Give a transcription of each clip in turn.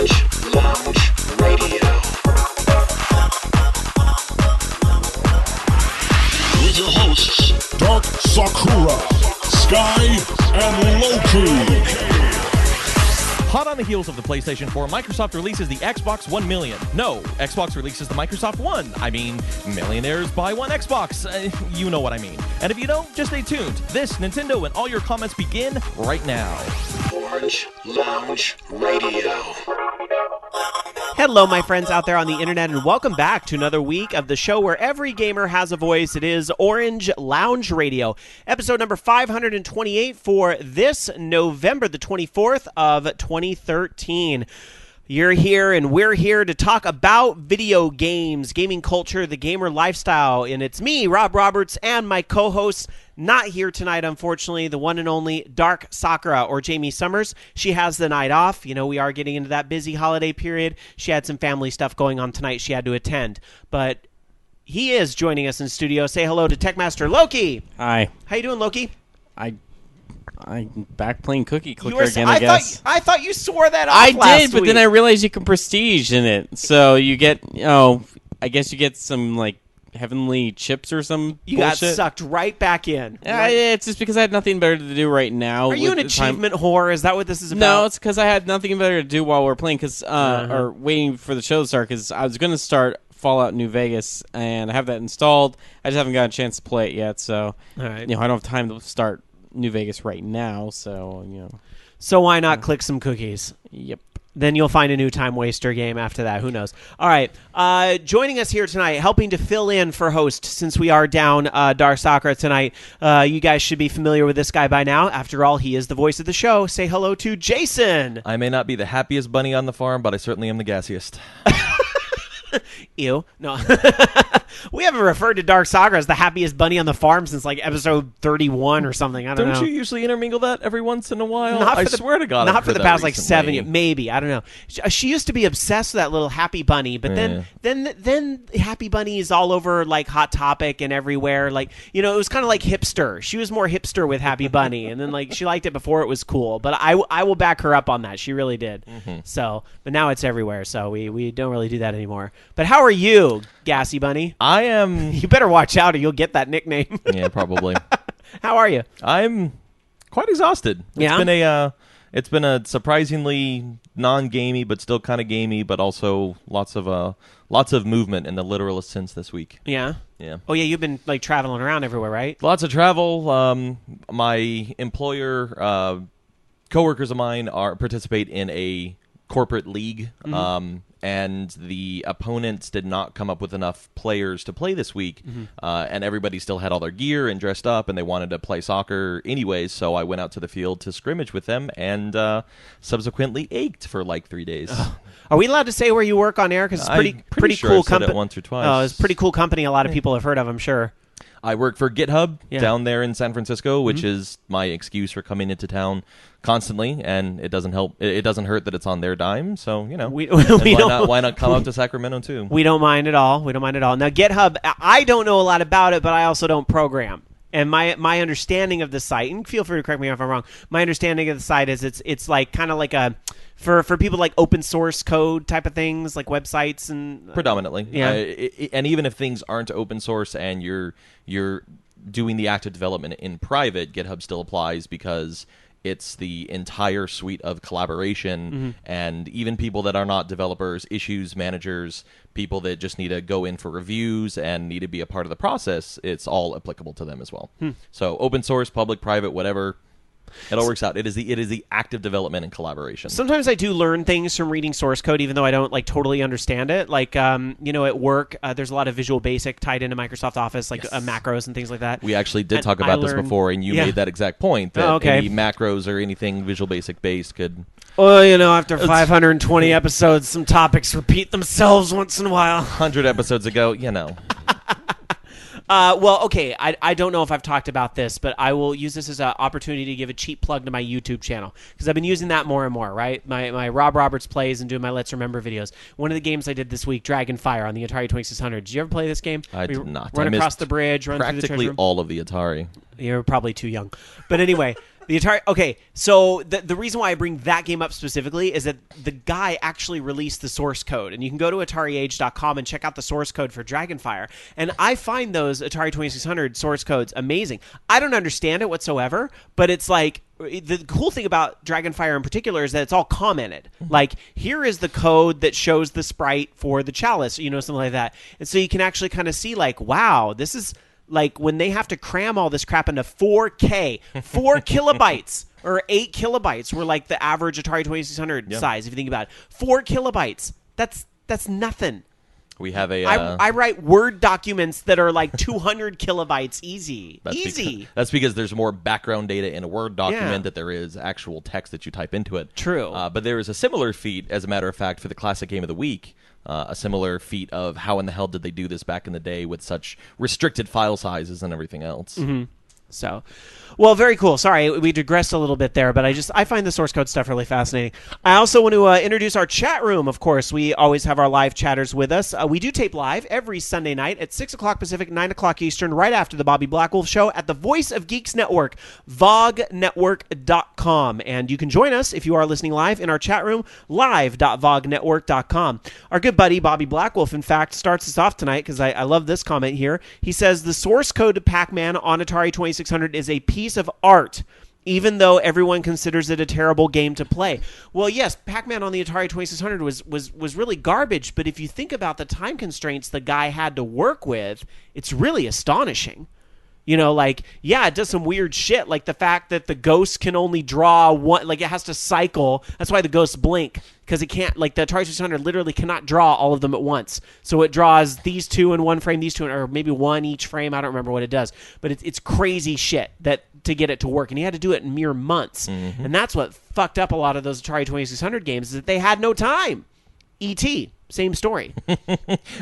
Lounge Radio. With your hosts, Dark Sakura, Sky, and Loki. Hot on the heels of the PlayStation 4, Microsoft releases the Xbox One Million. No, Xbox releases the Microsoft One. I mean, millionaires buy one Xbox. You know what I mean. And if you don't, just stay tuned. This, Nintendo, and all your comments begin right now. Orange Lounge Radio. Hello, my friends out there on the internet, and welcome back to another week of the show where every gamer has a voice. It is Orange Lounge Radio, episode number 528 for this November the 24th of 2013. You're here, and we're here to talk about video games, gaming culture, the gamer lifestyle, and it's me, Rob Roberts, and my co-host, not here tonight, unfortunately, the one and only Dark Sakura, or Jamie Summers. She has the night off. You know, we are getting into that busy holiday period. She had some family stuff going on tonight she had to attend, but he is joining us in studio. Say hello to Techmaster Loki. Hi. How you doing, Loki? I'm back playing Cookie Clicker again, I guess. I thought you swore that off last did, but week. then I realized you can prestige in it. So you get, I guess you get some, like, heavenly chips or some You bullshit. got sucked right back in. It's just because I had nothing better to do right now. Are you an achievement whore? Is that what this is about? No, it's because I had nothing better to do while we were playing, or waiting for the show to start, because I was going to start Fallout New Vegas, and I have that installed. I just haven't got a chance to play it yet, so All right. I don't have time to start New Vegas right now, so, So why not click some cookies? Yep. Then you'll find a new time waster game after that. Who knows? All right. Joining us here tonight, helping to fill in for host since we are down Dark Sakura tonight. You guys should be familiar with this guy by now. After all, he is the voice of the show. Say hello to Jason. I may not be the happiest bunny on the farm, but I certainly am the gassiest. Ew. No. We haven't referred to Dark Sakura as the happiest bunny on the farm since like episode 31 or something. I don't know. Don't you usually intermingle that every once in a while? I swear to God. Not for the that past like recently. 7 years. Maybe. I don't know. She used to be obsessed with that little Happy Bunny, but then Happy Bunny is all over like Hot Topic and everywhere. Like, it was kind of like hipster. She was more hipster with Happy Bunny, and then like she liked it before it was cool. But I will back her up on that. She really did. Mm-hmm. So, but now it's everywhere. So we don't really do that anymore. But how are you, Gassy Bunny? I am... You better watch out or you'll get that nickname. Yeah, probably. How are you? I'm quite exhausted. It's been a surprisingly non-gamey, but still kind of gamey, but also lots of movement in the literalist sense this week. Yeah. Yeah. Oh yeah, you've been like traveling around everywhere, right? Lots of travel. My employer, coworkers of mine participate in a corporate league. Mm-hmm. And the opponents did not come up with enough players to play this week, and everybody still had all their gear and dressed up, and they wanted to play soccer anyways, so I went out to the field to scrimmage with them, and subsequently ached for like 3 days. Are we allowed to say where you work on air? Because it's pretty sure cool I've said it company. once or twice. Oh, it's a pretty cool company. A lot of people have heard of, I'm sure. I work for GitHub down there in San Francisco, which is my excuse for coming into town constantly, and it doesn't help. It doesn't hurt that it's on their dime, so why not come up to Sacramento too? We don't mind at all. Now GitHub, I don't know a lot about it, but I also don't program. And my understanding of the site, and feel free to correct me if I'm wrong. My understanding of the site is it's like kind of like a for people like open source code type of things, like websites and predominantly. Yeah. And even if things aren't open source and you're doing the active development in private, GitHub still applies because it's the entire suite of collaboration, and even people that are not developers, issues managers, people that just need to go in for reviews and need to be a part of the process, it's all applicable to them as well. So open source, public, private, whatever, it all works out. It is the active development and collaboration. Sometimes I do learn things from reading source code, even though I don't like totally understand it. Like, at work, there's a lot of Visual Basic tied into Microsoft Office, like macros and things like that. We actually did talk about this before, and you made that exact point that any macros or anything Visual Basic based could. Well, after 520 episodes, some topics repeat themselves once in a while. 100 episodes ago, Okay, I don't know if I've talked about this, but I will use this as an opportunity to give a cheap plug to my YouTube channel, because I've been using that more and more, right? My Rob Roberts plays and doing my Let's Remember videos. One of the games I did this week, Dragonfire on the Atari 2600. Did you ever play this game? I did not. Run across the bridge, run through the treasure practically room. all of the Atari. You're probably too young. But anyway, The Atari. Okay, so the reason why I bring that game up specifically is that the guy actually released the source code, and you can go to AtariAge.com and check out the source code for Dragonfire. And I find those Atari 2600 source codes amazing. I don't understand it whatsoever, but it's like the cool thing about Dragonfire in particular is that it's all commented. Like, here is the code that shows the sprite for the chalice, something like that. And so you can actually kind of see, like, wow, this is. Like, when they have to cram all this crap into 4K, 4 kilobytes or 8 kilobytes were like the average Atari 2600 size, if you think about it. 4 kilobytes. That's nothing. We have a... I write Word documents that are like 200 kilobytes easy. That's because there's more background data in a Word document that there is actual text that you type into it. True. But there is a similar feat, as a matter of fact, for the Classic Game of the Week. A similar feat of how in the hell did they do this back in the day with such restricted file sizes and everything else. Mm-hmm. So, well, very cool. Sorry, we digressed a little bit there, but I find the source code stuff really fascinating. I also want to introduce our chat room, of course. We always have our live chatters with us. We do tape live every Sunday night at 6 o'clock Pacific, 9 o'clock Eastern, right after the Bobby Blackwolf Show at the Voice of Geeks Network, vognetwork.com. And you can join us if you are listening live in our chat room, live.vognetwork.com. Our good buddy Bobby Blackwolf, in fact, starts us off tonight because I love this comment here. He says, the source code to Pac-Man on Atari 2600 is a piece of art, even though everyone considers it a terrible game to play. Well, yes, Pac-Man on the Atari 2600 was really garbage, but if you think about the time constraints the guy had to work with, it's really astonishing. It does some weird shit, like the fact that the ghost can only draw one, like it has to cycle. That's why the ghosts blink, because it can't, like the Atari 2600 literally cannot draw all of them at once. So it draws these two in one frame, these two, or maybe one each frame. I don't remember what it does, but it's crazy shit to get it to work. And he had to do it in mere months. Mm-hmm. And that's what fucked up a lot of those Atari 2600 games, is that they had no time. E.T., same story.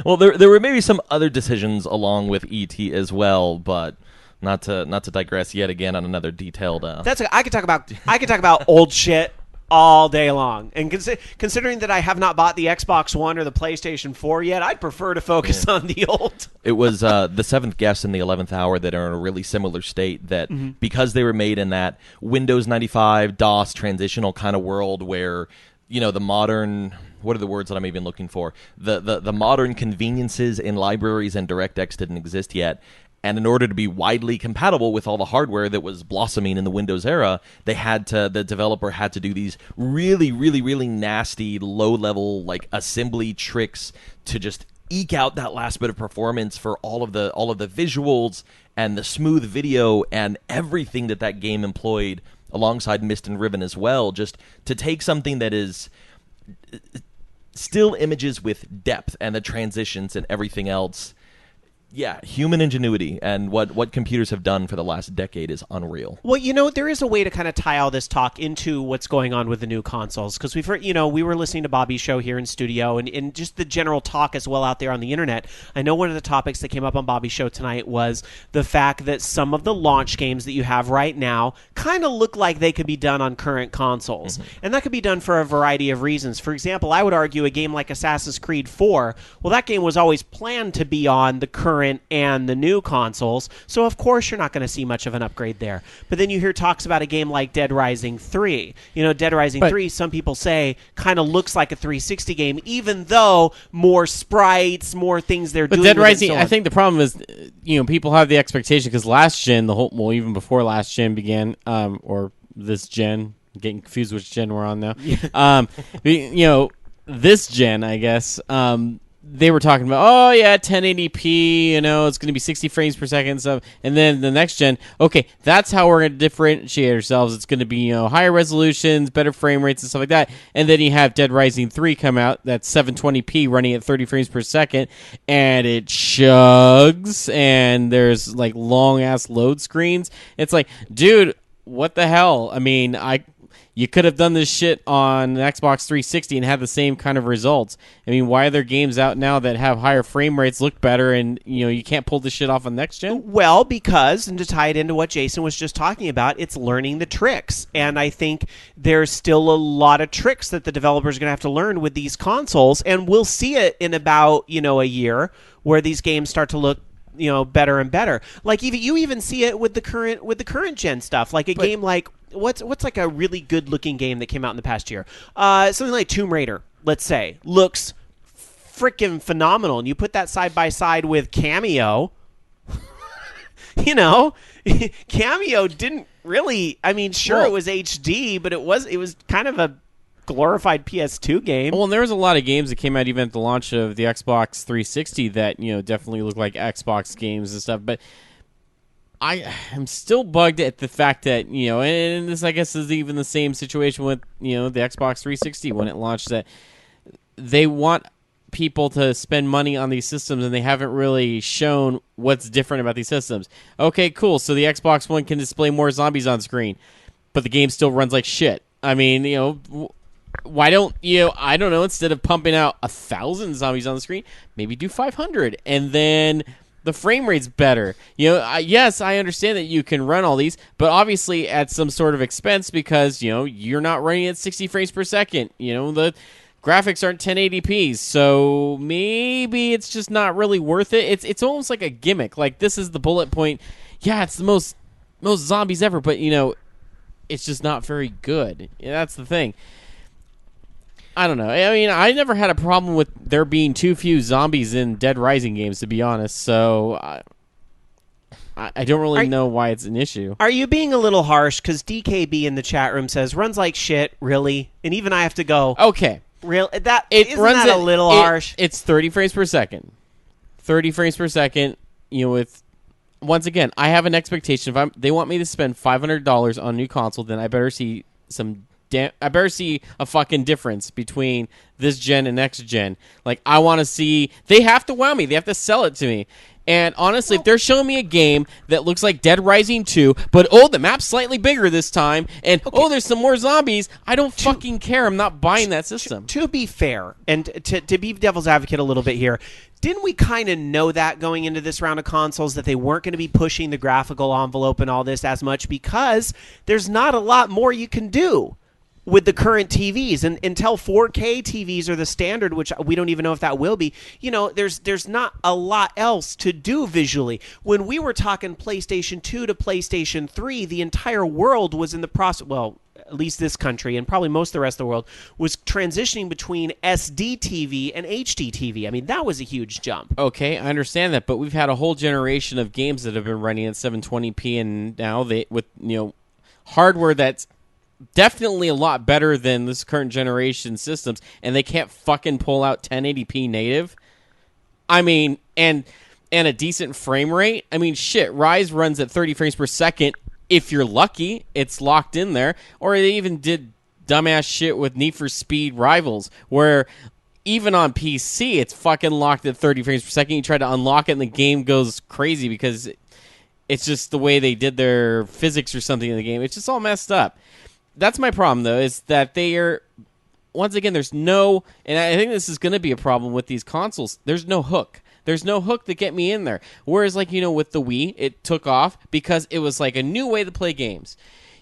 Well, there were maybe some other decisions along with E.T. as well, but not to digress yet again on another detailed. I could talk about old shit all day long. And considering that I have not bought the Xbox One or the PlayStation 4 yet, I'd prefer to focus on the old. It was the seventh guest and the 11th hour that are in a really similar state, that because they were made in that Windows 95 DOS transitional kind of world where, the modern, what are the words that I'm even looking for? The modern conveniences in libraries and DirectX didn't exist yet. And in order to be widely compatible with all the hardware that was blossoming in the Windows era, the developer had to do these really, really, really nasty, low-level assembly tricks to just eke out that last bit of performance for all of the visuals and the smooth video and everything that game employed alongside Mist and Riven as well, just to take something that is still images with depth and the transitions and everything else. Yeah, human ingenuity and what computers have done for the last decade is unreal. Well, there is a way to kind of tie all this talk into what's going on with the new consoles, because we've heard, we were listening to Bobby's show here in studio and just the general talk as well out there on the internet. I know one of the topics that came up on Bobby's show tonight was the fact that some of the launch games that you have right now kind of look like they could be done on current consoles. Mm-hmm. And that could be done for a variety of reasons. For example, I would argue a game like Assassin's Creed 4, well, that game was always planned to be on the current and the new consoles, so of course you're not going to see much of an upgrade there. But then you hear talks about a game like Dead Rising 3. Dead Rising 3, some people say, kind of looks like a 360 game, even though more sprites, more things they're doing. But Dead Rising, I think the problem is, people have the expectation, because last gen, even before last gen began, or this gen, getting confused which gen we're on now. This gen, I guess, they were talking about, 1080p, it's going to be 60 frames per second and stuff. And then the next gen, okay, that's how we're going to differentiate ourselves. It's going to be, higher resolutions, better frame rates and stuff like that. And then you have Dead Rising 3 come out, that's 720p running at 30 frames per second, and it chugs, and there's long-ass load screens. It's like, dude, what the hell? I mean, you could have done this shit on Xbox 360 and had the same kind of results. I mean, why are there games out now that have higher frame rates, look better, and you can't pull this shit off on next gen? Well, because, and to tie it into what Jason was just talking about, it's learning the tricks. And I think there's still a lot of tricks that the developers are going to have to learn with these consoles, and we'll see it in about a year where these games start to look better and better. Like you even see it with the current gen stuff. Like game like what's like a really good looking game that came out in the past year? Something like Tomb Raider, let's say, looks freaking phenomenal, and you put that side by side with Cameo. You know, Cameo didn't really. I mean, sure, it was HD, but it was kind of a glorified PS2 game. Well, and there was a lot of games that came out even at the launch of the Xbox 360 that definitely look like Xbox games and stuff. But I am still bugged at the fact that and this I guess is even the same situation with the Xbox 360 when it launched, that they want people to spend money on these systems and they haven't really shown what's different about these systems. Okay, cool. So the Xbox One can display more zombies on screen, but the game still runs like shit. I mean, why don't I don't know, instead of pumping out 1,000 zombies on the screen, maybe do 500, and then the frame rate's better. Yes, I understand that you can run all these, but obviously at some sort of expense, because you're not running at 60 frames per second. The graphics aren't 1080p, so maybe it's just not really worth it. It's almost like a gimmick. Like, this is the bullet point. Yeah, it's the most zombies ever, but it's just not very good. That's the thing. I don't know. I mean, I never had a problem with there being too few zombies in Dead Rising games, to be honest. So I don't really know why it's an issue. Are you being a little harsh? Because DKB in the chat room says runs like shit. Really? And even I have to go. Okay. Real that it runs that a little harsh. It's 30 frames per second. 30 frames per second. With once again, I have an expectation. If they want me to spend $500 on a new console, then I better see I better see a fucking difference between this gen and next gen. Like, I want to see. They have to wow me. They have to sell it to me. And honestly, if they're showing me a game that looks like Dead Rising 2, but the map's slightly bigger this time, and there's some more zombies, I don't fucking care. I'm not buying that system. To be fair, and to be devil's advocate a little bit here, didn't we kind of know that going into this round of consoles, that they weren't going to be pushing the graphical envelope and all this as much, because there's not a lot more you can do with the current TVs, and until 4K TVs are the standard, which we don't even know if that will be, there's not a lot else to do visually. When we were talking PlayStation 2 to PlayStation 3, the entire world was in the process, well, at least this country and probably most of the rest of the world, was transitioning between SD TV and HD TV. I mean, that was a huge jump. Okay, I understand that, but we've had a whole generation of games that have been running at 720p, and now with hardware that's definitely a lot better than this current generation systems, and they can't fucking pull out 1080p native. I mean, and a decent frame rate. I mean, shit, Rise runs at 30 frames per second. If you're lucky, it's locked in there. Or they even did dumbass shit with Need for Speed Rivals, where even on PC, it's fucking locked at 30 frames per second. You try to unlock it, and the game goes crazy because it's just the way they did their physics or something in the game. It's just all messed up. That's my problem, though, is that they are, once again, there's no, and I think this is going to be a problem with these consoles, there's no hook. There's no hook to get me in there. Whereas, with the Wii, it took off because it was like a new way to play games.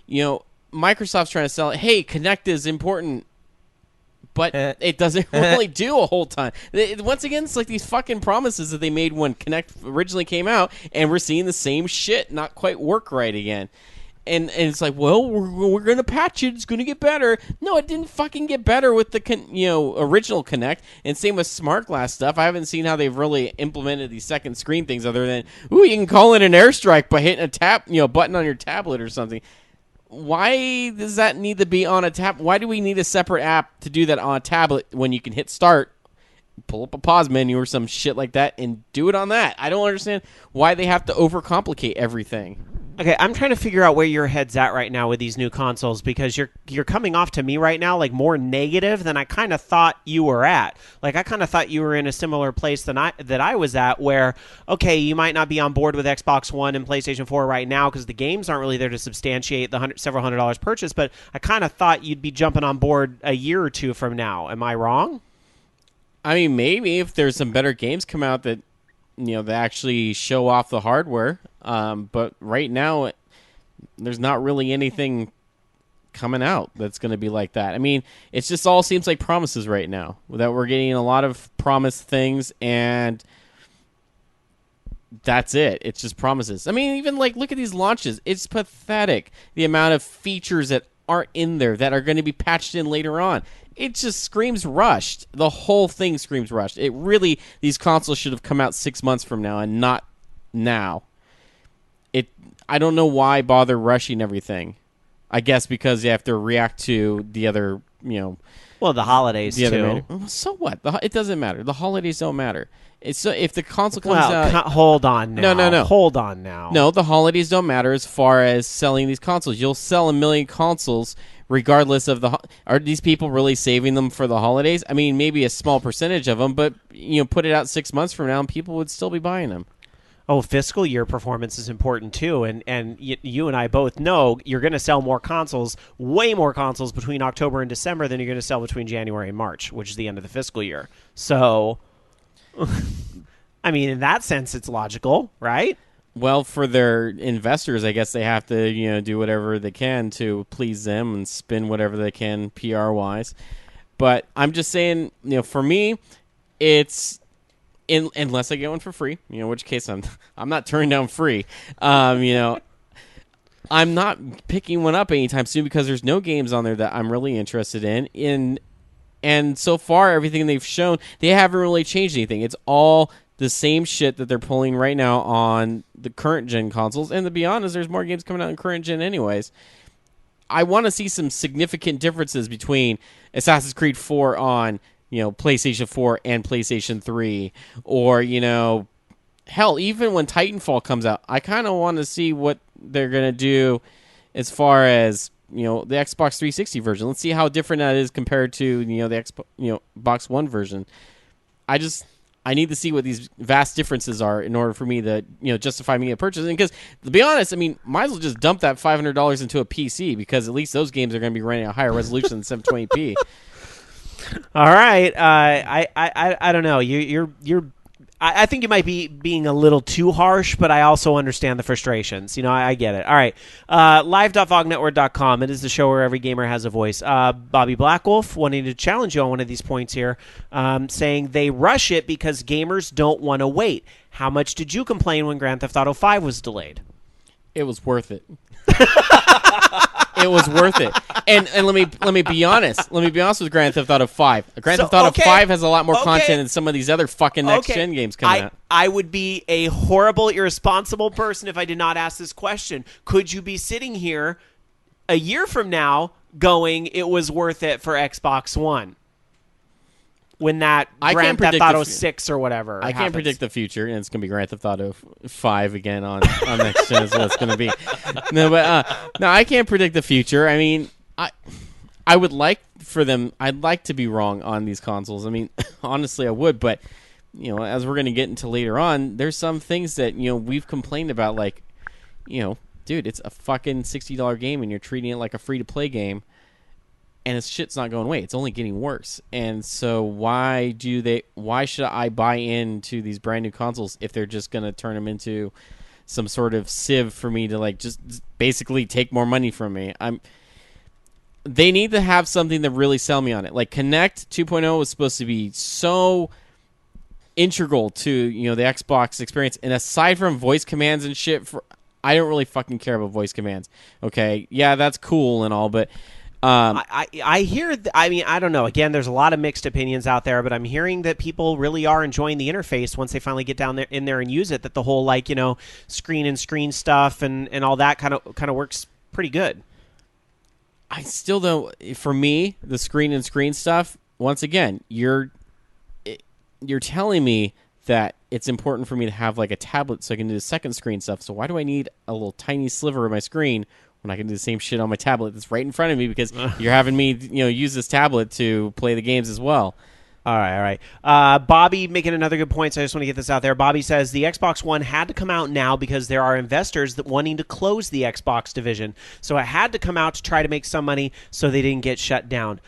Microsoft's trying to sell it, hey, Kinect is important, but it doesn't really do a whole ton. Once again, it's like these fucking promises that they made when Kinect originally came out, and we're seeing the same shit not quite work right again. And it's like, well, we're going to patch it. It's going to get better. No, it didn't fucking get better with the original Kinect. And same with Smart Glass stuff. I haven't seen how they've really implemented these second screen things other than, you can call in an airstrike by hitting a button on your tablet or something. Why does that need to be on a tab? Why do we need a separate app to do that on a tablet when you can hit start, pull up a pause menu or some shit like that, and do it on that? I don't understand why they have to overcomplicate everything. Okay, I'm trying to figure out where your head's at right now with these new consoles, because you're coming off to me right now like more negative than I kind of thought you were at. Like, I kind of thought you were in a similar place that I was at, where, okay, you might not be on board with Xbox One and PlayStation 4 right now because the games aren't really there to substantiate the several $100 purchase, but I kind of thought you'd be jumping on board a year or two from now. Am I wrong? I mean, maybe if there's some better games come out that they actually show off the hardware. But right now, there's not really anything coming out that's going to be like that. I mean, it just all seems like promises right now. That we're getting a lot of promised things, and that's it. It's just promises. I mean, even like look at these launches. It's pathetic the amount of features that aren't in there that are going to be patched in later on. It just screams rushed. The whole thing screams rushed. It really, these consoles should have come out 6 months from now and not now. I don't know why bother rushing everything. I guess because you have to react to the other, Well, the holidays too. So what? It doesn't matter. The holidays don't matter. So if the console comes out, hold on now. No. Hold on now. No, the holidays don't matter as far as selling these consoles. You'll sell 1 million consoles regardless of are these people really saving them for the holidays? I mean, maybe a small percentage of them, but put it out 6 months from now and people would still be buying them. Oh, fiscal year performance is important too, and you and I both know you're going to sell more consoles, way more consoles between October and December than you're going to sell between January and March, which is the end of the fiscal year. So, I mean, in that sense, it's logical, right? Well, for their investors, I guess they have to do whatever they can to please them and spin whatever they can PR wise. But I'm just saying, for me, it's. Unless I get one for free, in which case I'm not turning down free. I'm not picking one up anytime soon because there's no games on there that I'm really interested in. And so far, everything they've shown, they haven't really changed anything. It's all the same shit that they're pulling right now on the current gen consoles. And to be honest, there's more games coming out in current gen anyways. I want to see some significant differences between Assassin's Creed 4 on PlayStation 4 and PlayStation 3, or, hell, even when Titanfall comes out, I kind of want to see what they're going to do as far as, the Xbox 360 version. Let's see how different that is compared to, the Xbox One version. I need to see what these vast differences are in order for me to, justify me a purchase. And because, to be honest, I mean, might as well just dump that $500 into a PC because at least those games are going to be running at a higher resolution than 720p. All right, I don't know. I think you might be being a little too harsh, but I also understand the frustrations. I get it. All right, live.vognetwork.com. It is the show where every gamer has a voice. Bobby Blackwolf wanting to challenge you on one of these points here, saying they rush it because gamers don't want to wait. How much did you complain when Grand Theft Auto 5 was delayed? It was worth it. It was worth it. And let me be honest. Let me be honest with Grand Theft Auto 5. Grand Theft Auto 5 has a lot more content than some of these other fucking next-gen games coming out. I would be a horrible, irresponsible person if I did not ask this question. Could you be sitting here a year from now going, it was worth it for Xbox One? When that Grand Theft Auto 6 or whatever I happens. can't predict the future, and it's going to be Grand Theft Auto 5 again on next gen is what it's going to be. No, I can't predict the future. I mean, I would like for them, I'd like to be wrong on these consoles. I mean, honestly, I would, but, as we're going to get into later on, there's some things that, we've complained about, like, dude, it's a fucking $60 game, and you're treating it like a free-to-play game. And this shit's not going away. It's only getting worse. And so why should I buy into these brand new consoles if they're just going to turn them into some sort of sieve for me to just basically take more money from me? They need to have something to really sell me on it. Like Kinect 2.0 was supposed to be so integral to, the Xbox experience. And aside from voice commands and shit, I don't really fucking care about voice commands. Okay, yeah, that's cool and all, but I hear. I don't know. Again, there's a lot of mixed opinions out there, but I'm hearing that people really are enjoying the interface once they finally get down there in there and use it. That the whole screen and screen stuff and all that kind of works pretty good. I still don't. For me, the screen and screen stuff. Once again, you're telling me that it's important for me to have like a tablet so I can do the second screen stuff. So why do I need a little tiny sliver of my screen when I can do the same shit on my tablet that's right in front of me because you're having me, use this tablet to play the games as well? All right. Bobby making another good point, so I just want to get this out there. Bobby says the Xbox One had to come out now because there are investors that wanting to close the Xbox division. So it had to come out to try to make some money so they didn't get shut down.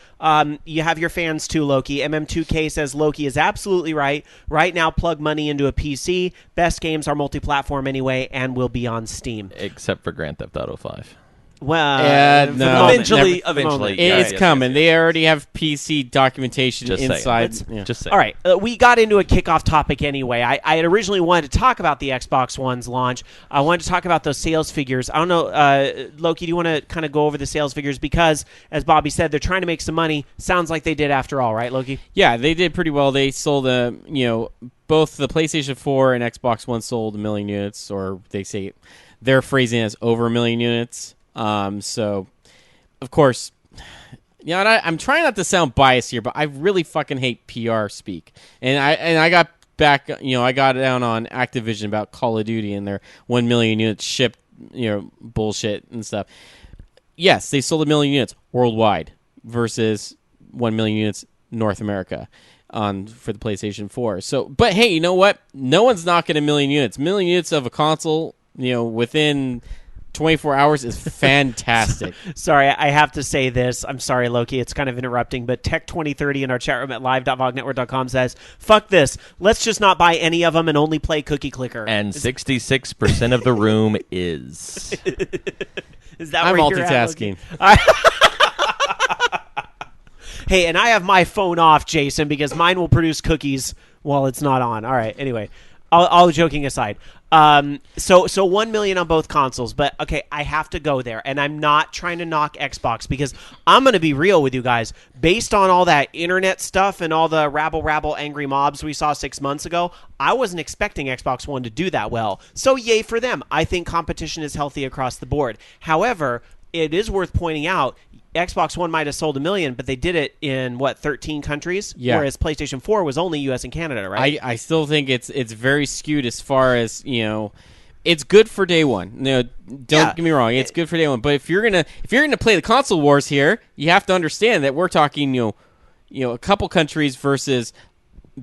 You have your fans too, Loki. MM2K says Loki is absolutely right. Right now, plug money into a PC. Best games are multi-platform anyway and will be on Steam. Except for Grand Theft Auto 5. Well, Yeah, for the no. moment, Eventually, never- for the eventually. moment. Yeah, It's yes, coming. yes, They already have PC documentation Just saying. inside. Let's- Yeah. Just saying. All right, we got into a kickoff topic anyway. I had originally wanted to talk about the Xbox One's launch. I wanted to talk about those sales figures. I don't know, Loki, do you want to kind of go over the sales figures? Because, as Bobby said, they're trying to make some money. Sounds like they did after all, right, Loki? Yeah, they did pretty well. They sold both the PlayStation 4 and Xbox One sold 1 million units, or they say they're phrasing it as over 1 million units. So, of course, and I'm trying not to sound biased here, but I really fucking hate PR speak. And I got back, I got down on Activision about Call of Duty and their 1 million units shipped, bullshit and stuff. Yes, they sold 1 million units worldwide versus 1 million units North America for the PlayStation 4. So, but hey, you know what? No one's knocking 1 million units. 1 million units of a console, within 24 hours is fantastic. Sorry, I have to say this. I'm sorry, Loki. It's kind of interrupting, but Tech2030 in our chat room at live.vognetwork.com says, fuck this. Let's just not buy any of them and only play Cookie Clicker. And 66% of the room is. Is that I'm where you're at, Loki? multitasking. Hey, and I have my phone off, Jason, because mine will produce cookies while it's not on. All right, anyway. All joking aside. So 1 million on both consoles, but okay, I have to go there, and I'm not trying to knock Xbox because I'm going to be real with you guys. Based on all that internet stuff and all the rabble angry mobs we saw 6 months ago, I wasn't expecting Xbox One to do that well. So yay for them. I think competition is healthy across the board. However, it is worth pointing out, Xbox One might have sold 1 million, but they did it in, 13 countries? Yeah. Whereas PlayStation 4 was only U.S. and Canada, right? I still think it's very skewed as far as, it's good for day one. No, don't Yeah. get me wrong, it's good for day one. But if you're gonna play the console wars here, you have to understand that we're talking, a couple countries versus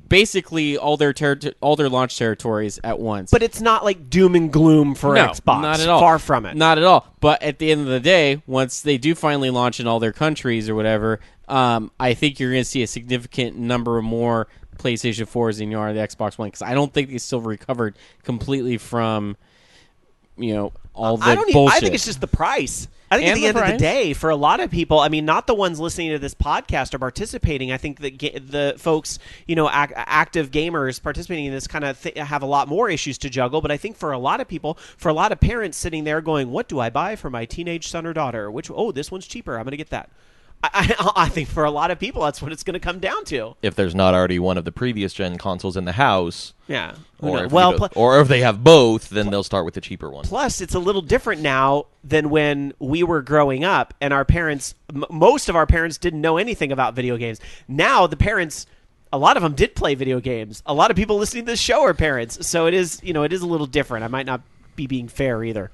basically all their launch territories at once. But it's not like doom and gloom for No, Xbox. not at all. Far from it. Not at all. But at the end of the day, once they do finally launch in all their countries or whatever, I think you're going to see a significant number of more PlayStation 4s than you are the Xbox One, because I don't think they still recovered completely from, all the bullshit. I think it's just the price. I think And at the the end of the price. day, for a lot of people, I mean, not the ones listening to this podcast or participating. I think that the folks, active gamers participating in this kind of have a lot more issues to juggle. But I think for a lot of people, for a lot of parents sitting there going, what do I buy for my teenage son or daughter? This one's cheaper. I'm going to get that. I think for a lot of people, that's what it's going to come down to. If there's not already one of the previous gen consoles in the house, Yeah. or if, Well, or if they have both, then they'll start with the cheaper one. plus, it's a little different now than when we were growing up, and our parents, most of our parents didn't know anything about video games. Now, the parents, a lot of them did play video games. A lot of people listening to this show are parents, so it is, it is a little different. I might not be being fair either.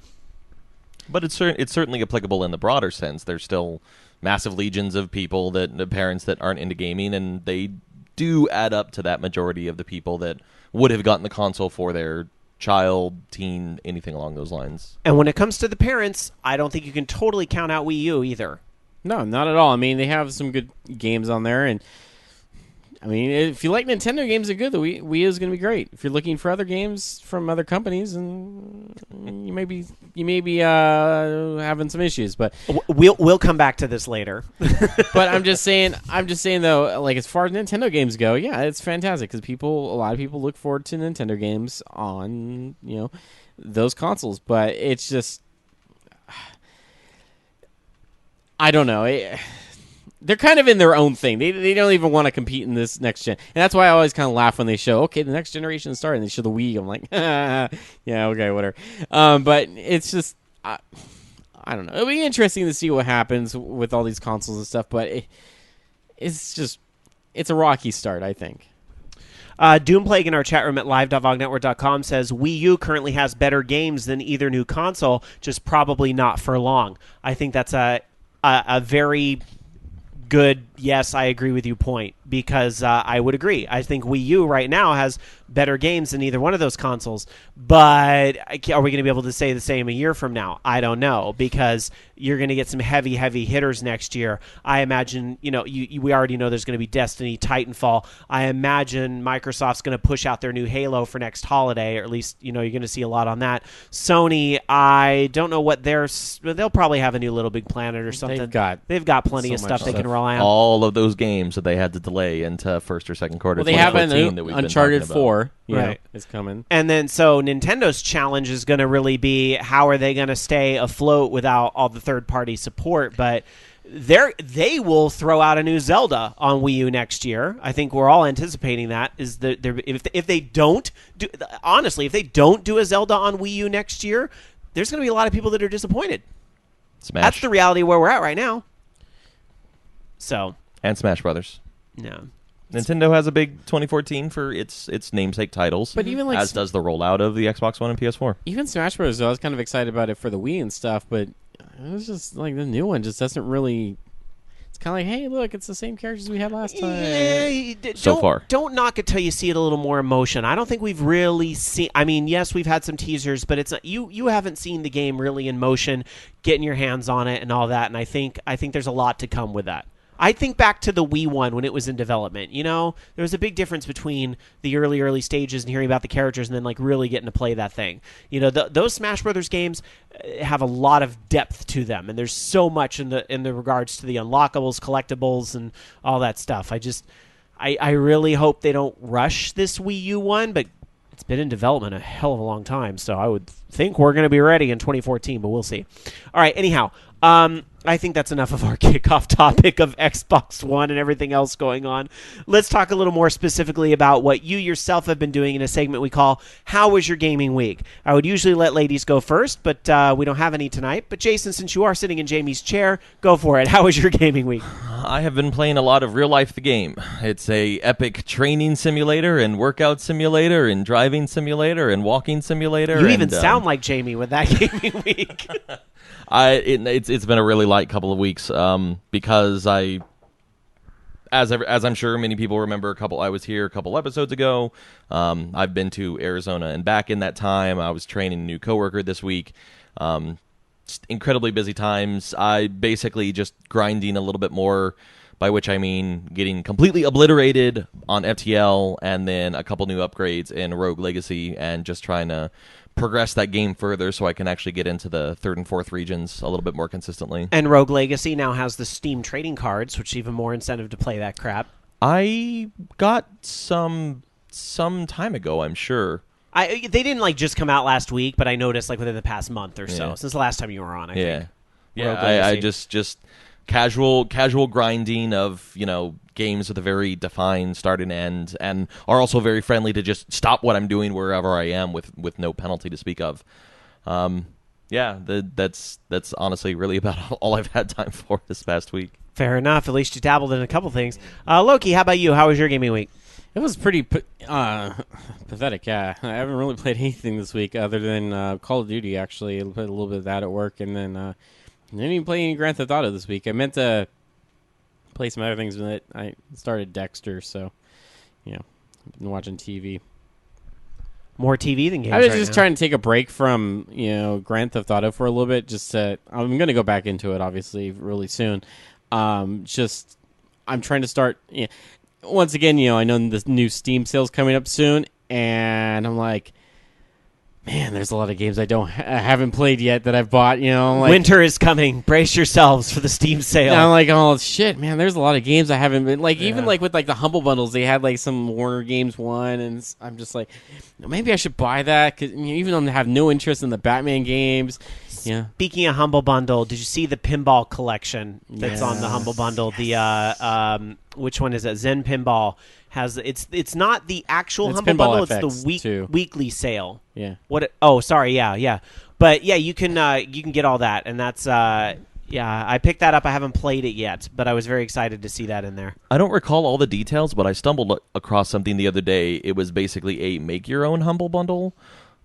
But it's certainly applicable in the broader sense. There's still massive legions of people the parents that aren't into gaming, and they do add up to that majority of the people that would have gotten the console for their child, teen, anything along those lines. And when it comes to the parents, I don't think you can totally count out Wii U either. No, not at all. I mean, they have some good games on there, and I mean, if you like Nintendo games, they're good. The Wii U is going to be great. If you're looking for other games from other companies, and you may be having some issues. But We'll come back to this later. but I'm just saying though, like as far as Nintendo games go, yeah, it's fantastic because a lot of people look forward to Nintendo games on those consoles. But it's just, I don't know. They're kind of in their own thing. They don't even want to compete in this next gen. And that's why I always kind of laugh when they show, okay, the next generation is starting. They show the Wii. I'm like, yeah, okay, whatever. But it's just, I don't know. It'll be interesting to see what happens with all these consoles and stuff. But it's a rocky start, I think. Doomplague in our chat room at live.vognetwork.com says Wii U currently has better games than either new console, just probably not for long. I think that's a very good, yes, I agree with you point. because I would agree. I think Wii U right now has better games than either one of those consoles. But are we going to be able to say the same a year from now? I don't know, because you're going to get some heavy hitters next year. I imagine, we already know there's going to be Destiny, Titanfall. I imagine Microsoft's going to push out their new Halo for next holiday, or at least, you're going to see a lot on that. Sony, I don't know what they'll probably have a new Little Big Planet or something. They've got plenty of stuff they can rely on. All of those games that they had to delay into first or second quarter. Well, they have an that we've Uncharted been 4. Right. It's coming. And then, so Nintendo's challenge is going to really be, how are they going to stay afloat without all the third-party support? But they will throw out a new Zelda on Wii U next year. I think we're all anticipating that. If they don't do a Zelda on Wii U next year, there's going to be a lot of people that are disappointed. Smash. That's the reality where we're at right now. And Smash Brothers. No. Nintendo has a big 2014 for its namesake titles, but even as does the rollout of the Xbox One and PS4. Even Smash Bros. I was kind of excited about it for the Wii and stuff, but it was just like the new one just doesn't really. It's kind of like, hey, look, it's the same characters we had last time. Yeah, so far, don't knock it till you see it a little more in motion. I don't think we've really seen. I mean, yes, we've had some teasers, but it's you haven't seen the game really in motion, getting your hands on it and all that. And I think there's a lot to come with that. I think back to the Wii one when it was in development. There was a big difference between the early stages and hearing about the characters and then like really getting to play that thing. Those Smash Brothers games have a lot of depth to them, and there's so much in the regards to the unlockables, collectibles, and all that stuff. I really hope they don't rush this Wii U one, but it's been in development a hell of a long time, so I would think we're going to be ready in 2014, but we'll see. All right, anyhow. I think that's enough of our kickoff topic of Xbox One and everything else going on. Let's talk a little more specifically about what you yourself have been doing in a segment we call How Was Your Gaming Week? I would usually let ladies go first, but we don't have any tonight. But Jason, since you are sitting in Jamie's chair, go for it. How was your gaming week? I have been playing a lot of Real Life the Game. It's a epic training simulator and workout simulator and driving simulator and walking simulator. You even sound like Jamie with that gaming week. It's been a really light couple of weeks because as I'm sure many people remember, I was here a couple episodes ago. I've been to Arizona and back in that time. I was training a new coworker this week. Incredibly busy times. I basically just grinding a little bit more, by which I mean getting completely obliterated on FTL and then a couple new upgrades in Rogue Legacy and just trying to progress that game further so I can actually get into the third and fourth regions a little bit more consistently. And Rogue Legacy now has the Steam trading cards, which is even more incentive to play that crap. I got some time ago, I'm sure. They didn't just come out last week, but I noticed within the past month or so, since the last time you were on, I think. Yeah, I just casual grinding of, games with a very defined start and end, and are also very friendly to just stop what I'm doing wherever I am with no penalty to speak of. That's honestly really about all I've had time for this past week. Fair enough. At least you dabbled in a couple things. Loki, how about you? How was your gaming week? It was pretty pathetic, yeah. I haven't really played anything this week other than Call of Duty, actually. I played a little bit of that at work, and then I didn't even play any Grand Theft Auto this week. I meant to play some other things with it. I started Dexter, so, I've been watching TV. More TV than games. I was just trying to take a break from, Grand Theft Auto for a little bit. I'm going to go back into it, obviously, really soon. I'm trying to start... Once again, I know the new Steam sale's coming up soon, and I'm like, man, there's a lot of games I haven't played yet that I've bought. Winter is coming. Brace yourselves for the Steam sale. And I'm like, oh shit, man, there's a lot of games I haven't been even with the Humble Bundles. They had some Warner Games one, and I'm just like, maybe I should buy that because even though I have no interest in the Batman games. Yeah. Speaking of Humble Bundle, did you see the pinball collection that's on the Humble Bundle? The which one is it? Zen Pinball has it's not the actual Humble Bundle. It's the weekly sale. Yeah. Yeah. But yeah, you can get all that, and that's I picked that up. I haven't played it yet, but I was very excited to see that in there. I don't recall all the details, but I stumbled across something the other day. It was basically a make your own Humble Bundle.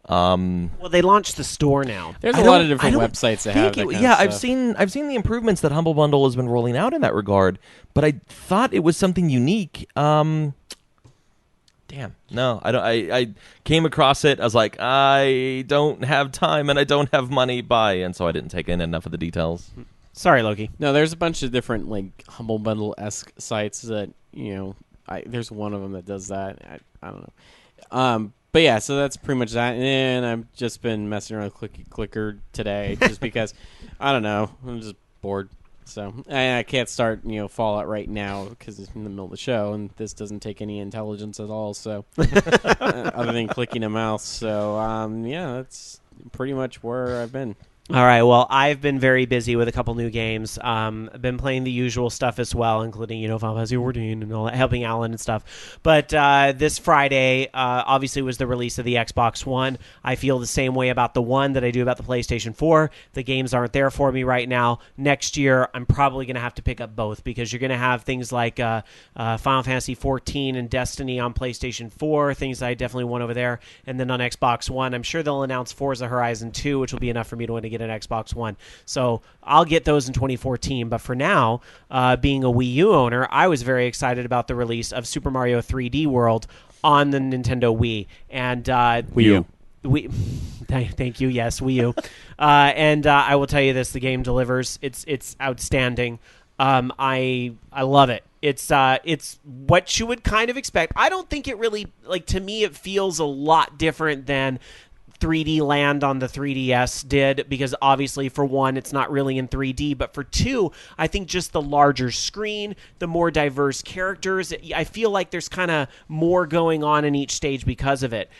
Well, they launched the store now. There's I a lot don't- of different I don't websites that think have that kind yeah, of I've stuff. I've seen the improvements that Humble Bundle has been rolling out in that regard, but I thought it was something unique. Damn, no, I don't. I came across it. I was like, I don't have time and I don't have money. Bye, and so I didn't take in enough of the details. Sorry, Loki. No, there's a bunch of different like Humble Bundle-esque sites that there's one of them that does that. I don't know. But yeah, so that's pretty much that. And I've just been messing around with Clicky Clicker today, just because I don't know. I'm just bored. So I can't start Fallout right now because it's in the middle of the show, and this doesn't take any intelligence at all. So other than clicking a mouse. So yeah, that's pretty much where I've been. All right, well, I've been very busy with a couple new games. I've been playing the usual stuff as well, including, Final Fantasy 14 and all that, helping Alan and stuff. But this Friday, obviously, was the release of the Xbox One. I feel the same way about the One that I do about the PlayStation 4. The games aren't there for me right now. Next year, I'm probably going to have to pick up both because you're going to have things like Final Fantasy 14 and Destiny on PlayStation 4, things that I definitely want over there. And then on Xbox One, I'm sure they'll announce Forza Horizon 2, which will be enough for me to want to get an Xbox One. So I'll get those in 2014. But for now, being a Wii U owner, I was very excited about the release of Super Mario 3D World on the Nintendo Wii. And Wii U. Thank you. Yes, Wii U. And I will tell you this: the game delivers. It's outstanding. I love it. It's what you would kind of expect. I don't think it really, to me, it feels a lot different than 3D Land on the 3DS did, because obviously, for one, it's not really in 3D, but for two, I think just the larger screen, the more diverse characters, I feel like there's kind of more going on in each stage because of it.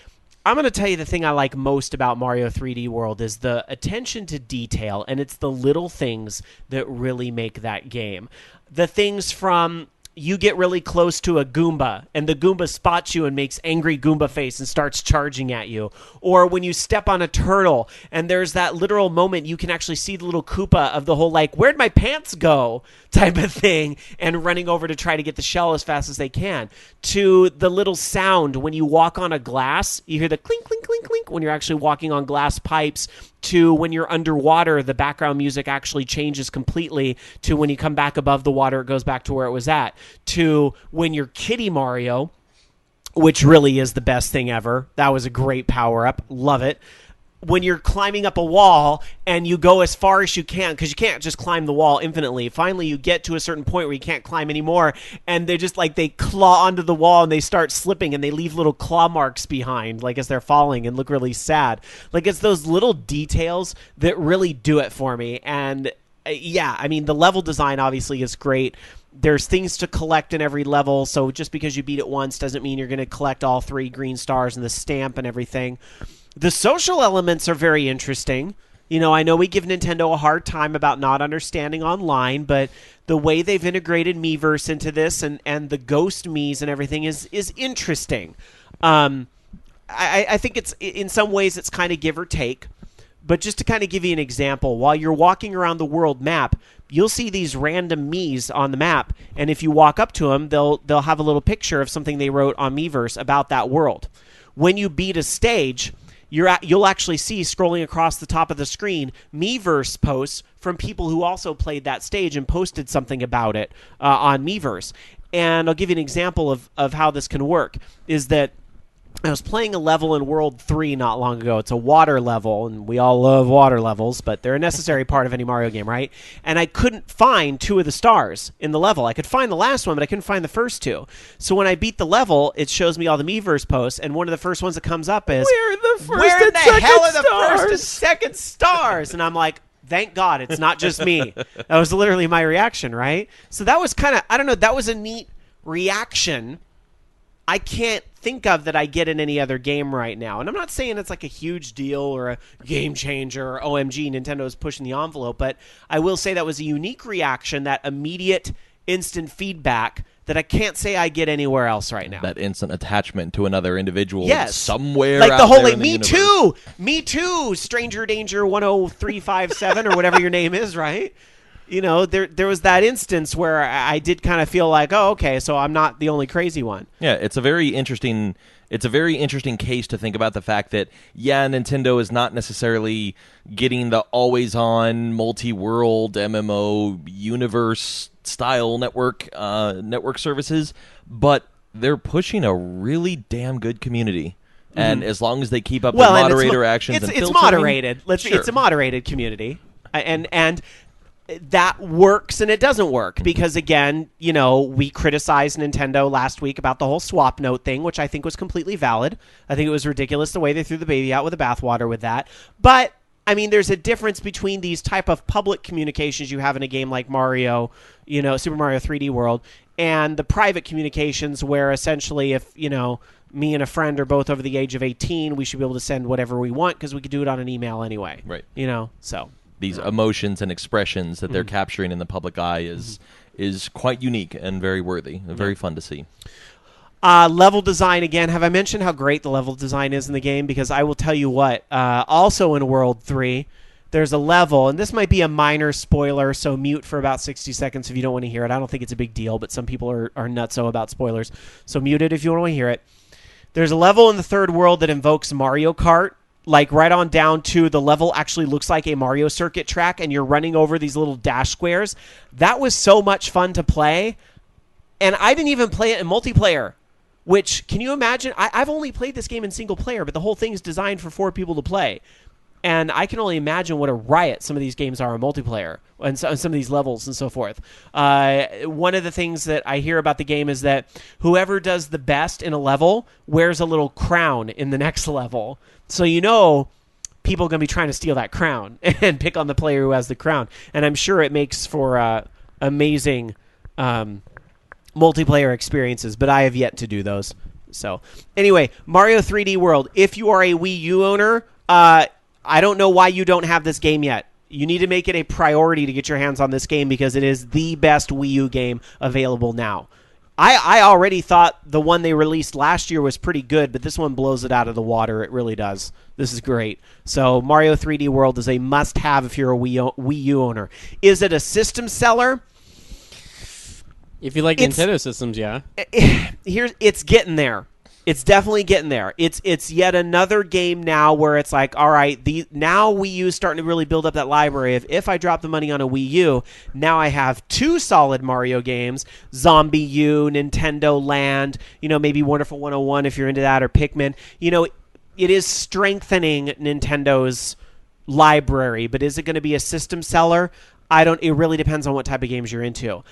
I'm going to tell you the thing I like most about Mario 3D World is the attention to detail, and it's the little things that really make that game. The things from you get really close to a Goomba, and the Goomba spots you and makes angry Goomba face and starts charging at you. Or when you step on a turtle, and there's that literal moment you can actually see the little Koopa of the whole, where'd my pants go type of thing, and running over to try to get the shell as fast as they can. To the little sound when you walk on a glass, you hear the clink, clink, clink, clink when you're actually walking on glass pipes. To when you're underwater, the background music actually changes completely. To when you come back above the water, it goes back to where it was at. To when you're Kitty Mario, which really is the best thing ever. That was a great power-up. Love it. When you're climbing up a wall and you go as far as you can, because you can't just climb the wall infinitely. Finally, you get to a certain point where you can't climb anymore, and they're just they claw onto the wall and they start slipping, and they leave little claw marks behind, as they're falling, and look really sad. It's those little details that really do it for me. And yeah, I mean, the level design obviously is great. There's things to collect in every level, so just because you beat it once doesn't mean you're going to collect all 3 green stars and the stamp and everything. The social elements are very interesting. I know we give Nintendo a hard time about not understanding online, but the way they've integrated Miiverse into this and the ghost Miis and everything is interesting. I think it's, in some ways, it's kind of give or take. But just to kind of give you an example, while you're walking around the world map, you'll see these random Miis on the map, and if you walk up to them, they'll have a little picture of something they wrote on Miiverse about that world. When you beat a stage, you'll actually see, scrolling across the top of the screen, Miiverse posts from people who also played that stage and posted something about it on Miiverse. And I'll give you an example of how this can work, is that I was playing a level in World 3 not long ago. It's a water level, and we all love water levels, but they're a necessary part of any Mario game, right? And I couldn't find 2 of the stars in the level. I could find the last one, but I couldn't find the first 2. So when I beat the level, it shows me all the Miiverse posts, and one of the first ones that comes up is, Where are the first where and the second hell are the stars? first and second stars? And I'm like, thank God it's not just me. That was literally my reaction, right? So that was kind of, I don't know, that was a neat reaction. I can't think of that I get in any other game right now. And I'm not saying it's a huge deal or a game changer or OMG, Nintendo is pushing the envelope, but I will say that was a unique reaction, that immediate instant feedback that I can't say I get anywhere else right now. That instant attachment to another individual, yes, somewhere out the whole there in the me universe. too, Stranger Danger 10357 or whatever your name is, right? there was that instance where I did kind of feel like, oh, okay, so I'm not the only crazy one. Yeah, it's a very interesting case to think about the fact that, Nintendo is not necessarily getting the always-on multi-world MMO universe style network services, but they're pushing a really damn good community. And as long as they keep up the moderator actions and filtering, it's moderated. Sure. It's a moderated community, and that works and it doesn't work because, again, we criticized Nintendo last week about the whole swap note thing, which I think was completely valid. I think it was ridiculous the way they threw the baby out with the bathwater with that. But I mean, there's a difference between these type of public communications you have in a game like Mario, Super Mario 3D World, and the private communications where essentially if, me and a friend are both over the age of 18, we should be able to send whatever we want because we could do it on an email anyway. Right. So these emotions and expressions that they're capturing in the public eye is quite unique and very worthy and very fun to see. Level design, again, have I mentioned how great the level design is in the game? Because I will tell you what, also in World 3, there's a level, and this might be a minor spoiler, so mute for about 60 seconds if you don't want to hear it. I don't think it's a big deal, but some people are nutso about spoilers, so mute it if you don't want to hear it. There's a level in the third world that invokes Mario Kart, like right on down to the level actually looks like a Mario circuit track, and you're running over these little dash squares. That was so much fun to play, and I didn't even play it in multiplayer, which, can you imagine? I've only played this game in single player, but the whole thing is designed for 4 people to play. And I can only imagine what a riot some of these games are in multiplayer and some of these levels and so forth. One of the things that I hear about the game is that whoever does the best in a level wears a little crown in the next level. So people are going to be trying to steal that crown and pick on the player who has the crown. And I'm sure it makes for amazing multiplayer experiences, but I have yet to do those. So anyway, Mario 3D World. If you are a Wii U owner, I don't know why you don't have this game yet. You need to make it a priority to get your hands on this game because it is the best Wii U game available now. I already thought the one they released last year was pretty good, but this one blows it out of the water. It really does. This is great. So Mario 3D World is a must-have if you're a Wii U owner. Is it a system seller? If you like Nintendo systems, yeah. It's getting there. It's definitely getting there. It's yet another game now where it's like, all right, now Wii U is starting to really build up that library. If I drop the money on a Wii U, now I have 2 solid Mario games, Zombie U, Nintendo Land, maybe Wonderful 101 if you're into that, or Pikmin. It is strengthening Nintendo's library, but is it going to be a system seller? It really depends on what type of games you're into.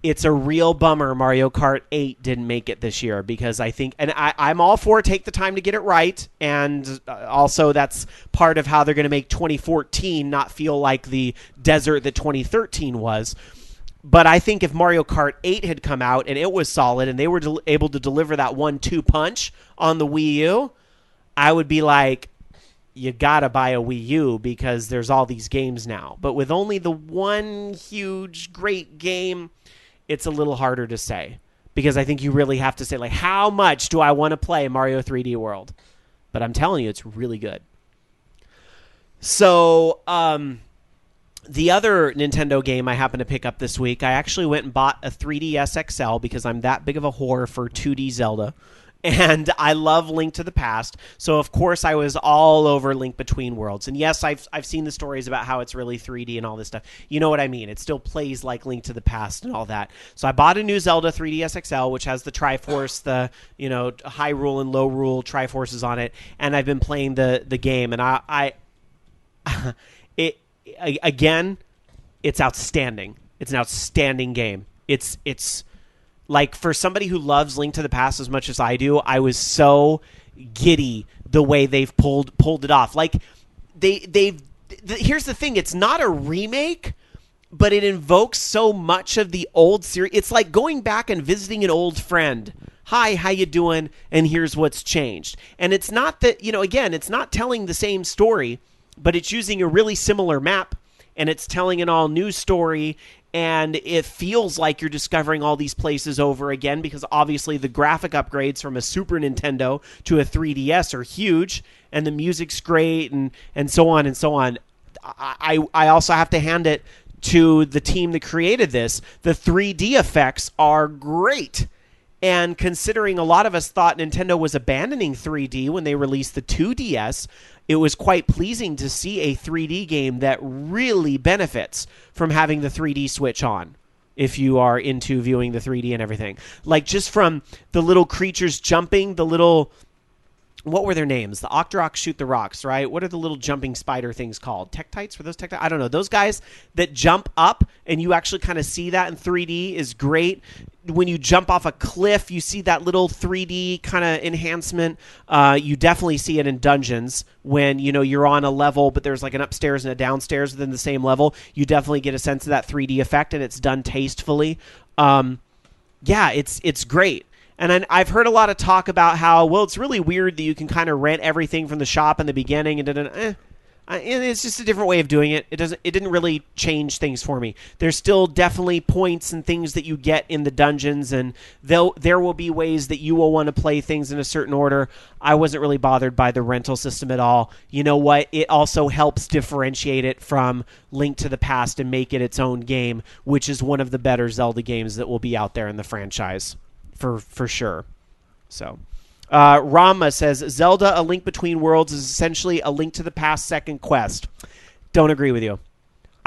It's a real bummer Mario Kart 8 didn't make it this year because I think, and I'm all for take the time to get it right, and also that's part of how they're going to make 2014 not feel like the desert that 2013 was. But I think if Mario Kart 8 had come out and it was solid and they were able to deliver that 1-2 punch on the Wii U, I would be like, you gotta buy a Wii U because there's all these games now. But with only the one huge great game, it's a little harder to say because I think you really have to say, like, how much do I want to play Mario 3D World? But I'm telling you, it's really good. So, the other Nintendo game I happened to pick up this week, I actually went and bought a 3DS XL because I'm that big of a whore for 2D Zelda. And I love Link to the Past, so of course I was all over Link Between Worlds. And yes, I've seen the stories about how it's really 3D and all this stuff. You know what I mean? It still plays like Link to the Past and all that. So I bought a new Zelda 3DS XL, which has the Triforce, the Hyrule and Low Rule Triforces on it, and I've been playing the game. And again, it's outstanding. It's an outstanding game. It's like, for somebody who loves Link to the Past as much as I do, I was so giddy the way they've pulled it off. Like, here's the thing. It's not a remake, but it invokes so much of the old series. It's like going back and visiting an old friend. Hi, how you doing? And here's what's changed. And it's not that, again, it's not telling the same story, but it's using a really similar map, and it's telling an all-new story, and it feels like you're discovering all these places over again because obviously the graphic upgrades from a Super Nintendo to a 3DS are huge, and the music's great, and so on and so on. I also have to hand it to the team that created this. The 3D effects are great. And considering a lot of us thought Nintendo was abandoning 3D when they released the 2DS, it was quite pleasing to see a 3D game that really benefits from having the 3D switch on, if you are into viewing the 3D and everything. Like, just from the little creatures jumping, the little... What were their names? The Octoroks shoot the rocks, right? What are the little jumping spider things called? Tektites? Were those Tektites? I don't know. Those guys that jump up and you actually kind of see that in 3D is great. When you jump off a cliff, you see that little 3D kind of enhancement. You definitely see it in dungeons when, you're on a level, but there's like an upstairs and a downstairs within the same level. You definitely get a sense of that 3D effect, and it's done tastefully. It's great. And I've heard a lot of talk about how, well, it's really weird that you can kind of rent everything from the shop in the beginning, and it's just a different way of doing it. It didn't really change things for me. There's still definitely points and things that you get in the dungeons, and there will be ways that you will want to play things in a certain order. I wasn't really bothered by the rental system at all. You know what? It also helps differentiate it from Link to the Past and make it its own game, which is one of the better Zelda games that will be out there in the franchise. For sure. So, Rama says, Zelda: A Link Between Worlds is essentially a Link to the Past second quest. Don't agree with you.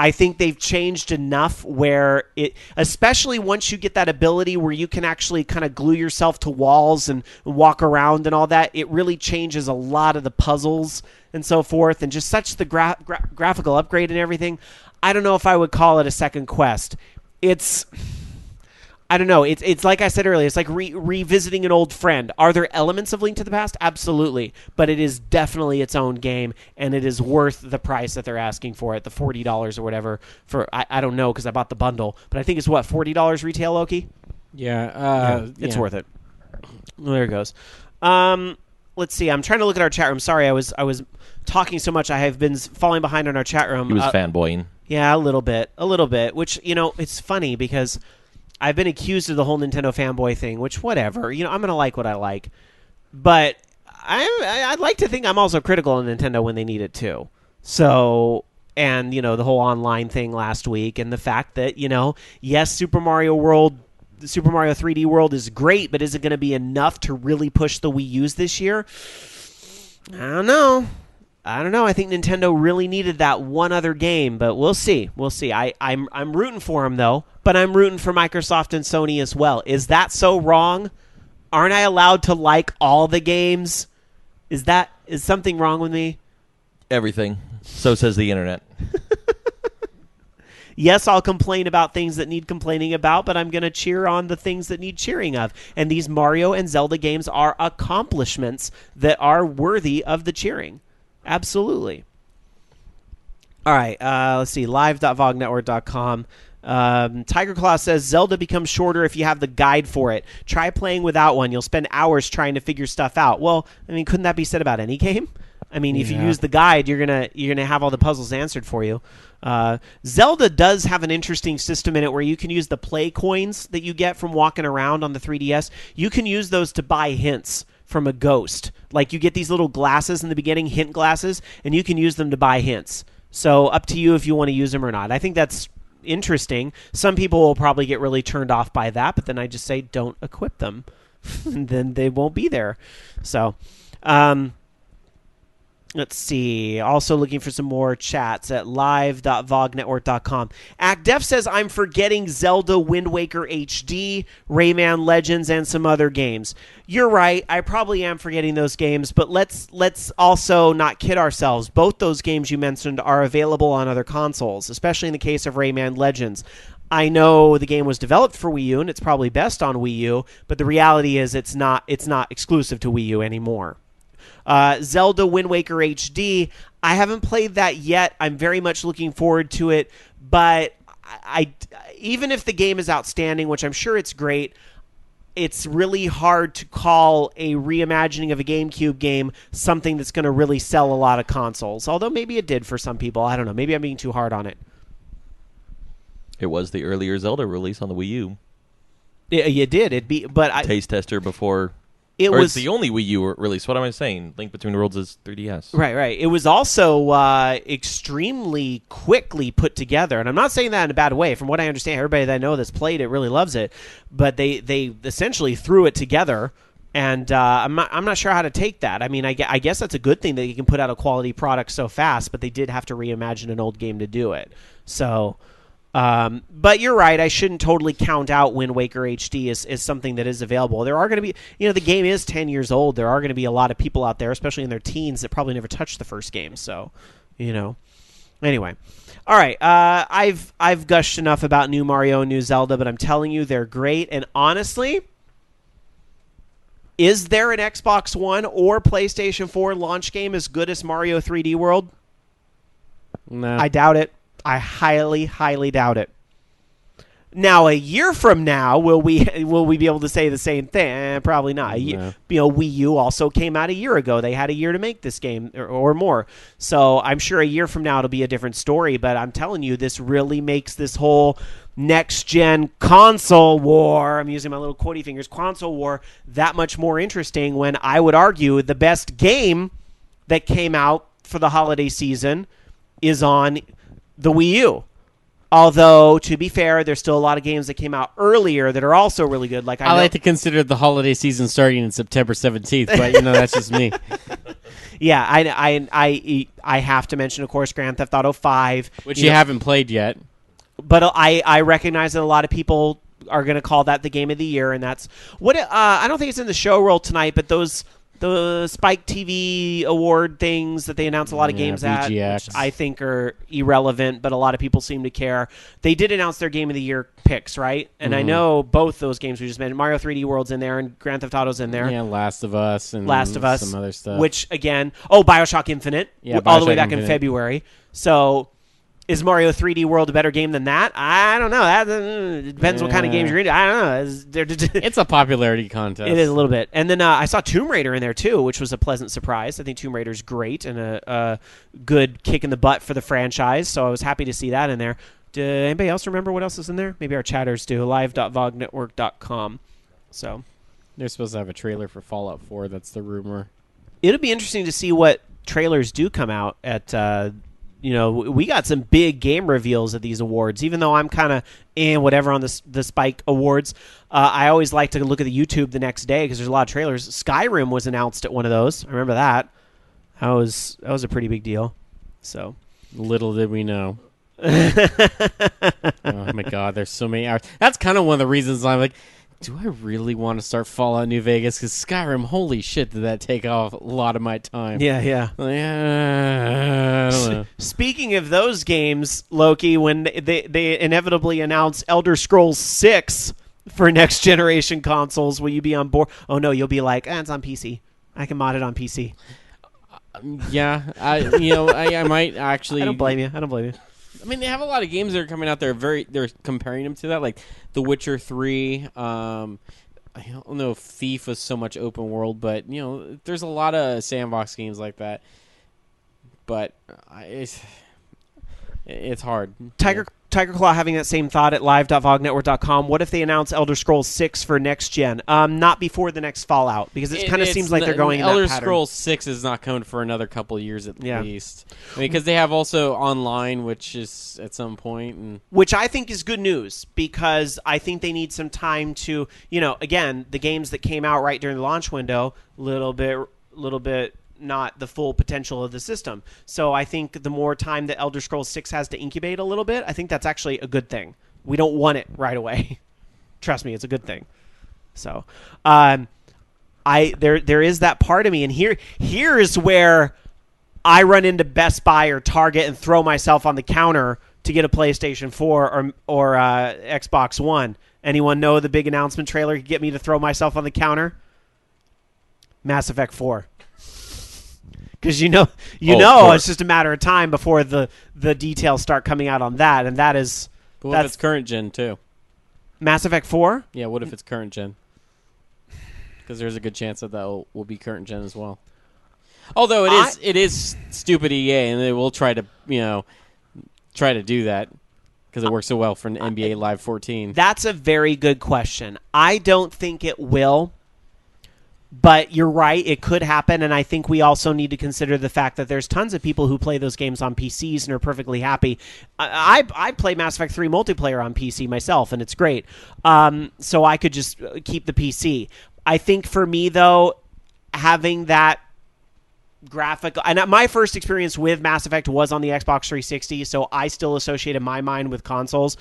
I think they've changed enough where especially once you get that ability where you can actually kind of glue yourself to walls and walk around and all that, it really changes a lot of the puzzles and so forth, and just such the graphical upgrade and everything. I don't know if I would call it a second quest. I don't know. It's like I said earlier. It's like revisiting an old friend. Are there elements of Link to the Past? Absolutely. But it is definitely its own game, and it is worth the price that they're asking for it, the $40 or whatever. I don't know because I bought the bundle, but I think it's what, $40 retail, Loki? Yeah. It's worth it. Well, there it goes. Let's see. I'm trying to look at our chat room. Sorry, I was talking so much. I have been falling behind on our chat room. He was fanboying. Yeah, a little bit. Which it's funny because I've been accused of the whole Nintendo fanboy thing, which, whatever. I'm going to like what I like. But I'd like to think I'm also critical of Nintendo when they need it, too. So, and, the whole online thing last week, and the fact that, yes, Super Mario 3D World is great, but is it going to be enough to really push the Wii U's this year? I don't know. I think Nintendo really needed that one other game, but we'll see. I'm rooting for them, though, but I'm rooting for Microsoft and Sony as well. Is that so wrong? Aren't I allowed to like all the games? Is something wrong with me? Everything. So says the internet. Yes, I'll complain about things that need complaining about, but I'm going to cheer on the things that need cheering of. And these Mario and Zelda games are accomplishments that are worthy of the cheering. Absolutely. All right, let's see. Live.vognetwork.com. Tiger Claw says, Zelda becomes shorter if you have the guide for it. Try playing without one. You'll spend hours trying to figure stuff out. Well, couldn't that be said about any game? If you use the guide, you're gonna have all the puzzles answered for you. Zelda does have an interesting system in it where you can use the play coins that you get from walking around on the 3DS. You can use those to buy hints from a ghost. Like, you get these little glasses in the beginning, hint glasses, and you can use them to buy hints. So up to you if you want to use them or not. I think that's interesting. Some people will probably get really turned off by that, but then I just say don't equip them. And then they won't be there. So, let's see. Also looking for some more chats at live.vognetwork.com. ActDef says, I'm forgetting Zelda Wind Waker HD, Rayman Legends, and some other games. You're right. I probably am forgetting those games, but let's also not kid ourselves. Both those games you mentioned are available on other consoles, especially in the case of Rayman Legends. I know the game was developed for Wii U, and it's probably best on Wii U, but the reality is it's not exclusive to Wii U anymore. Zelda Wind Waker HD, I haven't played that yet. I'm very much looking forward to it, but I even if the game is outstanding, which I'm sure it's great, it's really hard to call a reimagining of a GameCube game something that's going to really sell a lot of consoles, although maybe it did for some people. I don't know. Maybe I'm being too hard on it. It was the earlier Zelda release on the Wii U. You did. Taste tester before It Or was it's the only Wii U release. What am I saying? Link Between Worlds is 3DS. right. It was also extremely quickly put together, and I'm not saying that in a bad way. From what I understand, everybody that I know that's played it really loves it. But they essentially threw it together, and I'm not sure how to take that. I mean, I guess that's a good thing that you can put out a quality product so fast, but they did have to reimagine an old game to do it. So. But you're right. I shouldn't totally count out Wind Waker HD as something that is available. There are going to be, the game is 10 years old. There are going to be a lot of people out there, especially in their teens, that probably never touched the first game. So, Anyway, all right. I've gushed enough about new Mario and new Zelda, but I'm telling you, they're great. And honestly, is there an Xbox One or PlayStation 4 launch game as good as Mario 3D World? No. I doubt it. I highly, highly doubt it. Now, a year from now, will we be able to say the same thing? Probably not. No. Wii U also came out a year ago. They had a year to make this game or more. So I'm sure a year from now it'll be a different story. But I'm telling you, this really makes this whole next-gen console war, I'm using my little quotey fingers, console war, that much more interesting when I would argue the best game that came out for the holiday season is on the Wii U. Although, to be fair, there's still a lot of games that came out earlier that are also really good. Like I like to consider the holiday season starting in September 17th, but that's just me. Yeah, I have to mention, of course, Grand Theft Auto 5, which you haven't played yet. But I recognize that a lot of people are going to call that the game of the year, and that's what I don't think it's in the show roll tonight, but the Spike TV award things that they announce a lot of games at, which I think are irrelevant, but a lot of people seem to care. They did announce their Game of the Year picks, right? And I know both those games we just mentioned, Mario 3D World's in there and Grand Theft Auto's in there. Yeah, Last of Us and some other stuff. Which, again, BioShock Infinite, all the way back in February. So... is Mario 3D World a better game than that? I don't know. That depends what kind of games you're into. I don't know. It's a popularity contest. It is a little bit. And then I saw Tomb Raider in there, too, which was a pleasant surprise. I think Tomb Raider's great and a good kick in the butt for the franchise, so I was happy to see that in there. Did anybody else remember what else is in there? Maybe our chatters do. live.vognetwork.com. So they're supposed to have a trailer for Fallout 4. That's the rumor. It'll be interesting to see what trailers do come out at we got some big game reveals at these awards. Even though I'm kind of whatever on the Spike Awards, I always like to look at the YouTube the next day because there's a lot of trailers. Skyrim was announced at one of those. I remember that. That was a pretty big deal. So little did we know. Oh my God, there's so many hours. That's kind of one of the reasons I'm like, do I really want to start Fallout New Vegas? Because Skyrim, holy shit, did that take off a lot of my time. Yeah. I don't know. Speaking of those games, Loki, when they inevitably announce Elder Scrolls 6 for next generation consoles, will you be on board? Oh no, you'll be like, it's on PC. I can mod it on PC. Yeah, I might actually. I don't blame you. I mean, they have a lot of games that are coming out there. They're comparing them to that, like The Witcher 3. I don't know if Thief was so much open world, but there's a lot of sandbox games like that. But it's hard. Tiger Claw having that same thought at live.vognetwork.com. What if they announce Elder Scrolls 6 for next gen? Not before the next Fallout, because it kind of seems like they're going in that pattern. Elder Scrolls 6 is not coming for another couple of years at least. I mean, because they have also online, which is at some point. Which I think is good news, because I think they need some time to, again, the games that came out right during the launch window, little bit not the full potential of the system. So I think the more time that Elder Scrolls 6 has to incubate a little bit, I think that's actually a good thing. We don't want it right away. Trust me, it's a good thing. So there is that part of me, and here's where I run into Best Buy or Target and throw myself on the counter to get a PlayStation 4 or Xbox One. Anyone know the big announcement trailer could get me to throw myself on the counter? Mass Effect 4. Because it's just a matter of time before the details start coming out on that, and that is. But what if it's current gen too? Mass Effect 4? Yeah, what if it's current gen? Because there's a good chance that will be current gen as well. Although it is stupid EA, and they will try to do that because it works so well for an NBA Live 14. That's a very good question. I don't think it will. But you're right, it could happen, and I think we also need to consider the fact that there's tons of people who play those games on PCs and are perfectly happy. I play Mass Effect 3 multiplayer on PC myself, and it's great. So I could just keep the PC. I think for me, though, having that graphic, and my first experience with Mass Effect was on the Xbox 360, so I still associated my mind with consoles.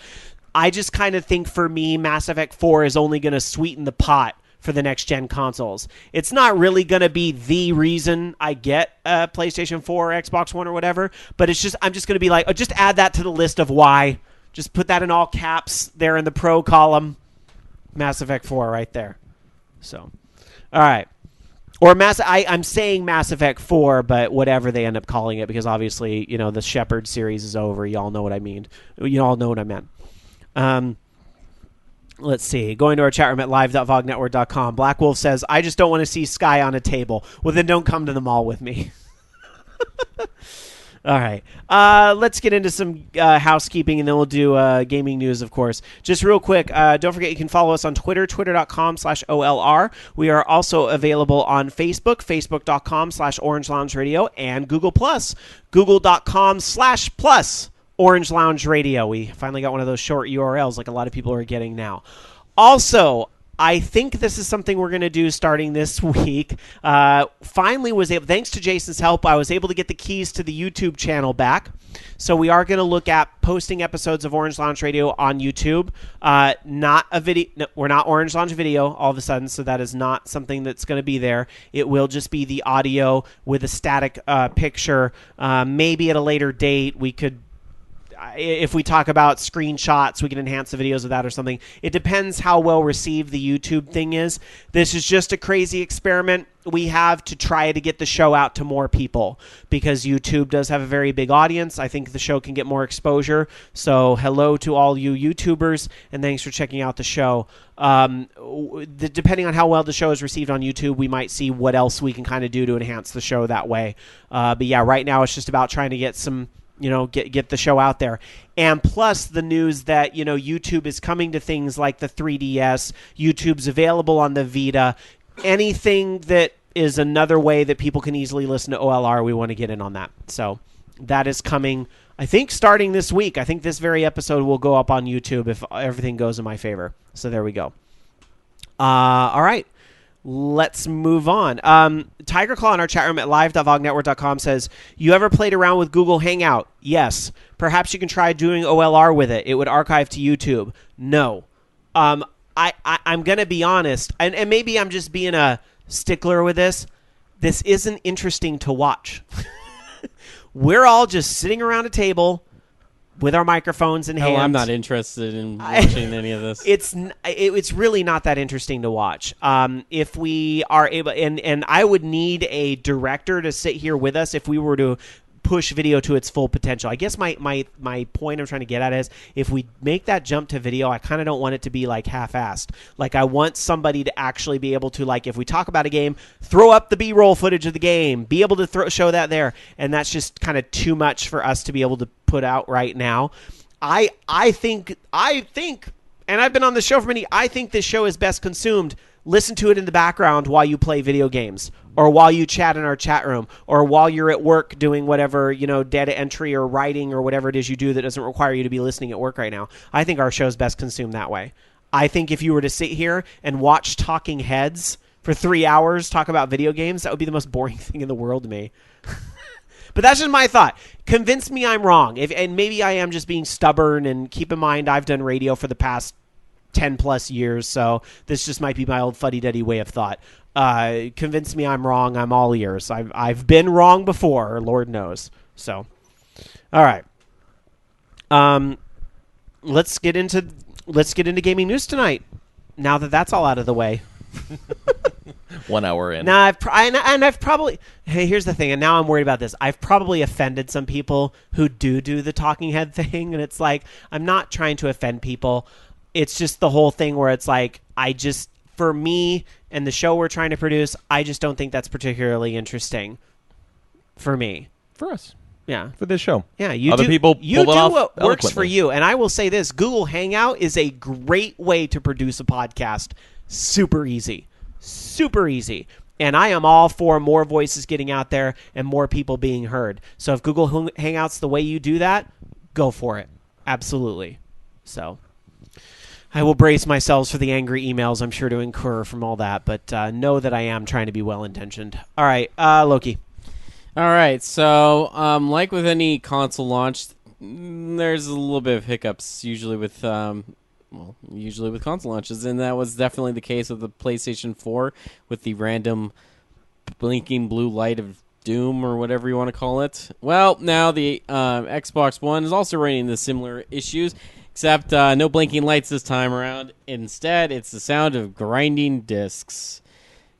I just kind of think for me, Mass Effect 4 is only going to sweeten the pot for the next-gen consoles. It's not really going to be the reason I get a PlayStation 4 or Xbox One or whatever, but it's just I'm just going to be like, oh, just add that to the list of why. Just put that in all caps there in the pro column. Mass Effect 4 right there. So, all right. Or I'm saying Mass Effect 4, but whatever they end up calling it, because obviously, the Shepard series is over. You all know what I mean. You all know what I meant. Let's see. Going to our chat room at live.vognetwork.com. Black Wolf says, I just don't want to see Sky on a table. Well, then don't come to the mall with me. All right. Let's get into some housekeeping, and then we'll do gaming news, of course. Just real quick, don't forget you can follow us on Twitter, twitter.com/OLR. We are also available on Facebook, facebook.com/Orange Lounge Radio, and Google+, google.com/plus Orange Lounge Radio. We finally got one of those short URLs like a lot of people are getting now. Also, I think this is something we're going to do starting this week. Finally was able, thanks to Jason's help, I was able to get the keys to the YouTube channel back. So we are going to look at posting episodes of Orange Lounge Radio on YouTube. Not a video. No, we're not Orange Lounge Video all of a sudden, so that is not something that's going to be there. It will just be the audio with a static picture. Maybe at a later date we could, if we talk about screenshots, we can enhance the videos of that or something. It depends how well received the YouTube thing is. This is just a crazy experiment we have to try to get the show out to more people, because YouTube does have a very big audience. I think the show can get more exposure. So hello to all you YouTubers, and thanks for checking out the show. Depending on how well the show is received on YouTube, we might see what else we can kind of do to enhance the show that way. But yeah, right now it's just about trying to get some, get the show out there. And plus the news that, YouTube is coming to things like the 3DS. YouTube's available on the Vita. Anything that is another way that people can easily listen to OLR, we want to get in on that. So that is coming, I think, starting this week. I think this very episode will go up on YouTube if everything goes in my favor. So there we go. All right. Let's move on. Tiger Claw in our chat room at live.vognetwork.com says, you ever played around with Google Hangout? Yes. Perhaps you can try doing OLR with it. It would archive to YouTube. No. I'm going to be honest, and maybe I'm just being a stickler with this. This isn't interesting to watch. We're all just sitting around a table with our microphones in hands. I'm not interested in watching any of this. It's really not that interesting to watch. If we are able, and I would need a director to sit here with us if we were to push video to its full potential. I guess my point I'm trying to get at is, if we make that jump to video, I kind of don't want it to be like half-assed. Like, I want somebody to actually be able to, like, if we talk about a game, throw up the B-roll footage of the game, be able to show that there, and that's just kind of too much for us to be able to put out right now. I think, and I've been on the show for many, I think this show is best consumed. Listen to it in the background while you play video games, or while you chat in our chat room, or while you're at work doing whatever, data entry or writing or whatever it is you do that doesn't require you to be listening at work right now. I think our show is best consumed that way. I think if you were to sit here and watch talking heads for 3 hours talk about video games, that would be the most boring thing in the world to me. But that's just my thought. Convince me I'm wrong. And maybe I am just being stubborn, and keep in mind I've done radio for the past 10 plus years, so this just might be my old fuddy-duddy way of thought. Convince me I'm wrong. I'm all ears. I've been wrong before, Lord knows. So, all right. Let's get into gaming news tonight. Now that that's all out of the way. 1 hour in. Now I've probably. Hey, here's the thing, and now I'm worried about this. I've probably offended some people who do the talking head thing, and it's like, I'm not trying to offend people. It's just the whole thing where it's like, for me and the show we're trying to produce, I just don't think that's particularly interesting for me. For us. Yeah. For this show. Yeah. You Other do, people you pull do it off what works for eloquently. you. And I will say this, Google Hangout is a great way to produce a podcast. Super easy. Super easy. And I am all for more voices getting out there and more people being heard. So if Google Hangouts the way you do that, go for it. Absolutely. So I will brace myself for the angry emails I'm sure to incur from all that, but know that I am trying to be well-intentioned. All right, Loki. All right, so like with any console launch, there's a little bit of hiccups usually with console launches, and that was definitely the case with the PlayStation 4 with the random blinking blue light of doom or whatever you want to call it. Well, now the Xbox One is also running into similar issues, except no blinking lights this time around. Instead, it's the sound of grinding discs.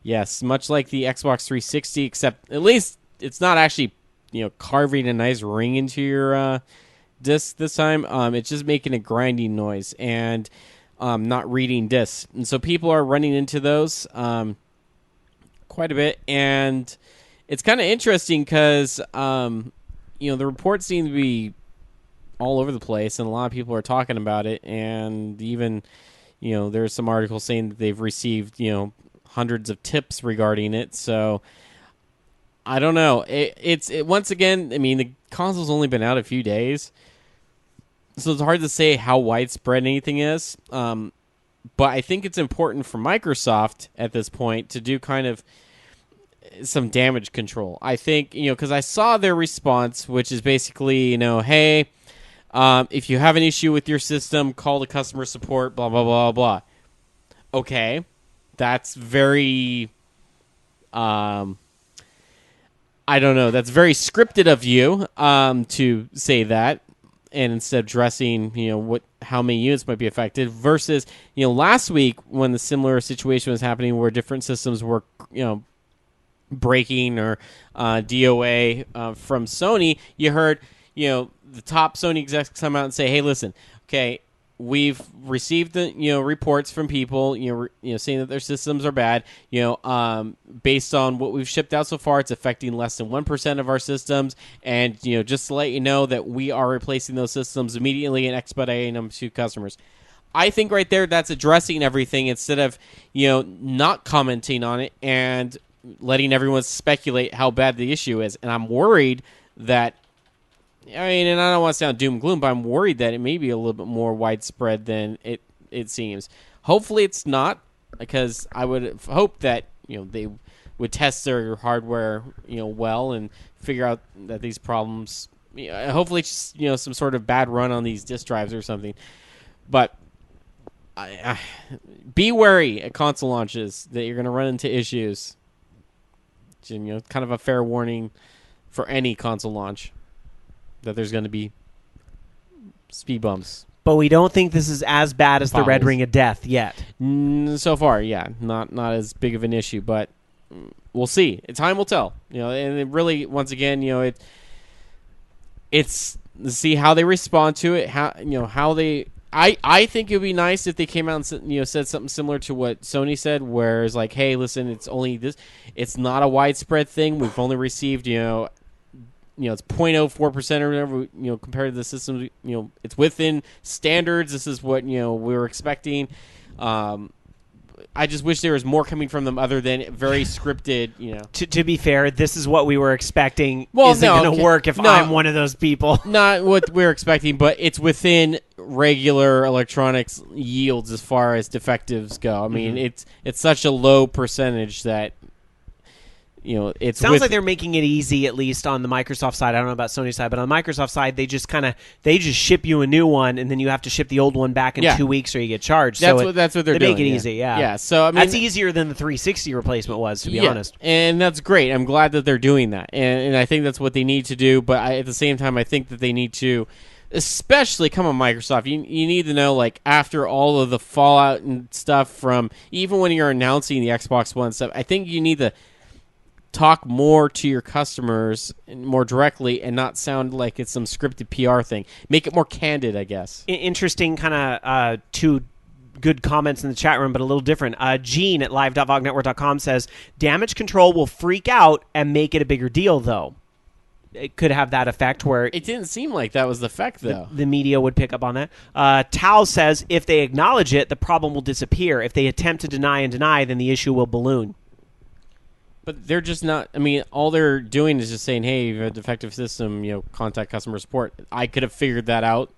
Yes, much like the Xbox 360, except at least it's not actually, carving a nice ring into your disc this time. It's just making a grinding noise and not reading discs. And so people are running into those quite a bit. And it's kind of interesting because, the reports seem to be all over the place, and a lot of people are talking about it. And even, there's some articles saying that they've received, hundreds of tips regarding it. So I don't know. It's once again, I mean, the console's only been out a few days, so it's hard to say how widespread anything is. But I think it's important for Microsoft at this point to do kind of some damage control. I think, because I saw their response, which is basically, hey, if you have an issue with your system, call the customer support, blah, blah, blah, blah. Okay. That's very, I don't know. That's very scripted of you to say that, and instead of addressing, how many units might be affected. Versus, last week when the similar situation was happening, where different systems were, breaking or DOA from Sony, you heard, the top Sony execs come out and say, "Hey, listen, okay." We've received the reports from people saying that their systems are bad. Based on what we've shipped out so far, it's affecting less than 1% of our systems. And just to let you know that we are replacing those systems immediately and expediting them to customers. I think right there that's addressing everything instead of not commenting on it and letting everyone speculate how bad the issue is. And I'm worried that. And I don't want to sound doom and gloom, but I'm worried that it may be a little bit more widespread than it seems. Hopefully it's not, because I would hope that they would test their hardware well and figure out that these problems. Hopefully it's just some sort of bad run on these disk drives or something. But be wary at console launches that you're going to run into issues. Kind of a fair warning for any console launch, that there's going to be speed bumps. But we don't think this is as bad as the Red Ring of Death yet. So far, yeah. Not as big of an issue, but we'll see. Time will tell. And it really, once again, it's to see how they respond to it, how they... I think it would be nice if they came out and said something similar to what Sony said, where it's like, hey, listen, it's only this... It's not a widespread thing. We've only received, it's 0.04% or whatever, compared to the system, it's within standards. This is what, we were expecting. I just wish there was more coming from them other than very scripted, To be fair, this is what we were expecting. Well, isn't going to work if I'm one of those people. Not what we're expecting, but it's within regular electronics yields as far as defectives go. I mean, it's such a low percentage that... it sounds like they're making it easy, at least on the Microsoft side. I don't know about Sony's side, but on the Microsoft side, they just ship you a new one, and then you have to ship the old one back in 2 weeks, or you get charged. That's what they're doing. They make it easy, yeah. Yeah. So I mean, that's easier than the 360 replacement was, to be honest. And that's great. I'm glad that they're doing that, and I think that's what they need to do. But at the same time, I think that they need to, especially come on Microsoft. You need to know, like, after all of the fallout and stuff from even when you're announcing the Xbox One stuff, I think you need to talk more to your customers more directly and not sound like it's some scripted PR thing. Make it more candid, I guess. Interesting kind of two good comments in the chat room, but a little different. Gene at live.vognetwork.com says, damage control will freak out and make it a bigger deal, though. It could have that effect where... It didn't seem like that was the effect, though. The media would pick up on that. Tal says, if they acknowledge it, the problem will disappear. If they attempt to deny and deny, then the issue will balloon. But they're just not. I mean, all they're doing is just saying, "Hey, you have a defective system. Contact customer support." I could have figured that out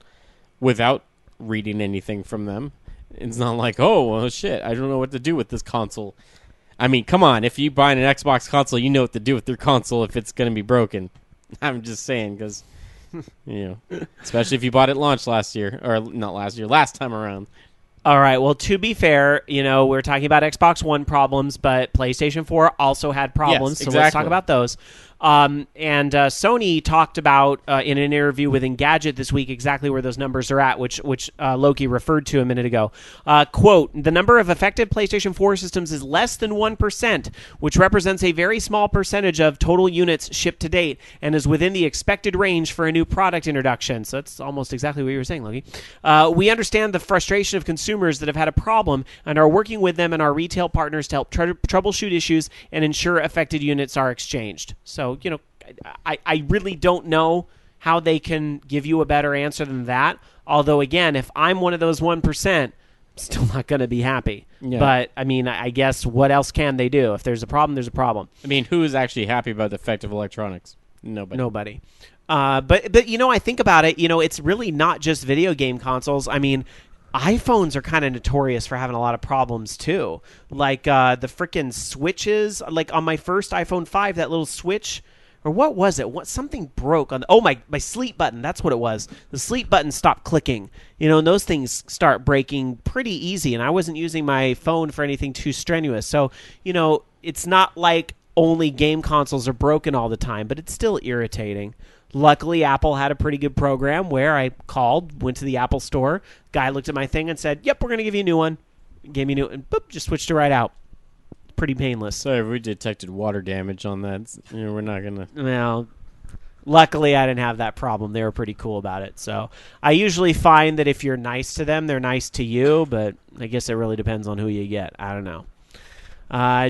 without reading anything from them. It's not like, "Oh, well, shit, I don't know what to do with this console." I mean, come on. If you buy an Xbox console, you know what to do with your console if it's going to be broken. I'm just saying because, especially if you bought it launch last year or not last year, last time around. All right. Well, to be fair, we're talking about Xbox One problems, but PlayStation 4 also had problems. Yes, So let's talk about those. And Sony talked about in an interview with Engadget this week exactly where those numbers are at, which Loki referred to a minute ago. Quote, the number of affected PlayStation 4 systems is less than 1%, which represents a very small percentage of total units shipped to date and is within the expected range for a new product introduction. So that's almost exactly what you were saying, Loki. We understand the frustration of consumers that have had a problem and are working with them and our retail partners to help troubleshoot issues and ensure affected units are exchanged. So, I really don't know how they can give you a better answer than that. Although, again, if I'm one of those 1%, I'm still not going to be happy. Yeah. But, I mean, I guess what else can they do? If there's a problem, there's a problem. I mean, who is actually happy about defective electronics? Nobody. But I think about it, it's really not just video game consoles. I mean, iPhones are kind of notorious for having a lot of problems too. Like the frickin' switches. Like on my first iPhone 5, that little switch, or what was it? Something broke on my sleep button. That's what it was. The sleep button stopped clicking. And those things start breaking pretty easy. And I wasn't using my phone for anything too strenuous. So it's not like only game consoles are broken all the time, but it's still irritating. Luckily, Apple had a pretty good program where I went to the Apple store, guy looked at my thing and said, yep, we're going to give you a new one. Gave me a new one, boop, just switched it right out. Pretty painless. Sorry, we detected water damage on that. We're not going to... Well, luckily, I didn't have that problem. They were pretty cool about it. So I usually find that if you're nice to them, they're nice to you, but I guess it really depends on who you get. I don't know.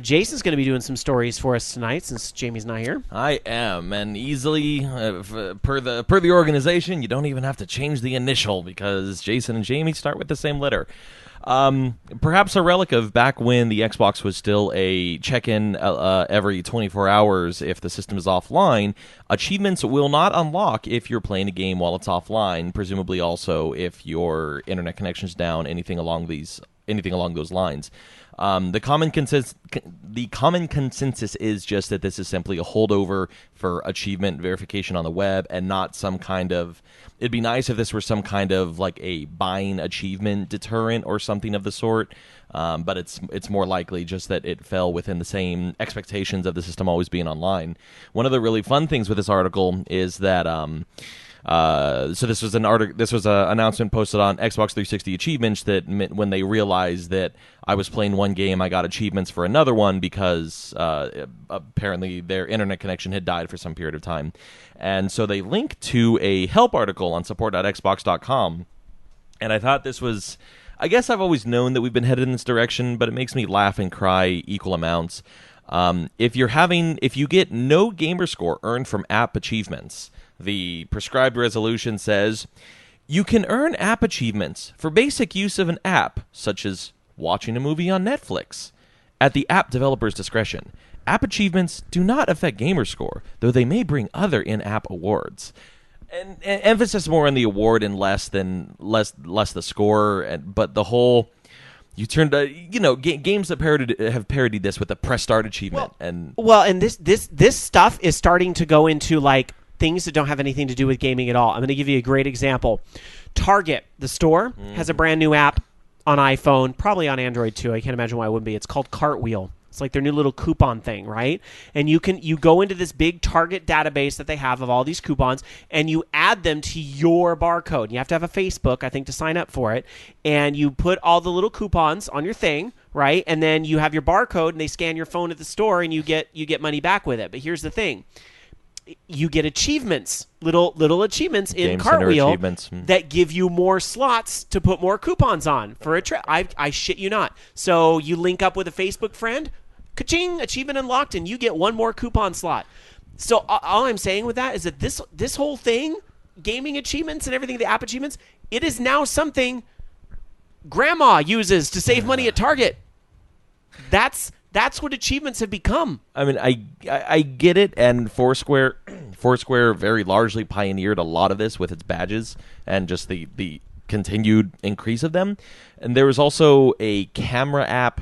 Jason's going to be doing some stories for us tonight since Jamie's not here. I am, and easily, per the organization, you don't even have to change the initial because Jason and Jamie start with the same letter. Perhaps a relic of back when the Xbox was still a check-in every 24 hours if the system is offline. Achievements will not unlock if you're playing a game while it's offline, presumably also if your internet connection's down, anything along those lines. The common consensus is just that this is simply a holdover for achievement verification on the web and not some kind of... It'd be nice if this were some kind of like a buying achievement deterrent or something of the sort, but it's more likely just that it fell within the same expectations of the system always being online. One of the really fun things with this article is that... So this was an announcement posted on Xbox 360 Achievements that when they realized that I was playing one game, I got achievements for another one because apparently their internet connection had died for some period of time. And so they linked to a help article on support.xbox.com. And I thought this was... I guess I've always known that we've been headed in this direction, but it makes me laugh and cry equal amounts. If you get no gamer score earned from app achievements... The prescribed resolution says, you can earn app achievements for basic use of an app, such as watching a movie on Netflix, at the app developer's discretion. App achievements do not affect gamer score, though they may bring other in-app awards. And emphasis more on the award and less the score, but the whole... You turned games that have parodied this with a press start achievement. And this stuff is starting to go into like things that don't have anything to do with gaming at all. I'm going to give you a great example. Target, the store, has a brand new app on iPhone, probably on Android too. I can't imagine why it wouldn't be. It's called Cartwheel. It's like their new little coupon thing, right? And you go into this big Target database that they have of all these coupons, and you add them to your barcode. You have to have a Facebook, I think, to sign up for it. And you put all the little coupons on your thing, right? And then you have your barcode, and they scan your phone at the store, and you get money back with it. But here's the thing. You get achievements, little achievements in Game Cartwheel achievements. that give you more slots to put more coupons on for a trip. I shit you not. So you link up with a Facebook friend, ka-ching, achievement unlocked, and you get one more coupon slot. So all I'm saying with that is that this whole thing, gaming achievements and everything, the app achievements, it is now something Grandma uses to save money at Target. That's That's what achievements have become. I mean, I get it, and Foursquare very largely pioneered a lot of this with its badges and just the continued increase of them. And there was also a camera app,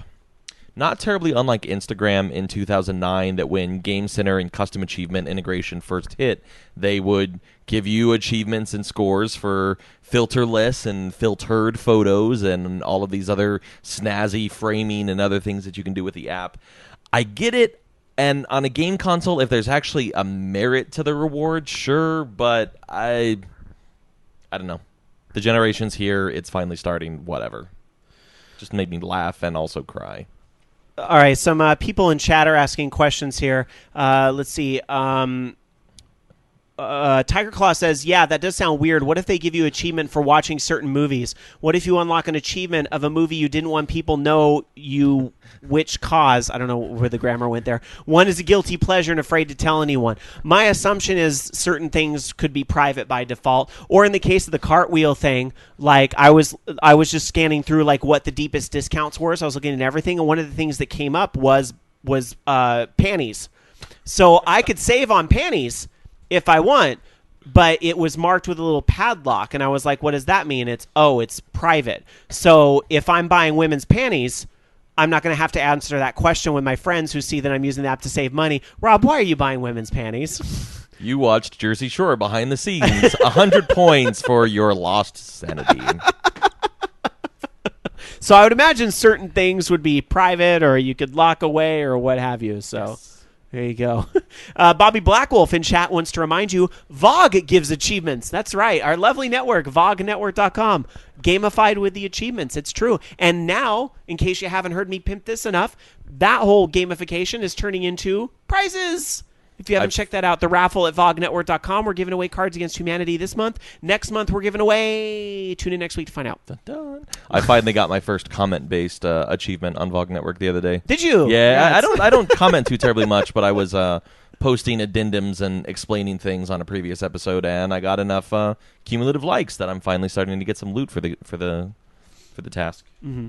not terribly unlike Instagram in 2009, that when Game Center and custom achievement integration first hit, they would give you achievements and scores for filterless and filtered photos and all of these other snazzy framing and other things that you can do with the app. I get it, and on a game console, if there's actually a merit to the reward, sure, but I don't know. The generation's here, it's finally starting, whatever. Just made me laugh and also cry. All right, some people in chat are asking questions here. Let's see. Tiger Claw says, yeah, that does sound weird. What if they give you achievement for watching certain movies? What if you unlock an achievement of a movie you didn't want people know you which cause? I don't know where the grammar went there. One is a guilty pleasure and afraid to tell anyone. My assumption is certain things could be private by default. Or in the case of the cartwheel thing, like I was just scanning through like what the deepest discounts were. So I was looking at everything, and one of the things that came up was panties. So I could save on panties if I want, but it was marked with a little padlock, and I was like, what does that mean? It's private. So if I'm buying women's panties, I'm not going to have to answer that question with my friends who see that I'm using the app to save money. Rob, why are you buying women's panties? You watched Jersey Shore behind the scenes. 100 points for your lost sanity. So I would imagine certain things would be private, or you could lock away, or what have you. So. Yes. There you go. Bobby Blackwolf in chat wants to remind you, VOG gives achievements. That's right. Our lovely network, VOGnetwork.com, gamified with the achievements. It's true. And now, in case you haven't heard me pimp this enough, that whole gamification is turning into prizes. If you haven't checked that out, the raffle at VOGnetwork.com. We're giving away Cards Against Humanity this month. Next month, we're giving away... Tune in next week to find out. Dun, dun. I finally got my first comment-based achievement on VOG Network the other day. Did you? Yeah, I don't comment too terribly much, but I was posting addendums and explaining things on a previous episode, and I got enough cumulative likes that I'm finally starting to get some loot for the task. Mm-hmm.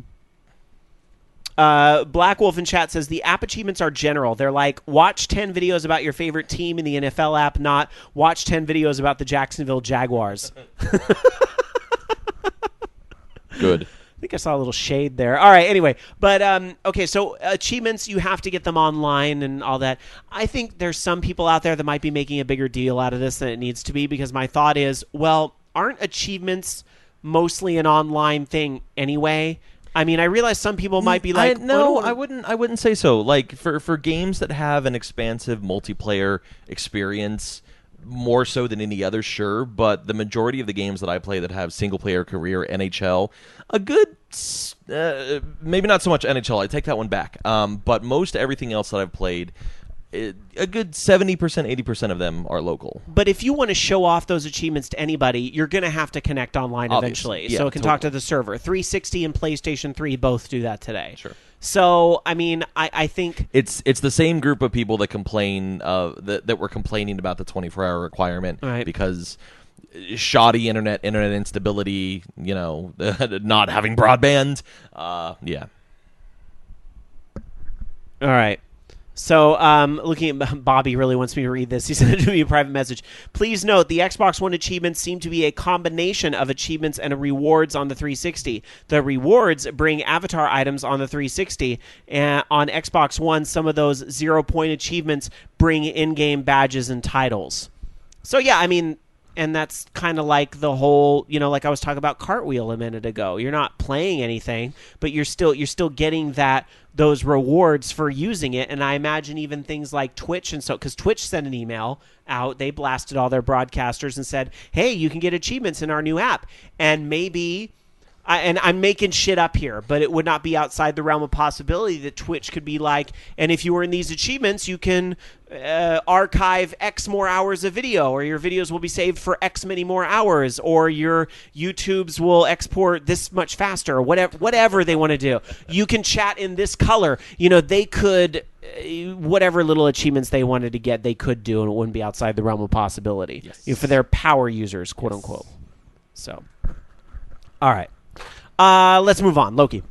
Black Wolf in chat says the app achievements are general. They're like, watch 10 videos about your favorite team in the NFL app, not watch 10 videos about the Jacksonville Jaguars. Good. I think I saw a little shade there. All right, anyway. But, okay, so achievements, you have to get them online and all that. I think there's some people out there that might be making a bigger deal out of this than it needs to be, because my thought is, well, aren't achievements mostly an online thing anyway? I mean, I realize some people might be like, I wouldn't say so. Like for games that have an expansive multiplayer experience, more so than any other, sure. But the majority of the games that I play that have single player career, NHL, a good, maybe not so much NHL. I take that one back. But most everything else that I've played, a good 70%, 80% of them are local. But if you want to show off those achievements to anybody, you're going to have to connect online eventually. Yeah, so it can talk to the server. 360 and PlayStation 3 both do that today. Sure. So, I mean, I think... It's the same group of people that complain that were complaining about the 24-hour requirement, right, because shoddy internet instability, not having broadband. Yeah. All right. So, looking at Bobby really wants me to read this. He sent it to me a private message. Please note, the Xbox One achievements seem to be a combination of achievements and rewards on the 360. The rewards bring avatar items on the 360. And on Xbox One, some of those 0-point achievements bring in-game badges and titles. So, yeah, I mean... And that's kind of like the whole, like I was talking about Cartwheel a minute ago. You're not playing anything, but you're still getting those rewards for using it. And I imagine even things like Twitch and so, because Twitch sent an email out, they blasted all their broadcasters and said, hey, you can get achievements in our new app. And maybe... and I'm making shit up here, but it would not be outside the realm of possibility that Twitch could be like, and if you earn these achievements, you can archive X more hours of video, or your videos will be saved for X many more hours, or your YouTubes will export this much faster, or whatever they want to do. You can chat in this color. They could, whatever little achievements they wanted to get, they could do, and it wouldn't be outside the realm of possibility. Yes. For their power users, quote unquote. So, all right. Let's move on. Loki.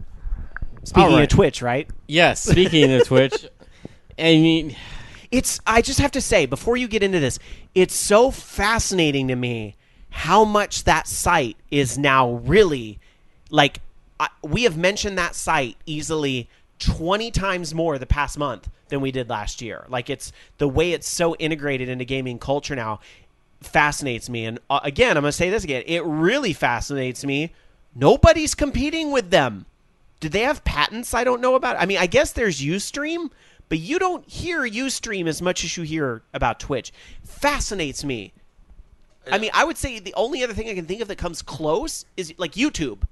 Speaking right. of Twitch, right? Yes, speaking of Twitch, I mean, I just have to say, before you get into this, it's so fascinating to me how much that site is now really, like, we have mentioned that site easily 20 times more the past month than we did last year. Like, it's the way it's so integrated into gaming culture now fascinates me. And again, I'm going to say this again. It really fascinates me. Nobody's competing with them. Do they have patents I don't know about? I mean, I guess there's Ustream, but you don't hear Ustream as much as you hear about Twitch. Fascinates me. I mean, I would say the only other thing I can think of that comes close is like YouTube.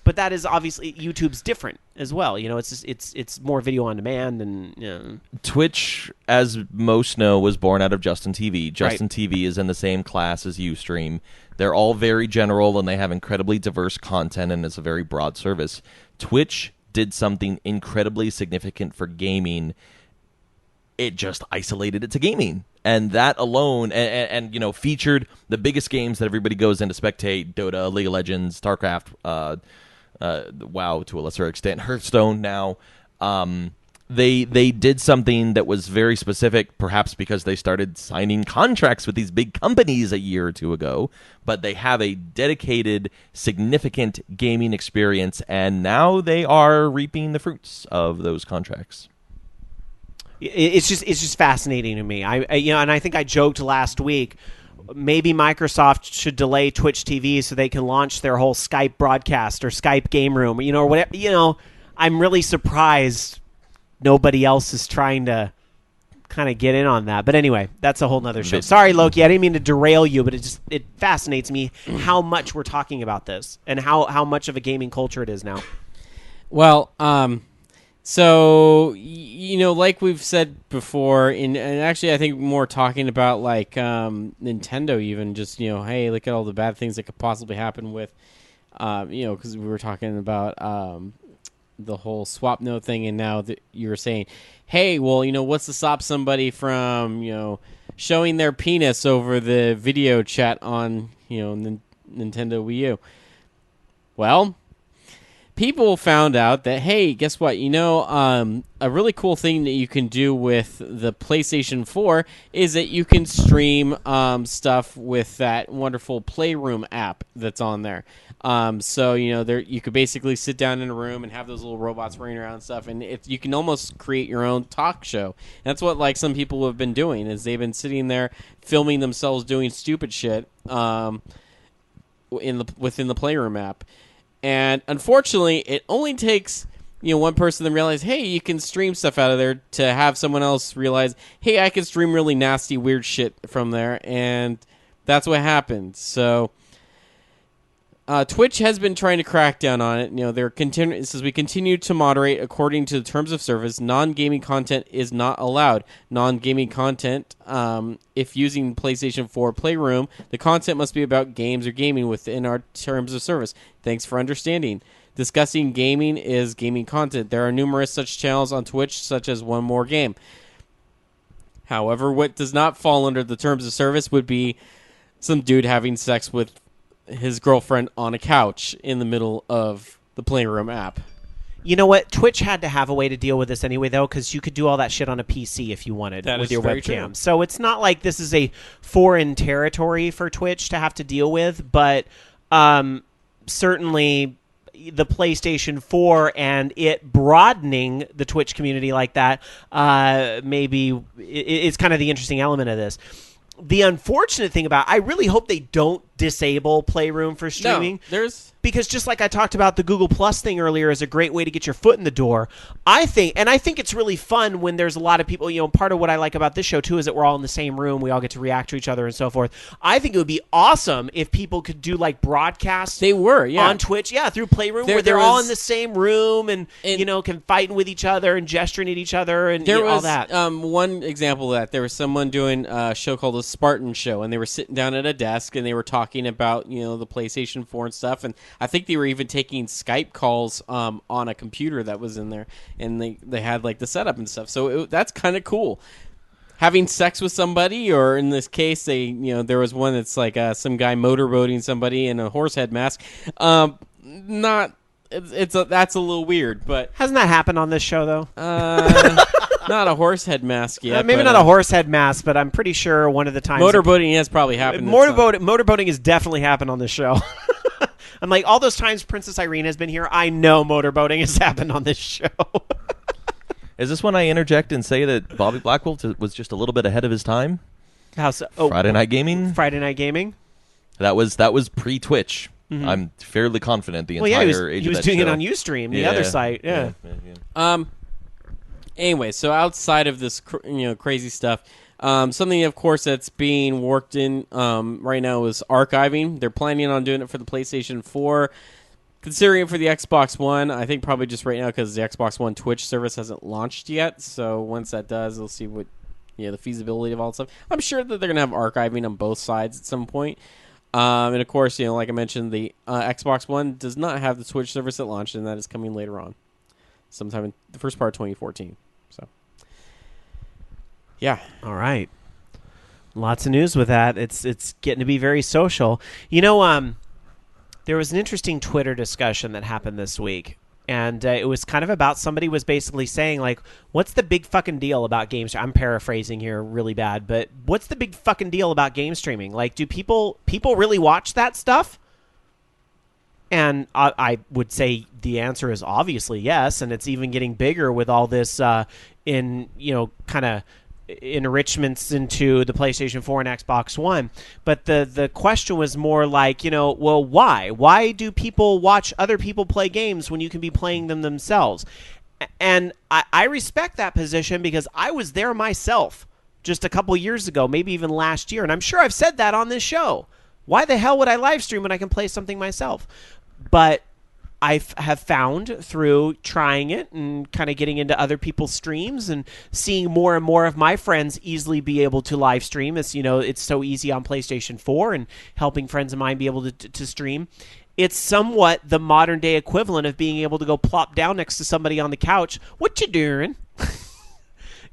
But that is obviously, YouTube's different as well. You know, it's more video on demand, and you know. Twitch, as most know, was born out of Justin TV. Justin Right. TV is in the same class as Ustream. They're all very general, and they have incredibly diverse content, and it's a very broad service. Twitch did something incredibly significant for gaming. It just isolated it to gaming. And that alone, and you know, featured the biggest games that everybody goes in to spectate: Dota, League of Legends, StarCraft, WoW to a lesser extent, Hearthstone now. They did something that was very specific, perhaps because they started signing contracts with these big companies a year or two ago, but they have a dedicated, significant gaming experience, and now they are reaping the fruits of those contracts. It's just fascinating to me. And I think I joked last week. Maybe Microsoft should delay Twitch TV so they can launch their whole Skype broadcast or Skype game room, or whatever. You know, I'm really surprised nobody else is trying to kind of get in on that. But anyway, that's a whole nother show. Sorry, Loki, I didn't mean to derail you, but it fascinates me how much we're talking about this and how much of a gaming culture it is now. well, so, you know, like we've said before, and actually I think more talking about like Nintendo even, just, you know, hey, look at all the bad things that could possibly happen with, you know, because we were talking about the whole swap note thing, and now that you were saying, hey, well, you know, what's to stop somebody from, you know, showing their penis over the video chat on, you know, Nintendo Wii U? Well, people found out that, hey, guess what? You know, a really cool thing that you can do with the PlayStation 4 is that you can stream stuff with that wonderful Playroom app that's on there. So, you know, you could basically sit down in a room and have those little robots running around and stuff, and you can almost create your own talk show. That's what, like, some people have been doing, is they've been sitting there filming themselves doing stupid shit within the Playroom app. And unfortunately, it only takes, you know, one person to realize, hey, you can stream stuff out of there, to have someone else realize, hey, I can stream really nasty, weird shit from there, and that's what happened. So Twitch has been trying to crack down on it. You know, it says we continue to moderate according to the terms of service. Non-gaming content is not allowed. Non-gaming content, if using PlayStation 4 Playroom, the content must be about games or gaming within our terms of service. Thanks for understanding. Discussing gaming is gaming content. There are numerous such channels on Twitch, such as One More Game. However, what does not fall under the terms of service would be some dude having sex with his girlfriend on a couch in the middle of the Playroom app. You know what? Twitch had to have a way to deal with this anyway, though, because you could do all that shit on a PC if you wanted with your webcam. True. So it's not like this is a foreign territory for Twitch to have to deal with, but certainly the PlayStation 4 and it broadening the Twitch community like that maybe it's kind of the interesting element of this. The unfortunate thing about I really hope they don't disable Playroom for streaming. No, because just like I talked about, the Google Plus thing earlier is a great way to get your foot in the door. I think it's really fun when there's a lot of people, you know, part of what I like about this show too is that we're all in the same room. We all get to react to each other and so forth. I think it would be awesome if people could do like broadcasts. They were, yeah. On Twitch, yeah, through Playroom, where they're all in the same room and you know, can fighting with each other and gesturing at each other and all that. One example of that. There was someone doing a show called The Spartan Show, and they were sitting down at a desk and they were talking about, you know, the PlayStation 4 and stuff, and I think they were even taking Skype calls on a computer that was in there, and they had like the setup and stuff. So that's kind of cool. Having sex with somebody, or in this case, there was one that's like some guy motorboating somebody in a horse head mask. Not that's a little weird, but Hasn't that happened on this show, though? not a horse head mask yet. Maybe but, not a horse head mask, but I'm pretty sure one of the times... motorboating has probably happened. Motorboating has definitely happened on this show. I'm like, all those times Princess Irene has been here, I know motorboating has happened on this show. Is this when I interject and say that Bobby Blackwolf was just a little bit ahead of his time? How so? Oh, Friday Night Gaming? Friday Night Gaming? That was pre-Twitch. Mm-hmm. I'm fairly confident the entire age he was of that doing show. it on Ustream, the other site. Yeah. Anyway, so outside of this crazy stuff, something, of course, that's being worked in right now is archiving. They're planning on doing it for the PlayStation 4. Considering it for the Xbox One, I think probably just right now because the Xbox One Twitch service hasn't launched yet. So once that does, we'll see what the feasibility of all that stuff. I'm sure that they're going to have archiving on both sides at some point. And of course, like I mentioned, the Xbox One does not have the Twitch service at launch, and that is coming later on, sometime in the first part of 2014. So, yeah. All right. Lots of news with that. It's getting to be very social. There was an interesting Twitter discussion that happened this week, and it was kind of about somebody was basically saying, like, what's the big fucking deal about game streaming? I'm paraphrasing here really bad, but what's the big fucking deal about game streaming? Like, do people really watch that stuff? And I would say the answer is obviously yes, and it's even getting bigger with all this kind of enrichments into the PlayStation 4 and Xbox One. But the question was more like, well, why? Why do people watch other people play games when you can be playing them themselves? And I respect that position because I was there myself just a couple years ago, maybe even last year, and I'm sure I've said that on this show. Why the hell would I live stream when I can play something myself? But I have found through trying it and kind of getting into other people's streams and seeing more and more of my friends easily be able to live stream. It's so easy on PlayStation 4 and helping friends of mine be able to stream. It's somewhat the modern day equivalent of being able to go plop down next to somebody on the couch. What you doing?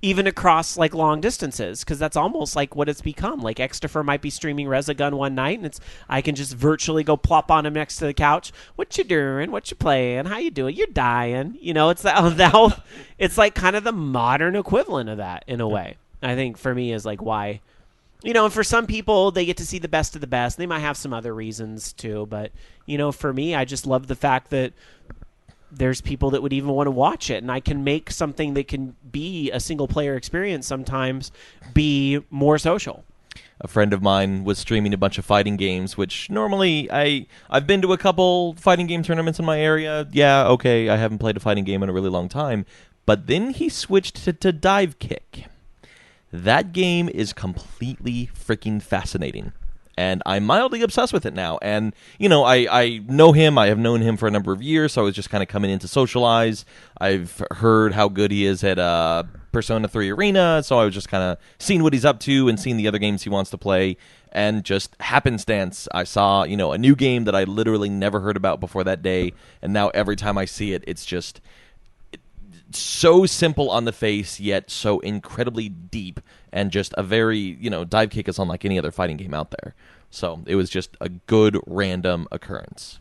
Even across like long distances, because that's almost like what it's become. Like Xtifer might be streaming Resogun one night, and I can just virtually go plop on him next to the couch. What you doing? What you playing? How you doing? You're dying. It's that. It's like kind of the modern equivalent of that in a way. I think for me is like why, and for some people they get to see the best of the best. They might have some other reasons too, but for me, I just love the fact that there's people that would even want to watch it, and I can make something that can be a single-player experience sometimes be more social. A friend of mine was streaming a bunch of fighting games, which normally I've been to a couple fighting game tournaments in my area. Yeah, okay, I haven't played a fighting game in a really long time. But then he switched to Dive Kick. That game is completely freaking fascinating. And I'm mildly obsessed with it now. And, I know him. I have known him for a number of years, so I was just kind of coming in to socialize. I've heard how good he is at Persona 3 Arena, so I was just kind of seeing what he's up to and seeing the other games he wants to play. And just happenstance, I saw, a new game that I literally never heard about before that day. And now every time I see it, it's just so simple on the face, yet so incredibly deep, and just a very, Dive Kick is unlike any other fighting game out there. So it was just a good random occurrence.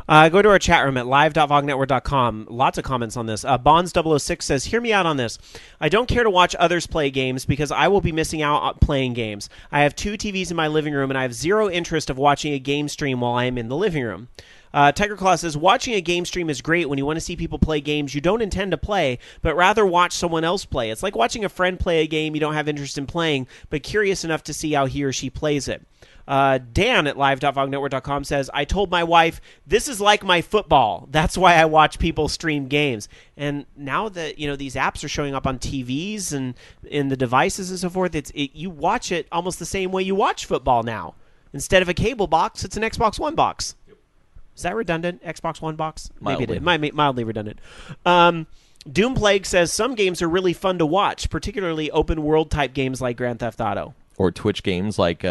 Go to our chat room at live.vognetwork.com. Lots of comments on this. Bonds006 says, hear me out on this. I don't care to watch others play games because I will be missing out on playing games. I have 2 TVs in my living room, and I have zero interest of watching a game stream while I am in the living room. Tiger Claw says, watching a game stream is great when you want to see people play games you don't intend to play, but rather watch someone else play. It's like watching a friend play a game you don't have interest in playing, but curious enough to see how he or she plays it. Dan at live.vognetwork.com says, I told my wife, this is like my football. That's why I watch people stream games. And now that, these apps are showing up on TVs and in the devices and so forth, you watch it almost the same way you watch football now. Instead of a cable box, it's an Xbox One box. Is that redundant? Xbox One box? Mildly. Maybe it is. Mildly redundant. Doomplague says, some games are really fun to watch, particularly open world type games like Grand Theft Auto. Or Twitch games like,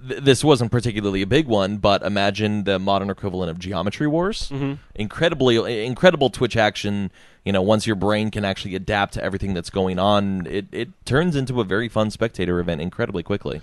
this wasn't particularly a big one, but imagine the modern equivalent of Geometry Wars. Mm-hmm. Incredible Twitch action. Once your brain can actually adapt to everything that's going on, it turns into a very fun spectator event incredibly quickly.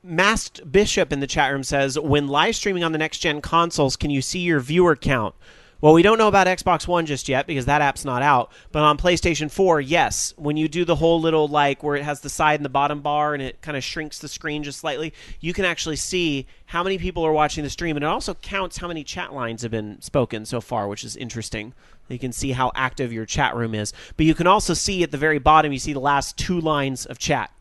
Masked Bishop in the chat room says, when live streaming on the next-gen consoles, can you see your viewer count? Well, we don't know about Xbox One just yet because that app's not out. But on PlayStation 4, yes. When you do the whole little, like, where it has the side and the bottom bar and it kind of shrinks the screen just slightly, you can actually see how many people are watching the stream. And it also counts how many chat lines have been spoken so far, which is interesting. You can see how active your chat room is. But you can also see at the very bottom, you see the last 2 lines of chat,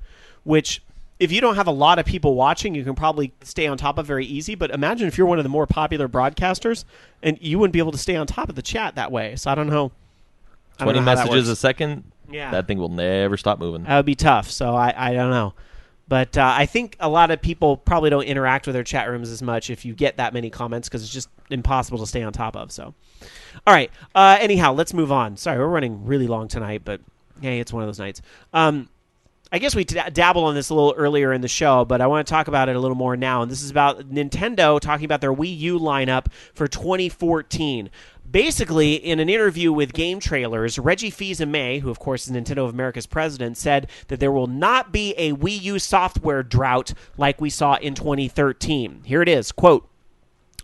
which... if you don't have a lot of people watching, you can probably stay on top of very easy. But imagine if you're one of the more popular broadcasters and you wouldn't be able to stay on top of the chat that way. So I don't know. 20 messages a second? Yeah. That thing will never stop moving. That would be tough. So I don't know. But I think a lot of people probably don't interact with their chat rooms as much if you get that many comments because it's just impossible to stay on top of. So, all right. Anyhow, let's move on. Sorry, we're running really long tonight, but hey, it's one of those nights. I guess we dabbled on this a little earlier in the show, but I want to talk about it a little more now. And this is about Nintendo talking about their Wii U lineup for 2014. Basically, in an interview with Game Trailers, Reggie Fils-Aimé, who of course is Nintendo of America's president, said that there will not be a Wii U software drought like we saw in 2013. Here it is, quote,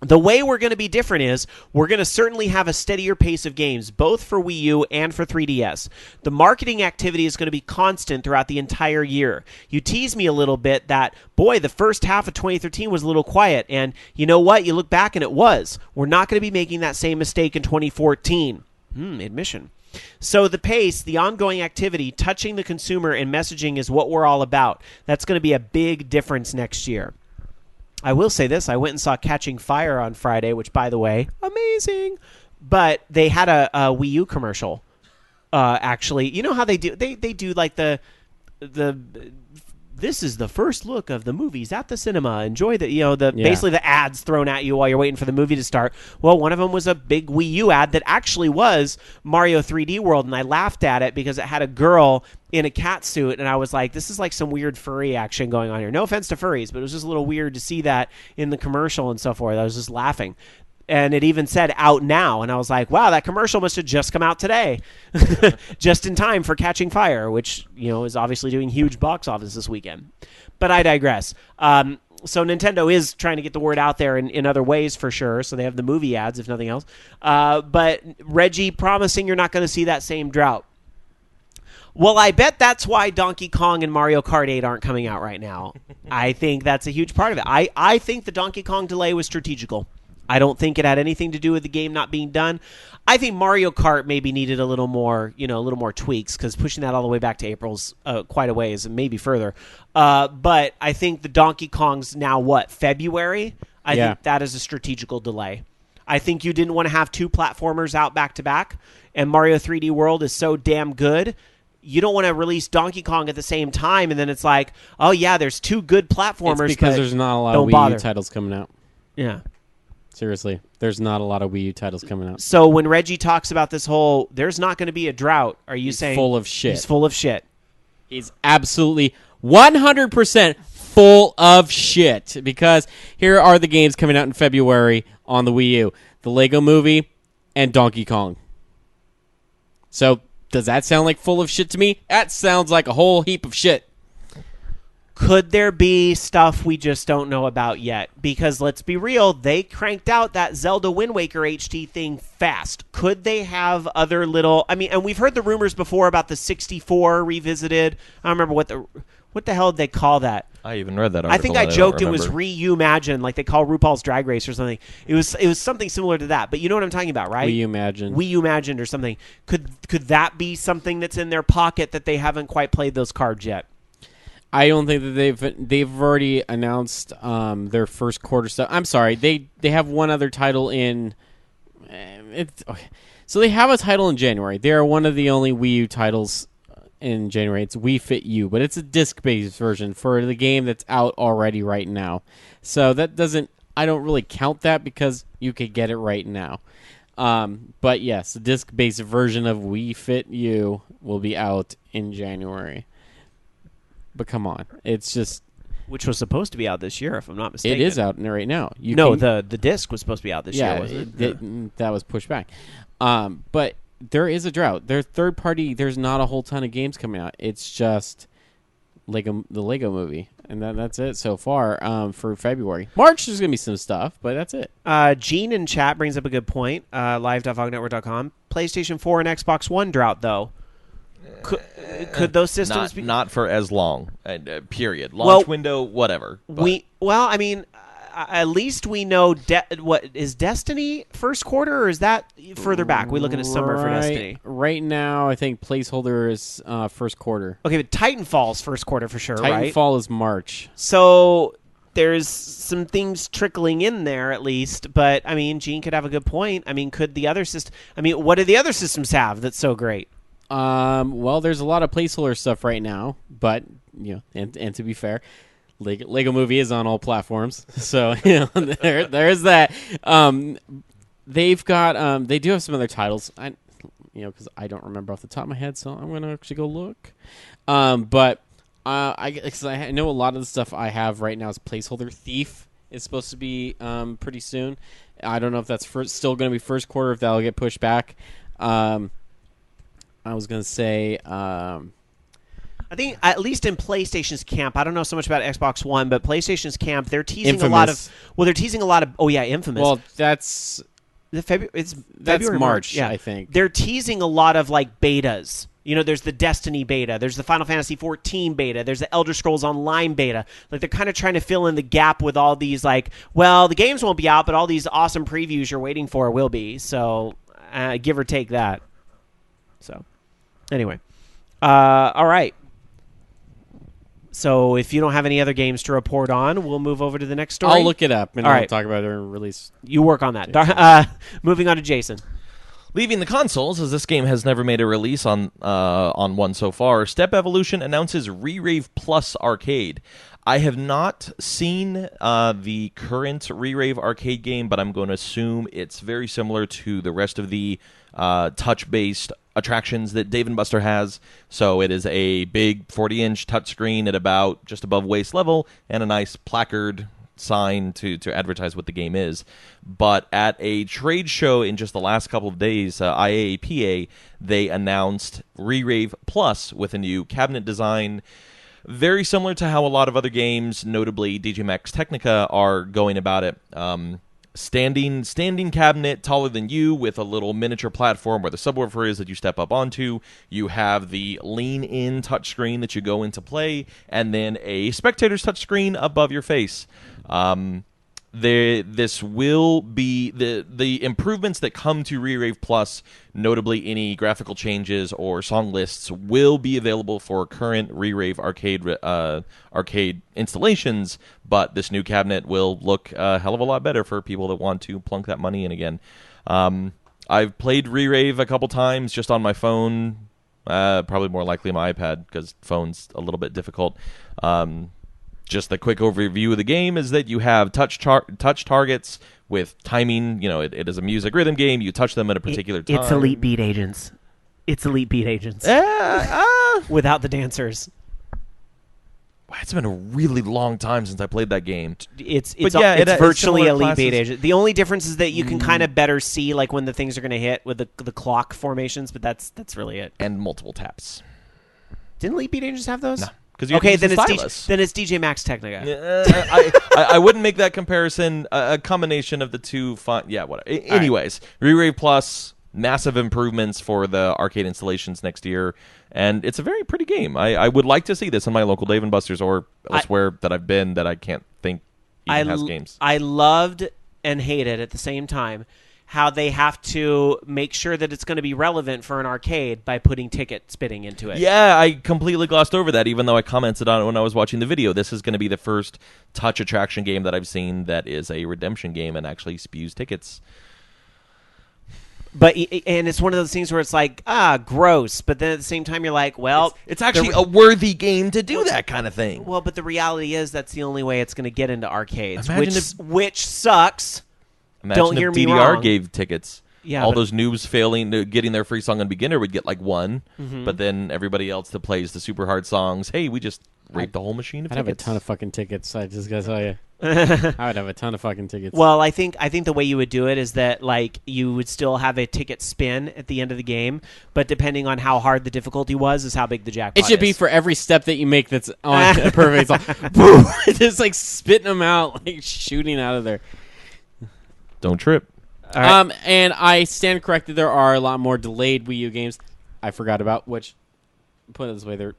"The way we're going to be different is we're going to certainly have a steadier pace of games, both for Wii U and for 3DS. The marketing activity is going to be constant throughout the entire year. You teased me a little bit that, boy, the first half of 2013 was a little quiet, and you know what? You look back and it was. We're not going to be making that same mistake in 2014. Admission. So the pace, the ongoing activity, touching the consumer and messaging is what we're all about. That's going to be a big difference next year. I will say this. I went and saw Catching Fire on Friday, which, by the way, amazing. But they had a Wii U commercial, actually. You know how they do? They do like the this is the first look of the movies at the cinema. Enjoy basically the ads thrown at you while you're waiting for the movie to start. Well, one of them was a big Wii U ad that actually was Mario 3D World, and I laughed at it because it had a girl in a cat suit, and I was like, this is like some weird furry action going on here. No offense to furries, but it was just a little weird to see that in the commercial and so forth. I was just laughing. And it even said out now, and I was like, wow, that commercial must have just come out today. Just in time for Catching Fire, which, is obviously doing huge box office this weekend. But I digress. So Nintendo is trying to get the word out there in other ways for sure. So they have the movie ads, if nothing else. But Reggie promising you're not going to see that same drought. Well, I bet that's why Donkey Kong and Mario Kart 8 aren't coming out right now. I think that's a huge part of it. I think the Donkey Kong delay was strategical. I don't think it had anything to do with the game not being done. I think Mario Kart maybe needed a little more tweaks because pushing that all the way back to April's quite a ways and maybe further. But I think the Donkey Kong's now February? I think that is a strategical delay. I think you didn't want to have 2 platformers out back to back, and Mario 3D World is so damn good. You don't want to release Donkey Kong at the same time, and then it's like, oh yeah, there's 2 good platformers. It's because there's not a lot of Wii U titles coming out. Yeah. Seriously, there's not a lot of Wii U titles coming out. So when Reggie talks about this whole, there's not going to be a drought, are you saying? Full of shit. He's full of shit. He's absolutely 100% full of shit. Because here are the games coming out in February on the Wii U. The Lego Movie and Donkey Kong. So, does that sound like full of shit to me? That sounds like a whole heap of shit. Could there be stuff we just don't know about yet? Because let's be real, they cranked out that Zelda Wind Waker HD thing fast. Could they have other little... and we've heard the rumors before about the 64 revisited. I don't remember what the hell did they call that? I even read that article. I think I joked it was Reimagined, like they call RuPaul's Drag Race or something. It was something similar to that, but you know what I'm talking about, right? Reimagined or something. Could that be something that's in their pocket that they haven't quite played those cards yet? I don't think that they've already announced their first quarter stuff. I'm sorry, they have one other title in. So they have a title in January. They are one of the only Wii U titles in January. It's Wii Fit U, but it's a disc-based version for the game that's out already right now. So that doesn't. I don't really count that because you could get it right now. But yes, the disc-based version of Wii Fit U will be out in January. But come on, it's just... Which was supposed to be out this year, if I'm not mistaken. It is out right now. The disc was supposed to be out this year, wasn't it? That was pushed back. But there is a drought. Their third party, there's not a whole ton of games coming out. It's just the Lego Movie, and that's it so far for February. March there's gonna be some stuff, but that's it. Gene in chat brings up a good point. Live.vognetwork.com. PlayStation 4 and Xbox One drought though. Could those systems not for as long? Period. Launch window, whatever. But. I mean, at least we know what is Destiny first quarter, or is that further back? We look at a summer for Destiny. Right now, I think placeholder is first quarter. Okay, but Titanfall's first quarter for sure, right? Titanfall is March. So there's some things trickling in there at least, but I mean, Gene could have a good point. I mean, could the other system? I mean, what do the other systems have that's so great? Well, there's a lot of placeholder stuff right now, but and to be fair, Lego Movie is on all platforms, so there is that. They've got they do have some other titles, because I don't remember off the top of my head, so I'm gonna actually go look. But I know a lot of the stuff I have right now is placeholder. Thief is supposed to be pretty soon. I don't know if that's still going to be first quarter, if that'll get pushed back. I was going to say... I think at least in PlayStation's camp, I don't know so much about Xbox One, but PlayStation's camp, they're teasing Infamous. a lot of... Well, they're teasing a lot of... Oh, yeah, Infamous. Well, that's February, March, yeah. I think. They're teasing a lot of, like, betas. There's the Destiny beta. There's the Final Fantasy XIV beta. There's the Elder Scrolls Online beta. Like, they're kind of trying to fill in the gap with all these, like, well, the games won't be out, but all these awesome previews you're waiting for will be. So, give or take that. So, anyway. All right. So if you don't have any other games to report on, we'll move over to the next story. I'll look it up, and All I'll right. talk about it in release. You work on that. Moving on to Jason. Leaving the consoles, as this game has never made a release on one so far, Step Evolution announces Re-Rave Plus Arcade. I have not seen the current Re-Rave Arcade game, but I'm going to assume it's very similar to the rest of the touch-based attractions that Dave & Buster has. So it is a big 40-inch touchscreen at about just above waist level and a nice placard sign to advertise what the game is. But at a trade show in just the last couple of days, IAAPA, they announced Re-Rave Plus with a new cabinet design, very similar to how a lot of other games, notably DJ Max Technica, are going about it. Standing cabinet taller than you with a little miniature platform where the subwoofer is that you step up onto. You have the lean-in touchscreen that you go into play, and then a spectator's touchscreen above your face. This will be the improvements that come to Re-Rave Plus, notably any graphical changes or song lists, will be available for current Re-Rave arcade installations, but this new cabinet will look a hell of a lot better for people that want to plunk that money in again. I've played Re-Rave a couple times just on my phone, probably more likely my iPad because phone's a little bit difficult. Just the quick overview of the game is that you have touch targets with timing. It is a music rhythm game. You touch them at a particular time. It's Elite Beat Agents. Without the dancers. It's been a really long time since I played that game. It's it's virtually similar Elite classes. Beat Agents. The only difference is that you can kind of better see like when the things are going to hit with the clock formations, but that's really it. And multiple taps. Didn't Elite Beat Agents have those? No. Okay, then it's DJ Max Technica. I wouldn't make that comparison. A combination of the two. Yeah, whatever. Anyways, Re-Rave Plus, massive improvements for the arcade installations next year, and it's a very pretty game. I would like to see this in my local Dave & Buster's or elsewhere that I've been that I can't think even has games. I loved and hated at the same time how they have to make sure that it's going to be relevant for an arcade by putting ticket spitting into it. Yeah, I completely glossed over that, even though I commented on it when I was watching the video. This is going to be the first touch attraction game that I've seen that is a redemption game and actually spews tickets. And it's one of those things where it's like, gross, but then at the same time you're like, well... It's actually a worthy game to do that kind of thing. Well, but the reality is that's the only way it's going to get into arcades, which sucks. Imagine Don't hear if me DDR wrong. gave tickets. Yeah, all those noobs getting their free song on beginner would get like one, but then everybody else that plays the super hard songs, hey, we just raped the whole machine of I'd tickets. have a ton of fucking tickets, I just gotta tell you. I would have a ton of fucking tickets. Well, I think the way you would do it is that like you would still have a ticket spin at the end of the game, but depending on how hard the difficulty was, is how big the jackpot it should is. be for every step that you make that's on a perfect. It's like, boom, just like spitting them out, like shooting out of there. Don't trip. All right. And I stand corrected. There are a lot more delayed Wii U games I forgot about, which, put it this way, they're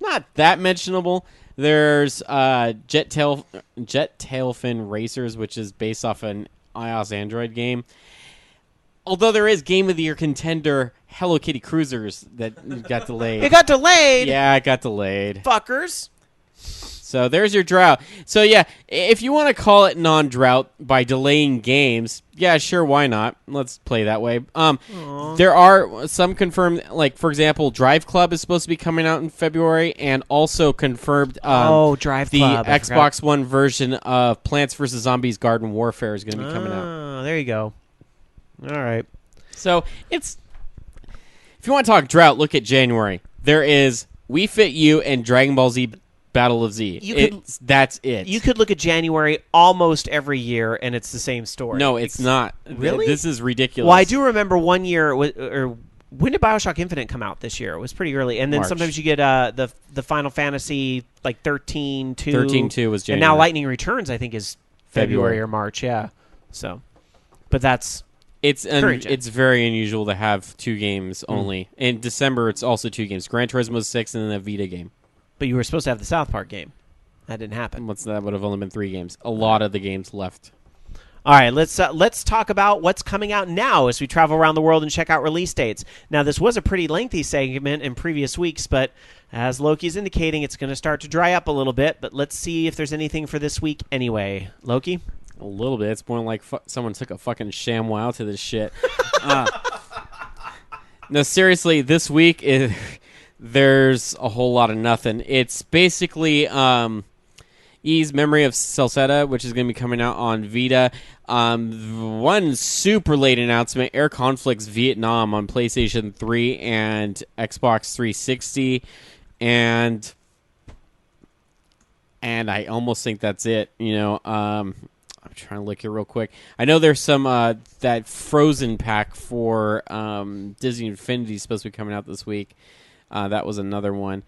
not that mentionable. There's Jet Tailfin Racers, which is based off an iOS Android game. Although there is Game of the Year contender Hello Kitty Cruisers that got delayed. It got delayed. Yeah, it got delayed. Fuckers. So there's your drought. So yeah, if you want to call it non-drought by delaying games, yeah, sure, why not? Let's play that way. There are some confirmed, like for example, Drive Club is supposed to be coming out in February, and also confirmed. Drive Club. The Xbox One version of Plants vs Zombies: Garden Warfare is going to be coming out. Oh, there you go. All right. So if you want to talk drought, look at January. There is Wii Fit U and Dragon Ball Z Battle of Z. That's it. You could look at January almost every year, and it's the same story. No, it's not. Really? This is ridiculous. Well, I do remember one year, when did BioShock Infinite come out this year? It was pretty early. And then March. sometimes you get the Final Fantasy, like 13-2. 13-2 was January. And now Lightning Returns, I think, is February February. or March, yeah. So, but that's... It's current gen. it's very unusual to have two games only. In December, it's also two games. Gran Turismo 6 and then a Vita game. But you were supposed to have the South Park game. That didn't happen. That would have only been 3 games. A lot of the games left. All right, let's talk about what's coming out now as we travel around the world and check out release dates. Now, this was a pretty lengthy segment in previous weeks, but as Loki's indicating, it's going to start to dry up a little bit. But let's see if there's anything for this week anyway. Loki? A little bit. It's more like someone took a fucking ShamWow to this shit. No, seriously, this week there's a whole lot of nothing. It's basically E's Memory of Celceta, which is going to be coming out on Vita. One super late announcement, Air Conflicts Vietnam on PlayStation 3 and Xbox 360. And I almost think that's it. You know, I'm trying to look here real quick. I know there's some that Frozen pack for Disney Infinity is supposed to be coming out this week. That was another one,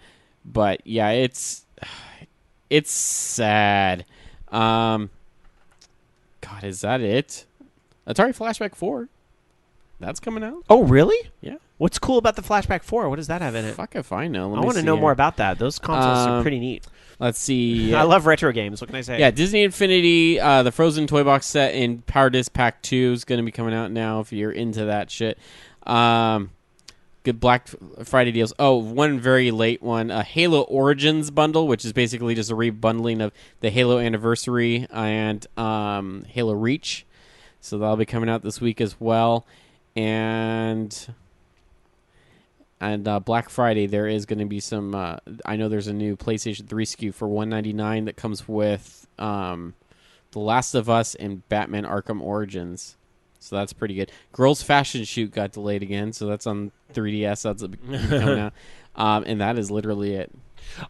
but yeah, it's sad. God, is that it? Atari Flashback 4, that's coming out. Oh, really? Yeah. What's cool about the Flashback 4? What does that have in it? Fuck if I know. I want to know more about that. Those consoles are pretty neat. Let's see. I love retro games. What can I say? Yeah, Disney Infinity, the Frozen Toy Box set in Power Disc Pack 2 is going to be coming out now if you're into that shit. Good Black Friday deals. Oh, one very late one. A Halo Origins bundle, which is basically just a rebundling of the Halo Anniversary and Halo Reach. So that'll be coming out this week as well. And Black Friday, there is going to be some... I know there's a new PlayStation 3 SKU for $199 that comes with The Last of Us and Batman Arkham Origins. So that's pretty good. Girls Fashion Shoot got delayed again, so that's on 3DS. That's coming out. And that is literally it.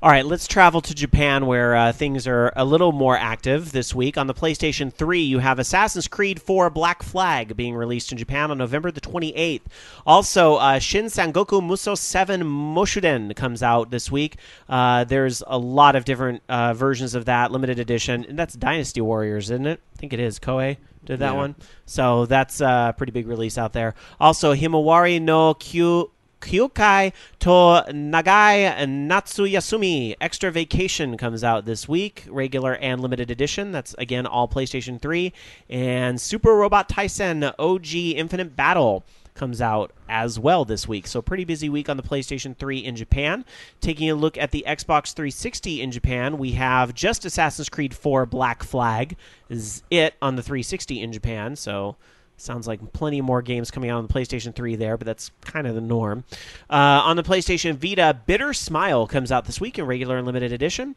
All right, let's travel to Japan where things are a little more active this week. On the PlayStation 3, you have Assassin's Creed 4 Black Flag being released in Japan on November the 28th. Also, Shin Sangoku Musou 7 Moshuden comes out this week. There's a lot of different versions of that, limited edition. And that's Dynasty Warriors, isn't it? I think it is. Koei did that one. So that's a pretty big release out there. Also, Himawari no Kyukai to Nagai Natsuyasumi Extra Vacation comes out this week, regular and limited edition. That's, again, all PlayStation 3. And Super Robot Tyson OG Infinite Battle comes out as well this week. So pretty busy week on the PlayStation 3 in Japan. Taking a look at the Xbox 360 in Japan, we have just Assassin's Creed 4 Black Flag is it on the 360 in Japan. So sounds like plenty more games coming out on the PlayStation 3 there, but that's kind of the norm. On the PlayStation Vita, Bitter Smile comes out this week in regular and limited edition.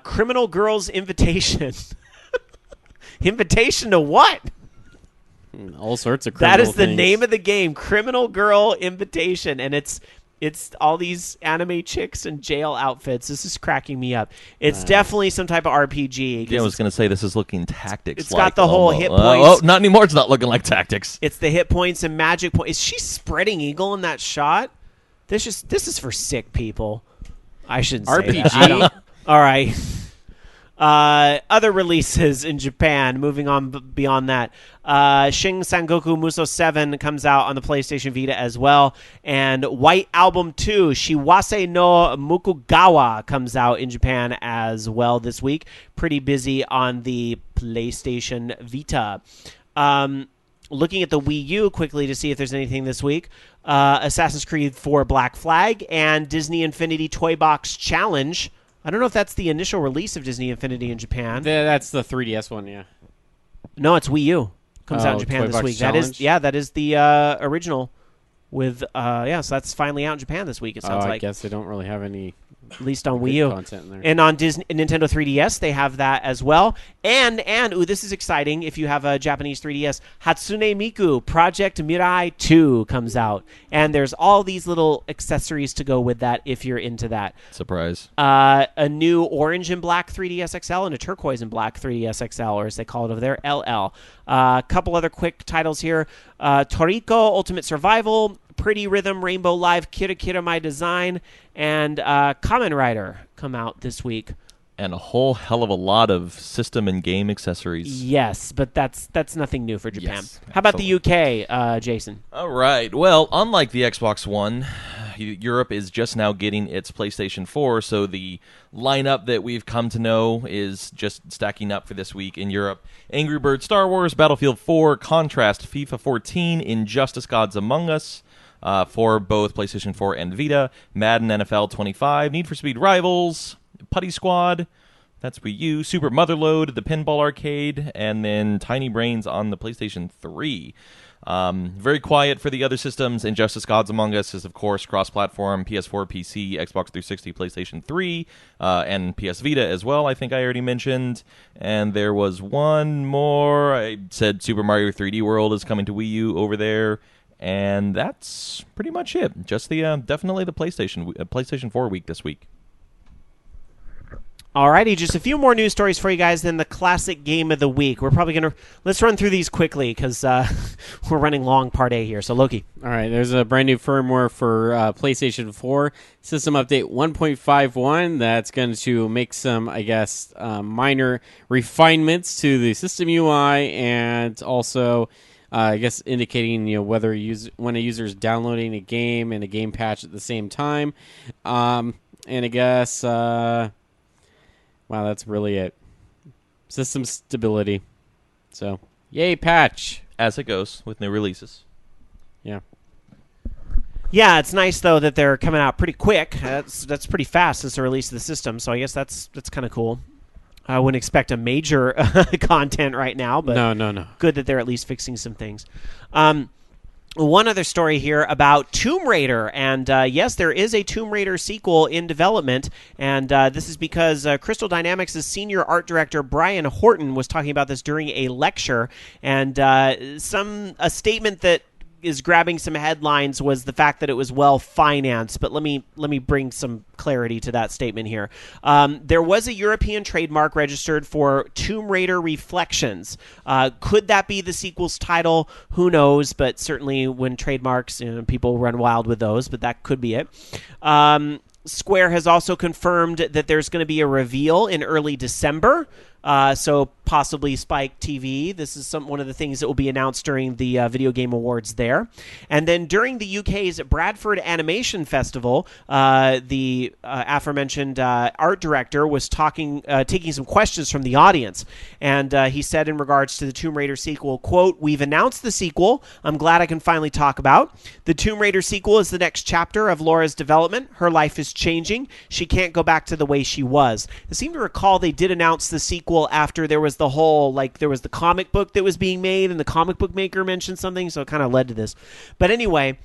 Criminal Girls Invitation. Invitation to what? All sorts of criminal That is the things. name of the game, Criminal Girl Invitation, and it's It's all these anime chicks in jail outfits. This is cracking me up. It's definitely some type of RPG. Yeah, I was going to say this is looking tactics. It's got the whole hit points. Oh, not anymore. It's not looking like tactics. It's the hit points and magic points. Is she spreading eagle in that shot? This is for sick people. I shouldn't say RPG. that. I don't. All right. Other releases in Japan, moving on beyond that. Shin Sangoku Musou 7 comes out on the PlayStation Vita as well. And White Album 2, Shiwase no Mukugawa, comes out in Japan as well this week. Pretty busy on the PlayStation Vita. Looking at the Wii U quickly to see if there's anything this week. Assassin's Creed 4 Black Flag and Disney Infinity Toy Box Challenge. I don't know if that's the initial release of Disney Infinity in Japan. That's the 3DS one, yeah. No, it's Wii U. Comes out in Japan this week. Challenge? That is the original with so that's finally out in Japan this week, it sounds like. I guess they don't really have any at least on Wii U. Content in there. And on Nintendo 3DS, they have that as well. And this is exciting if you have a Japanese 3DS. Hatsune Miku Project Mirai 2 comes out. And there's all these little accessories to go with that if you're into that. Surprise. A new orange and black 3DS XL and a turquoise and black 3DS XL, or as they call it over there, LL. A couple other quick titles here. Toriko Ultimate Survival, Pretty Rhythm Rainbow Live Kira Kira My Design, and Kamen Rider come out this week. And a whole hell of a lot of system and game accessories. Yes, but that's nothing new for Japan. Yes, how about the UK, Jason? All right. Well, unlike the Xbox One, Europe is just now getting its PlayStation 4, so the lineup that we've come to know is just stacking up for this week in Europe. Angry Birds Star Wars, Battlefield 4, Contrast, FIFA 14, Injustice Gods Among Us, for both PlayStation 4 and Vita, Madden NFL 25, Need for Speed Rivals, Putty Squad, that's Wii U, Super Motherload, the Pinball Arcade, and then Tiny Brains on the PlayStation 3. Very quiet for the other systems. Injustice Gods Among Us is, of course, cross-platform, PS4, PC, Xbox 360, PlayStation 3, and PS Vita as well, I think I already mentioned. And there was one more. I said Super Mario 3D World is coming to Wii U over there. And that's pretty much it. Just the definitely the PlayStation 4 week this week. Alrighty, just a few more news stories for you guys, then the classic game of the week. We're probably going to... Let's run through these quickly, because we're running long Part A here. So, Loki. All right, there's a brand new firmware for PlayStation 4. System update 1.51. That's going to make some, I guess, minor refinements to the system UI, and also... I guess indicating whether when a user is downloading a game and a game patch at the same time, and I guess wow, that's really it. System stability. So yay patch as it goes with new releases. Yeah. Yeah, it's nice though that they're coming out pretty quick. That's pretty fast since the release of the system. So I guess that's kind of cool. I wouldn't expect a major content right now, but no. Good that they're at least fixing some things. One other story here about Tomb Raider, and yes, there is a Tomb Raider sequel in development, and this is because Crystal Dynamics' senior art director Brian Horton was talking about this during a lecture, and a statement that is grabbing some headlines was the fact that it was well financed. But let me bring some clarity to that statement here. There was a European trademark registered for Tomb Raider Reflections. Could that be the sequel's title? Who knows? But certainly when trademarks, people run wild with those. But that could be it. Square has also confirmed that there's going to be a reveal in early December. So possibly Spike TV. This is one of the things that will be announced during the Video Game Awards there. And then during the UK's Bradford Animation Festival, the aforementioned art director was taking some questions from the audience. And he said in regards to the Tomb Raider sequel, quote, "We've announced the sequel. I'm glad I can finally talk about. The Tomb Raider sequel is the next chapter of Laura's development. Her life is changing. She can't go back to the way she was." I seem to recall they did announce the sequel after there was the whole, there was the comic book that was being made, and the comic book maker mentioned something, so it kind of led to this. But anyway,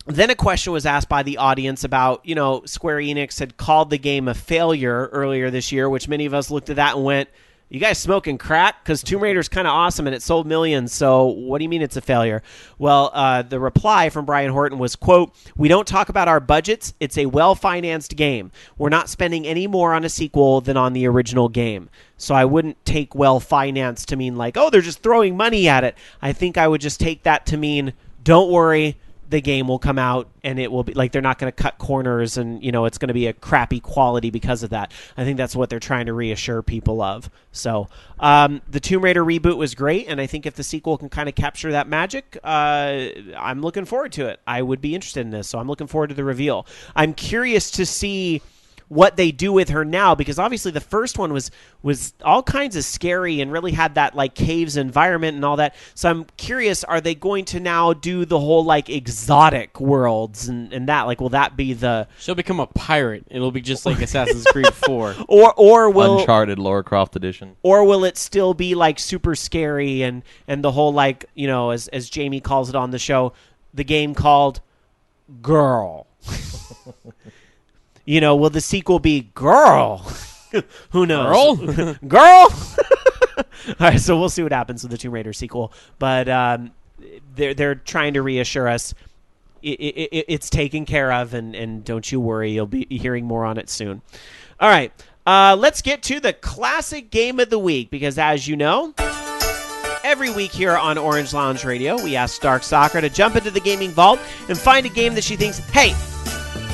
then a question was asked by the audience about, Square Enix had called the game a failure earlier this year, which many of us looked at that and went, you guys smoking crack? Because Tomb Raider's kind of awesome and it sold millions, so what do you mean it's a failure? Well, the reply from Brian Horton was, quote, "We don't talk about our budgets. It's a well-financed game. We're not spending any more on a sequel than on the original game." So I wouldn't take well-financed to mean like, oh, they're just throwing money at it. I think I would just take that to mean, don't worry, the game will come out and it will be like they're not going to cut corners and it's going to be a crappy quality because of that. I think that's what they're trying to reassure people of. So the Tomb Raider reboot was great, and I think if the sequel can kind of capture that magic, I'm looking forward to it. I would be interested in this, so I'm looking forward to the reveal. I'm curious to see what they do with her now, because obviously the first one was all kinds of scary and really had that like caves environment and all that. So I'm curious, are they going to now do the whole like exotic worlds and that? Like, will that be She'll become a pirate. It'll be just like Assassin's Creed 4. or will Uncharted Lara Croft edition. Or will it still be like super scary and the whole like, as Jamie calls it on the show, the game called Girl? Will the sequel be Girl? Who knows? Girl? Girl? All right, so we'll see what happens with the Tomb Raider sequel. But they're trying to reassure us it's taken care of, and don't you worry, you'll be hearing more on it soon. All right, let's get to the classic game of the week, because as you know, every week here on Orange Lounge Radio, we ask Dark Soccer to jump into the gaming vault and find a game that she thinks, hey,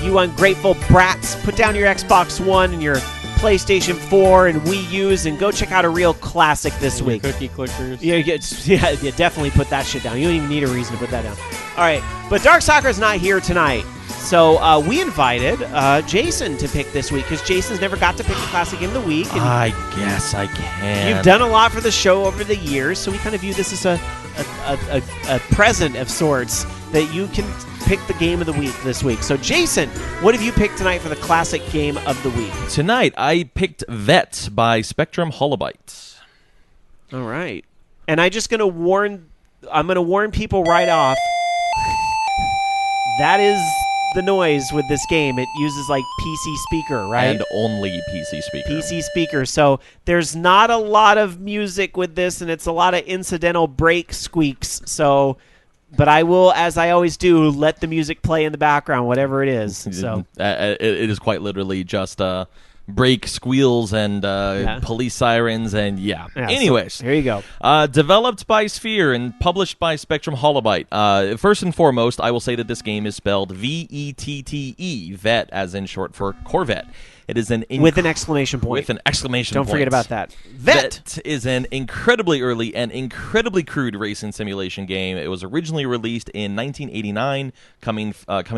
you ungrateful brats, put down your Xbox One and your PlayStation 4 and Wii U's and go check out a real classic this week. Cookie clickers. Yeah, definitely put that shit down. You don't even need a reason to put that down. All right, but Dark Soccer's not here tonight. So we invited Jason to pick this week, because Jason's never got to pick a classic game of the week. And I guess I can. you've done a lot for the show over the years, so we kind of view this as a present of sorts that you can pick the game of the week this week. So, Jason, what have you picked tonight for the classic game of the week? Tonight, I picked Vet by Spectrum Holobyte. All right. And I'm going to warn people right off. That is the noise with this game. It uses like PC speaker, right? And only PC speaker. PC speaker. So there's not a lot of music with this, and it's a lot of incidental brake squeaks. So, but I will, as I always do, let the music play in the background, whatever it is. So it is quite literally just brake squeals and police sirens and anyways, so here you go. Developed by Sphere and published by Spectrum Holobyte. First and foremost, I will say that this game is spelled V-E-T-T-E, vet as in short for Corvette. It is with an exclamation point. With an exclamation Don't point. forget about that. Vet is an incredibly early and incredibly crude racing simulation game. It was originally released in 1989, coming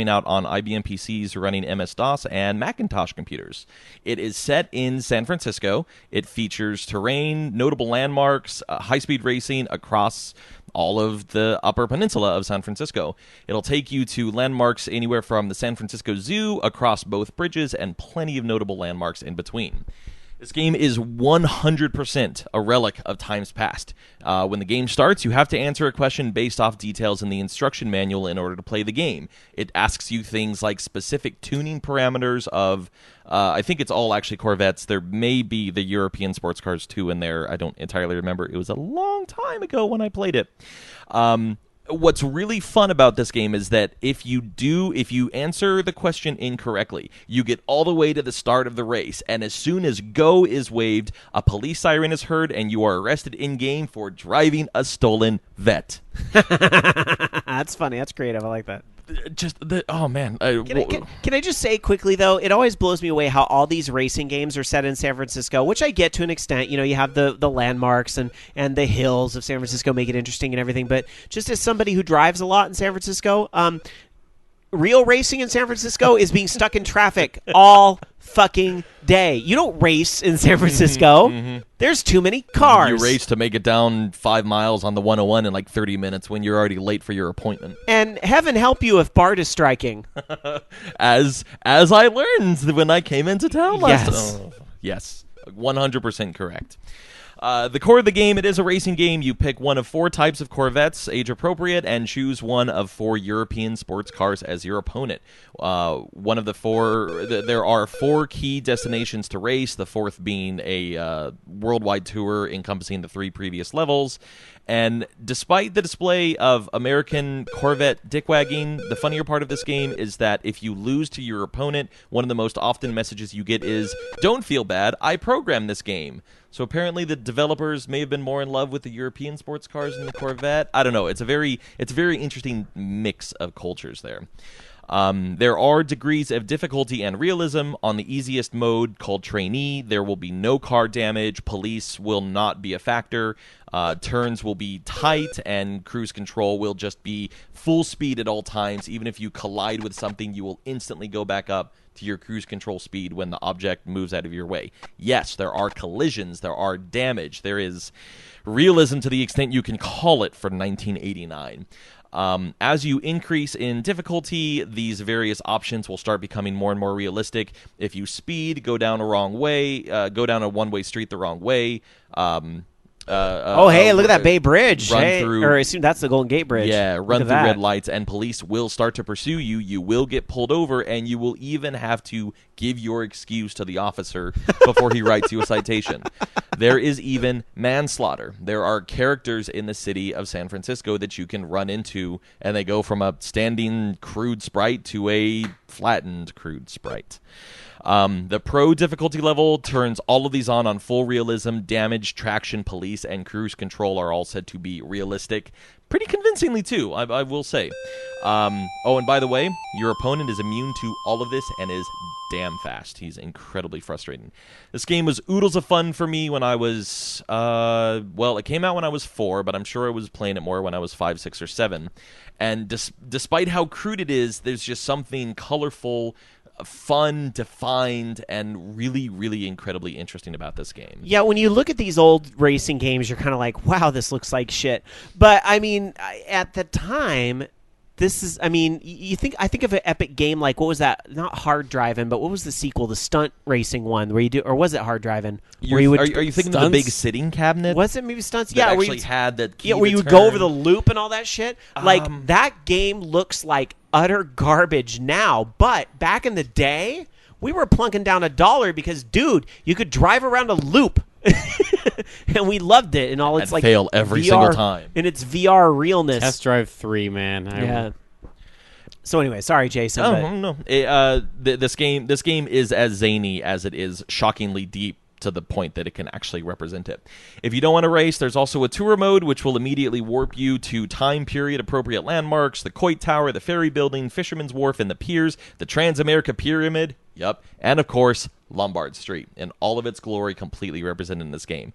out on IBM PCs running MS-DOS and Macintosh computers. It is set in San Francisco. It features terrain, notable landmarks, high-speed racing across all of the Upper Peninsula of San Francisco. It'll take you to landmarks anywhere from the San Francisco Zoo across both bridges and plenty of notable landmarks in between. This game is 100% a relic of times past. When the game starts, you have to answer a question based off details in the instruction manual in order to play the game. It asks you things like specific tuning parameters of, I think it's all actually Corvettes. There may be the European sports cars too in there. I don't entirely remember. It was a long time ago when I played it. What's really fun about this game is that if you answer the question incorrectly, you get all the way to the start of the race, and as soon as go is waved, a police siren is heard, and you are arrested in-game for driving a stolen vet. That's funny. That's creative. I like that. Oh man. Can I just say quickly, though, it always blows me away how all these racing games are set in San Francisco, which I get to an extent. You have the landmarks and the hills of San Francisco make it interesting and everything. But just as somebody who drives a lot in San Francisco, real racing in San Francisco is being stuck in traffic all fucking day. You don't race in San Francisco. There's too many cars. You race to make it down 5 miles on the 101 in like 30 minutes when you're already late for your appointment. And heaven help you if BART is striking. as I learned when I came into town last time. Yes, 100% correct. The core of the game, it is a racing game. You pick one of 4 types of Corvettes, age appropriate, and choose one of 4 European sports cars as your opponent. One of the 4, there are 4 key destinations to race, the 4th being a worldwide tour encompassing the 3 previous levels. And despite the display of American Corvette dickwagging, the funnier part of this game is that if you lose to your opponent, one of the most often messages you get is, "Don't feel bad, I programmed this game." So apparently the developers may have been more in love with the European sports cars than the Corvette. I don't know. It's a very interesting mix of cultures there. There are degrees of difficulty and realism. On the easiest mode, called Trainee, there will be no car damage. Police will not be a factor. Turns will be tight, and cruise control will just be full speed at all times. Even if you collide with something, you will instantly go back up to your cruise control speed when the object moves out of your way. Yes, there are collisions. There are damage. There is realism to the extent you can call it for 1989. As you increase in difficulty, these various options will start becoming more and more realistic. If you speed, go down a wrong way, go down a one-way street the wrong way. Hey, look at that Bay Bridge. Run through, or I assume that's the Golden Gate Bridge. Yeah, run through red lights, and police will start to pursue you. You will get pulled over, and you will even have to give your excuse to the officer before he writes you a citation. There is even manslaughter. There are characters in the city of San Francisco that you can run into, and they go from a standing crude sprite to a flattened crude sprite. The pro difficulty level turns all of these on full realism. Damage, traction, police, and cruise control are all said to be realistic. Pretty convincingly, too, I will say. And by the way, your opponent is immune to all of this and is damn fast. He's incredibly frustrating. This game was oodles of fun for me when I was, it came out when I was 4, but I'm sure I was playing it more when I was 5, 6, or 7. And despite how crude it is, there's just something colorful, fun, defined, and really, really incredibly interesting about this game. Yeah, when you look at these old racing games, you're kind of like, wow, this looks like shit. But, I mean, at the time, this is, I mean, I think of an epic game like, what was that? Not Hard Driving, but what was the sequel, the stunt racing one, where you do, or was it Hard Driving? Are you thinking of the big sitting cabinet? Was it maybe Stunts? That actually had that key where you would go over the loop and all that shit. Like, that game looks like utter garbage now, but back in the day, we were plunking down $1 because, dude, you could drive around a loop. And we loved it, and all it's like fail every VR, single time. and it's VR realness. Test Drive 3, man. Yeah. So anyway, sorry, Jason. No. This game is as zany as it is shockingly deep, to the point that it can actually represent it. If you don't want to race, there's also a tour mode, which will immediately warp you to time period appropriate landmarks, the Coit Tower, the ferry building, Fisherman's Wharf, and the piers, the Transamerica Pyramid, and of course, Lombard Street, in all of its glory, completely represented in this game.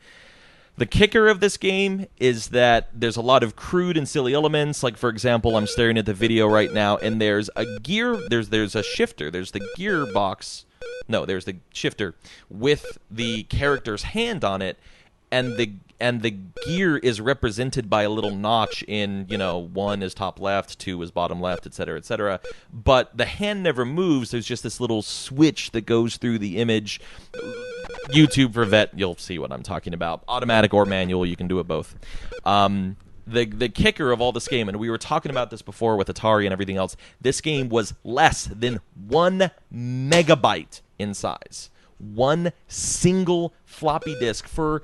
The kicker of this game is that there's a lot of crude and silly elements. Like, for example, I'm staring at the video right now, and there's a gear, there's a shifter, there's the gearbox. No, there's the shifter with the character's hand on it, and the gear is represented by a little notch in, 1 is top left, 2 is bottom left, etc., etc. But the hand never moves. There's just this little switch that goes through the image. YouTube for Vet, you'll see what I'm talking about. Automatic or manual, you can do it both. The kicker of all this game, and we were talking about this before with Atari and everything else, this game was less than 1 megabyte in size. One single floppy disk for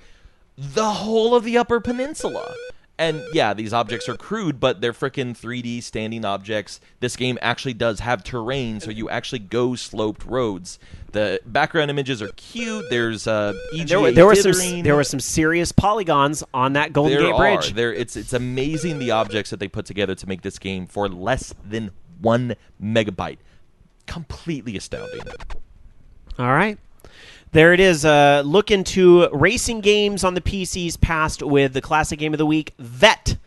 the whole of the Upper Peninsula. And yeah, these objects are crude, but they're frickin' 3D standing objects. This game actually does have terrain, so you actually go sloped roads. The background images are cute. There's EGA there were some serious polygons on that Golden Gate Bridge. It's amazing the objects that they put together to make this game for less than 1 megabyte. Completely astounding. All right. There it is. Look into racing games on the PCs past with the classic game of the week, Vet.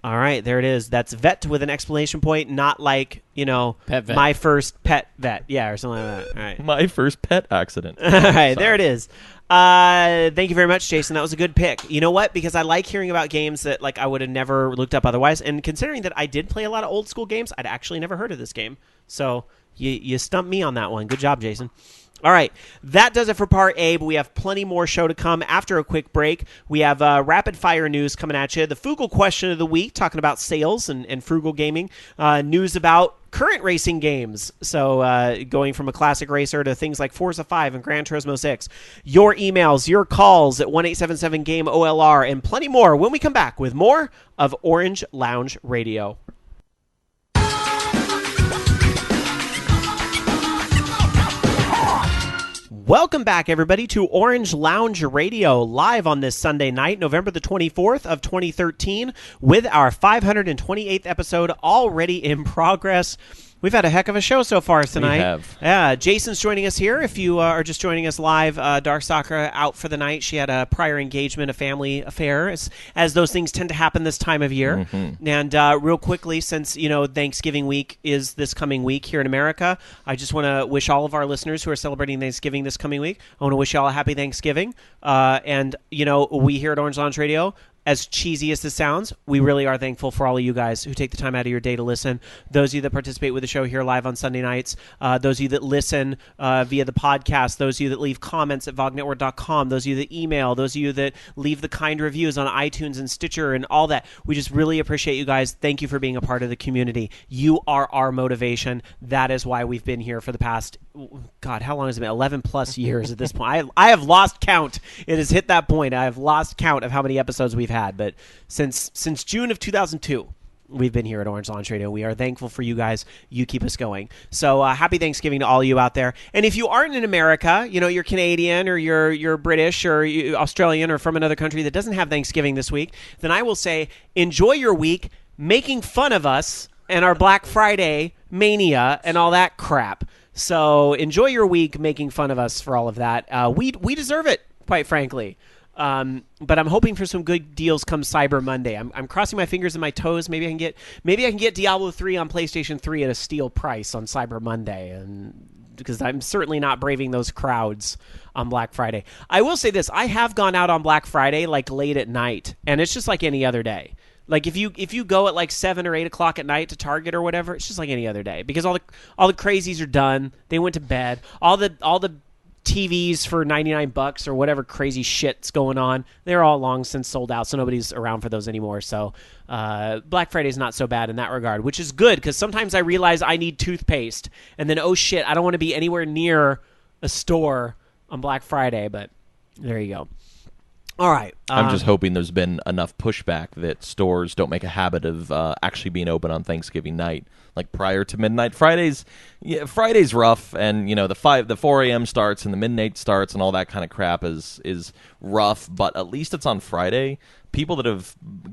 All right, there it is. That's Vet with an exclamation point, not like, Pet Vet. My first pet vet. Yeah, or something like that. All right. My first pet accident. All right, there it is. Thank you very much, Jason. That was a good pick. You know what? Because I like hearing about games that I would have never looked up otherwise. And considering that I did play a lot of old school games, I'd actually never heard of this game. So you stumped me on that one. Good job, Jason. All right, that does it for Part A, but we have plenty more show to come after a quick break. We have rapid-fire news coming at you. The Frugal question of the week, talking about sales and frugal gaming. News about current racing games. So going from a classic racer to things like Forza 5 and Gran Turismo 6. Your emails, your calls at 1-877-GAME-OLR, and plenty more when we come back with more of Orange Lounge Radio. Welcome back, everybody, to Orange Lounge Radio, live on this Sunday night, November the 24th of 2013, with our 528th episode already in progress. We've had a heck of a show so far tonight. We have. Yeah, Jason's joining us here. If you are just joining us live, Dark Sakura out for the night. She had a prior engagement, a family affair, as those things tend to happen this time of year. Mm-hmm. And real quickly, since Thanksgiving week is this coming week here in America, I just want to wish all of our listeners who are celebrating Thanksgiving this coming week, I want to wish you all a happy Thanksgiving. And we here at Orange Lounge Radio, as cheesy as this sounds, we really are thankful for all of you guys who take the time out of your day to listen. Those of you that participate with the show here live on Sunday nights, those of you that listen via the podcast, those of you that leave comments at vognetwork.com, those of you that email, those of you that leave the kind reviews on iTunes and Stitcher and all that. We just really appreciate you guys. Thank you for being a part of the community. You are our motivation. That is why we've been here for the past, God, how long has it been? 11 plus years at this point. I have lost count. It has hit that point. I have lost count of how many episodes we've had, but since June of 2002 we've been here at Orange Lounge Radio. We are thankful for you guys. You keep us going. So happy Thanksgiving to all you out there. And if you aren't in America, you're Canadian or you're British or Australian or from another country that doesn't have Thanksgiving this week, then I will say enjoy your week making fun of us and our Black Friday mania and all that crap. So enjoy your week making fun of us for all of that. We deserve it, quite frankly. But I'm hoping for some good deals come Cyber Monday. I'm crossing my fingers and my toes. Maybe I can get Diablo 3 on PlayStation 3 at a steal price on Cyber Monday, and because I'm certainly not braving those crowds on Black Friday. I will say this: I have gone out on Black Friday like late at night, and it's just like any other day. Like if you go at like 7 or 8 o'clock at night to Target or whatever, it's just like any other day because all the crazies are done. They went to bed. All the TVs for $99 or whatever crazy shit's going on, they're all long since sold out, so nobody's around for those anymore. So Black Friday's not so bad in that regard, which is good because sometimes I realize I need toothpaste, and then, oh shit, I don't want to be anywhere near a store on Black Friday, but there you go. All right. I'm just hoping there's been enough pushback that stores don't make a habit of actually being open on Thanksgiving night, like prior to midnight. Friday's rough, and the 4 a.m. starts and the midnight starts and all that kind of crap is rough. But at least it's on Friday.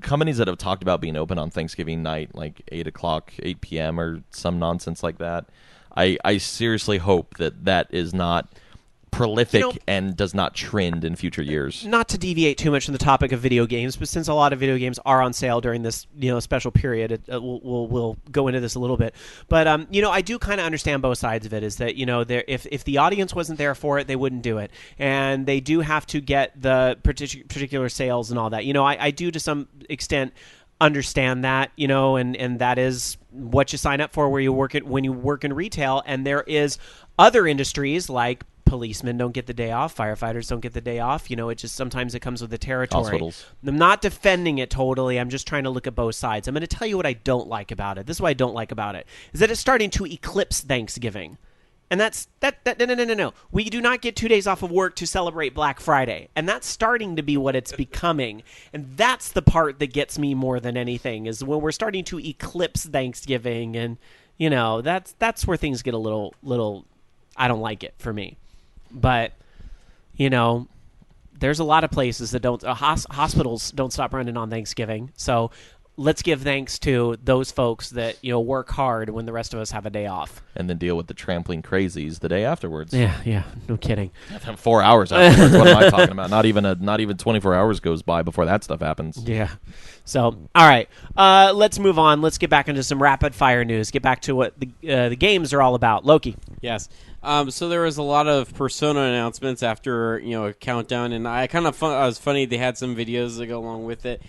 Companies that have talked about being open on Thanksgiving night, like 8 o'clock, 8 p.m. or some nonsense like that. I seriously hope that is not prolific and does not trend in future years. Not to deviate too much from the topic of video games, but since a lot of video games are on sale during this special period, we'll go into this a little bit. But I do kind of understand both sides of it. Is that if the audience wasn't there for it, they wouldn't do it, and they do have to get the particular sales and all that. I do to some extent understand that, and that is what you sign up for when you work in retail. And there is other industries like policemen don't get the day off, firefighters don't get the day off. Sometimes it comes with the territory. Hospitals. I'm not defending it totally. I'm just trying to look at both sides. I'm going to tell you what I don't like about it. This is what I don't like about it, is that it's starting to eclipse Thanksgiving. And no. We do not get 2 days off of work to celebrate Black Friday. And that's starting to be what it's becoming. And that's the part that gets me more than anything, is when we're starting to eclipse Thanksgiving. And, that's where things get a little, I don't like it for me. But, there's a lot of places that don't, hospitals don't stop running on Thanksgiving. So let's give thanks to those folks that, work hard when the rest of us have a day off. And then deal with the trampling crazies the day afterwards. Yeah, no kidding. 4 hours afterwards, what am I talking about? Not even 24 hours goes by before that stuff happens. Yeah. So, all right, let's move on. Let's get back into some rapid-fire news. Get back to what the games are all about. Loki. Yes. So there was a lot of Persona announcements after a countdown, and I was funny. They had some videos that go along with it,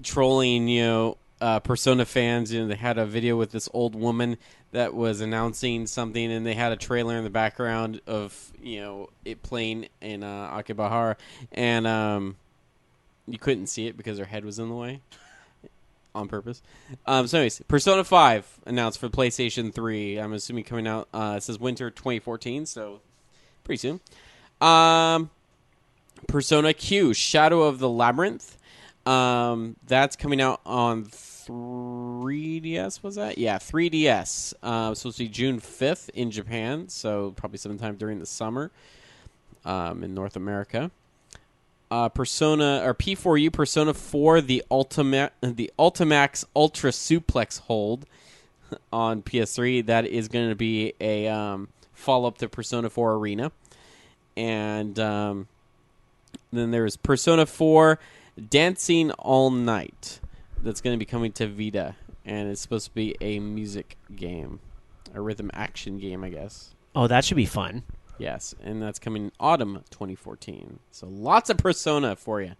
trolling Persona fans. They had a video with this old woman that was announcing something, and they had a trailer in the background of it playing in Akibahara, and you couldn't see it because her head was in the way. on purpose. So anyways, Persona 5 announced for PlayStation 3. I'm assuming coming out, it says winter 2014, so pretty soon. Persona Q, Shadow of the Labyrinth. That's coming out on 3DS, was that? Yeah, 3DS. Supposed to be June 5th in Japan, so probably sometime during the summer in North America. Persona or P4U Persona 4 the Ultimax Ultra Suplex Hold on PS3. That is going to be a follow-up to Persona 4 Arena. And then there's Persona 4 Dancing All Night. That's going to be coming to Vita, and it's supposed to be a music game, a rhythm action game, I guess. Oh, that should be fun. Yes, and that's coming autumn 2014. So lots of Persona for you.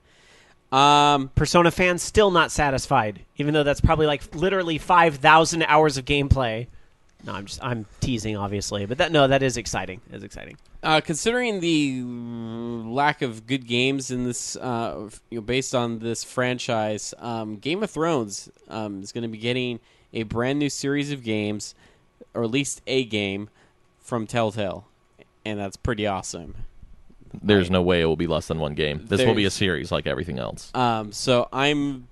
Persona fans still not satisfied, even though that's probably like literally 5,000 hours of gameplay. No, I'm teasing, obviously, but that is exciting. It's exciting. Considering the lack of good games in this, based on this franchise, Game of Thrones is going to be getting a brand new series of games, or at least a game from Telltale, and that's pretty awesome. There's no way it will be less than one game. This will be a series like everything else. So I don't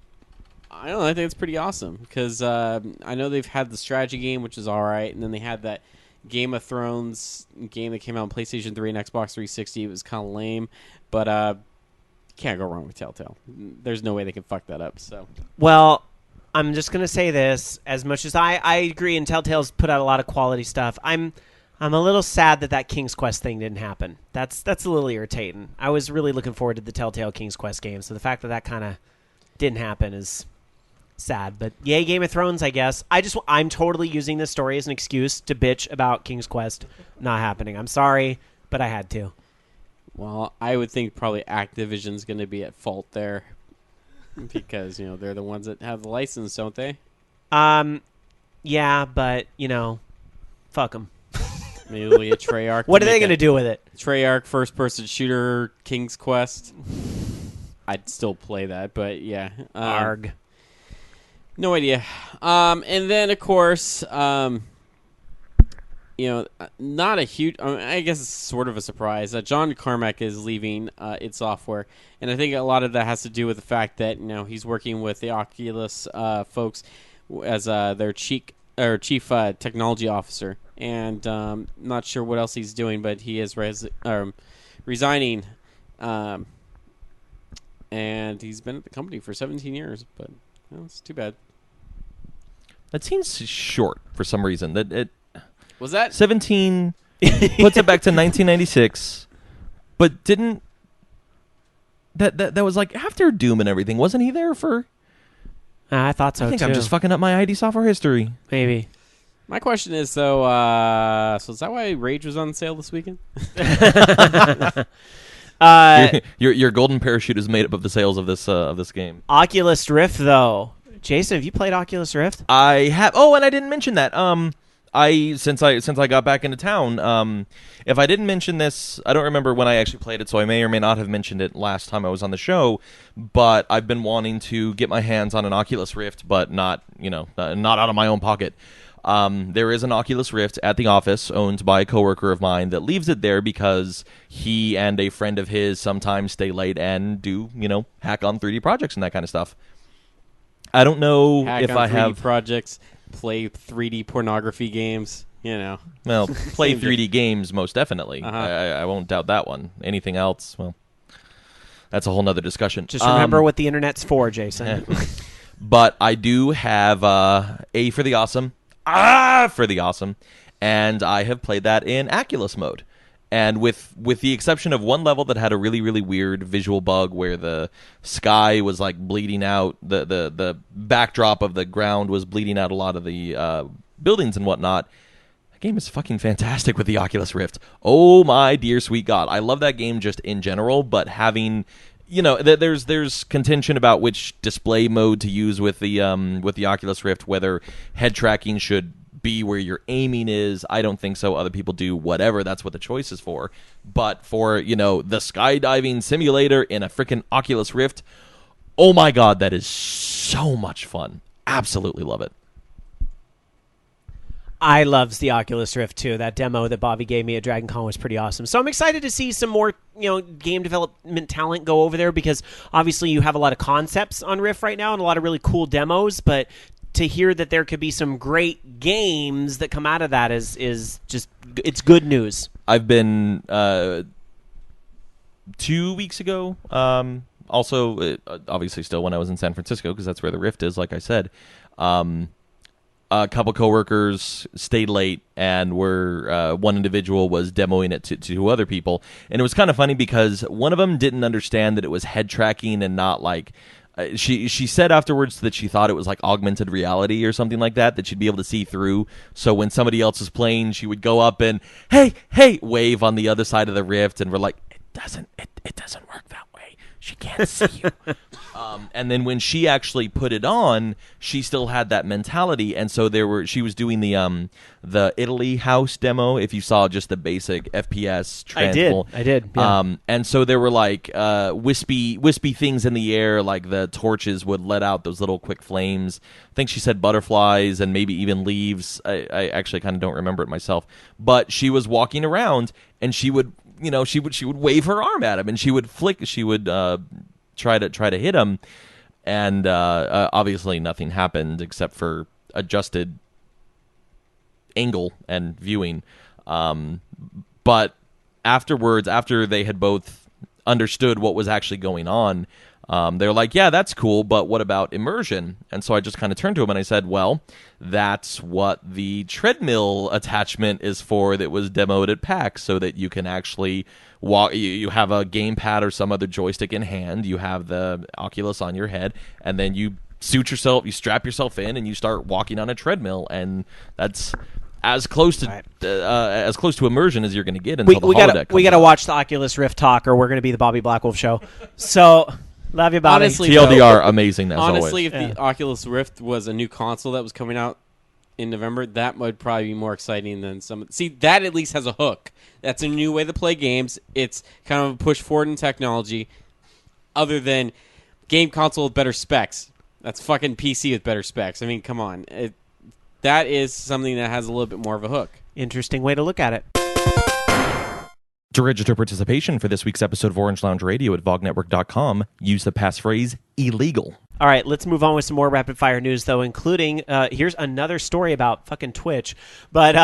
know. I think it's pretty awesome because I know they've had the strategy game, which is all right, and then they had that Game of Thrones game that came out on PlayStation 3 and Xbox 360. It was kind of lame, but can't go wrong with Telltale. There's no way they can fuck that up. So, well, I'm just gonna say this: as much as I agree, and Telltale's put out a lot of quality stuff, I'm a little sad that King's Quest thing didn't happen. That's a little irritating. I was really looking forward to the Telltale King's Quest game, so the fact that kind of didn't happen is sad. But yay, Game of Thrones, I guess. I'm totally using this story as an excuse to bitch about King's Quest not happening. I'm sorry, but I had to. Well, I would think probably Activision's going to be at fault there because they're the ones that have the license, don't they? Yeah, but fuck them. Maybe it'll be a Treyarch. What are they going to do with it? Treyarch first-person shooter King's Quest. I'd still play that, but yeah. Arg. No idea. And then, of course, not a huge... I guess it's sort of a surprise. John Carmack is leaving id Software, and I think a lot of that has to do with the fact that he's working with the Oculus folks as their chief technology officer. And not sure what else he's doing, but he is resigning. And he's been at the company for 17 years, but it's too bad. That seems short for some reason. Was that 17 puts it back to 1996, but didn't that was like after Doom and everything? Wasn't he there for? I thought so. I think too. I'm just fucking up my ID Software history. Maybe. My question is, though, so is that why Rage was on sale this weekend? Your golden parachute is made up of the sales of this game. Oculus Rift, though. Jason, have you played Oculus Rift? I have. Oh, and I didn't mention that. Since I got back into town, if I didn't mention this, I don't remember when I actually played it, so I may or may not have mentioned it last time I was on the show. But I've been wanting to get my hands on an Oculus Rift, but not out of my own pocket. There is an Oculus Rift at the office owned by a coworker of mine that leaves it there because he and a friend of his sometimes stay late and do, hack on 3D projects and that kind of stuff. I don't know hack if on I 3D have projects, play 3D pornography games, Well, play 3D games most definitely. Uh-huh. I won't doubt that one. Anything else? Well, that's a whole nother discussion. Just remember what the internet's for, Jason. But I do have A for the awesome. For the awesome, and I have played that in Oculus mode, and with the exception of one level that had a really, really weird visual bug where the sky was like bleeding out, the backdrop of the ground was bleeding out a lot of the buildings and whatnot. That game is fucking fantastic with the Oculus Rift. Oh my dear sweet God, I love that game just in general, but having there's contention about which display mode to use with the Oculus Rift, whether head tracking should be where your aiming is. I don't think so. Other people do. Whatever. That's what the choice is for. But for the skydiving simulator in a freaking Oculus Rift, oh my God, that is so much fun. absolutely love it. I loves the Oculus Rift too. That demo that Bobby gave me at Dragon Con was pretty awesome. So I'm excited to see some more, game development talent go over there, because obviously you have a lot of concepts on Rift right now and a lot of really cool demos, but to hear that there could be some great games that come out of that is just, it's good news. I've been 2 weeks ago, also obviously still when I was in San Francisco, because that's where the Rift is, like I said, a couple coworkers stayed late, and one individual was demoing it to 2 other people, and it was kind of funny because one of them didn't understand that it was head tracking and not like she said afterwards that she thought it was like augmented reality or something like that she'd be able to see through. So when somebody else was playing, she would go up and hey wave on the other side of the Rift, and we're like, it doesn't work that way. She can't see you. And then when she actually put it on, she still had that mentality, and so she was doing the Italy house demo. If you saw just the basic FPS, I did. Yeah. And so there were like wispy things in the air, like the torches would let out those little quick flames. I think she said butterflies and maybe even leaves. I actually kind of don't remember it myself, but she was walking around and she would. She would wave her arm at him, and she would try to hit him, and obviously nothing happened except for adjusted angle and viewing. But afterwards, after they had both understood what was actually going on, they were like, yeah, that's cool, but what about immersion? And so I just kind of turned to him and I said, well, that's what the treadmill attachment is for that was demoed at PAX, so that you can actually walk. You have a gamepad or some other joystick in hand, you have the Oculus on your head, and then you you strap yourself in, and you start walking on a treadmill, and that's as close to immersion as you're going to get until the holodeck. We got to watch the Oculus Rift talk, or we're going to be the Bobby Blackwolf show. So. Love you, Bobby. Honestly, TLDR, amazing as always. Honestly, if the Oculus Rift was a new console that was coming out in November, that would probably be more exciting than some. See, that at least has a hook. That's a new way to play games. It's kind of a push forward in technology. Other than game console with better specs, that's fucking PC with better specs. I mean, come on. That is something that has a little bit more of a hook. Interesting way to look at it. To register participation for this week's episode of Orange Lounge Radio at vognetwork.com, use the passphrase illegal. All right, let's move on with some more rapid-fire news, though, including, here's another story about fucking Twitch, but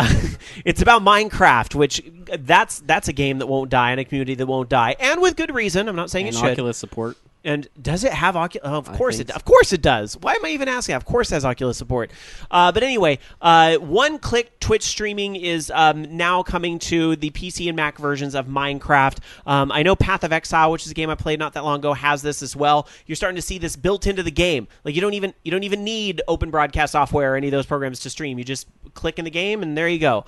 it's about Minecraft, which that's a game that won't die and a community that won't die, and with good reason. I'm not saying it should. Oculus support. And does it have Oculus? Oh, of course it does. Of course it does. Why am I even asking? Of course it has Oculus support. But anyway, one-click Twitch streaming is now coming to the PC and Mac versions of Minecraft. I know Path of Exile, which is a game I played not that long ago, has this as well. You're starting to see this built into the game. Like you don't even need open broadcast software or any of those programs to stream. You just click in the game, and there you go.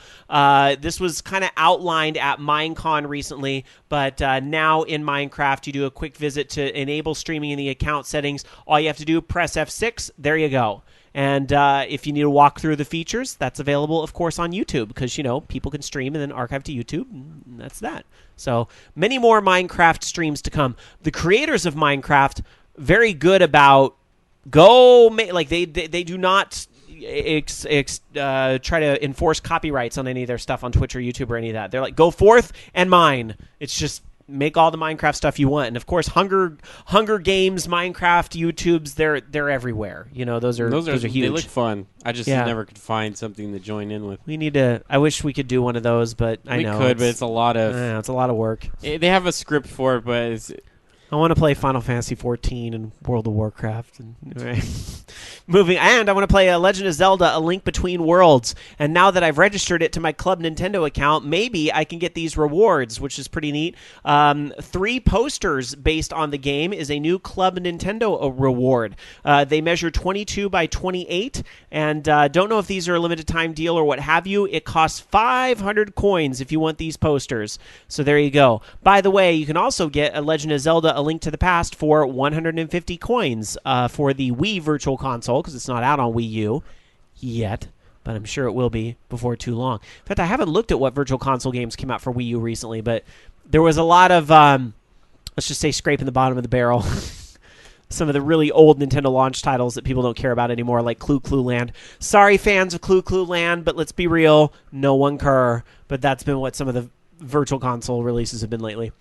This was kind of outlined at Minecon recently, but now in Minecraft, you do a quick visit to enable streaming in the account settings. All you have to do, press F6. There you go. And if you need to walk through the features, that's available, of course, on YouTube, because, people can stream and then archive to YouTube, and that's that. So many more Minecraft streams to come. The creators of Minecraft, very good about they do not try to enforce copyrights on any of their stuff on Twitch or YouTube or any of that. They're like, go forth and mine. It's just make all the Minecraft stuff you want. And of course, Hunger Games, Minecraft, YouTubes, they're everywhere. Those are huge. They look fun. I just never could find something to join in with. We need to. I wish we could do one of those, but we could, but it's a lot of. It's a lot of work. They have a script for it, but I want to play Final Fantasy XIV and World of Warcraft. I want to play Legend of Zelda: A Link Between Worlds. And now that I've registered it to my Club Nintendo account, maybe I can get these rewards, which is pretty neat. 3 posters based on the game is a new Club Nintendo reward. They measure 22 by 28, and don't know if these are a limited time deal or what have you. It costs 500 coins if you want these posters. So there you go. By the way, you can also get a Legend of Zelda: A Link to the Past for 150 coins for the Wii Virtual Console, because it's not out on Wii U yet, but I'm sure it will be before too long. In fact, I haven't looked at what Virtual Console games came out for Wii U recently, but there was a lot of, let's just say, scraping the bottom of the barrel. some of the really old Nintendo launch titles that people don't care about anymore, like Clue Clue Land. Sorry, fans of Clue Clue Land, but let's be real, no one care. But that's been what some of the Virtual Console releases have been lately.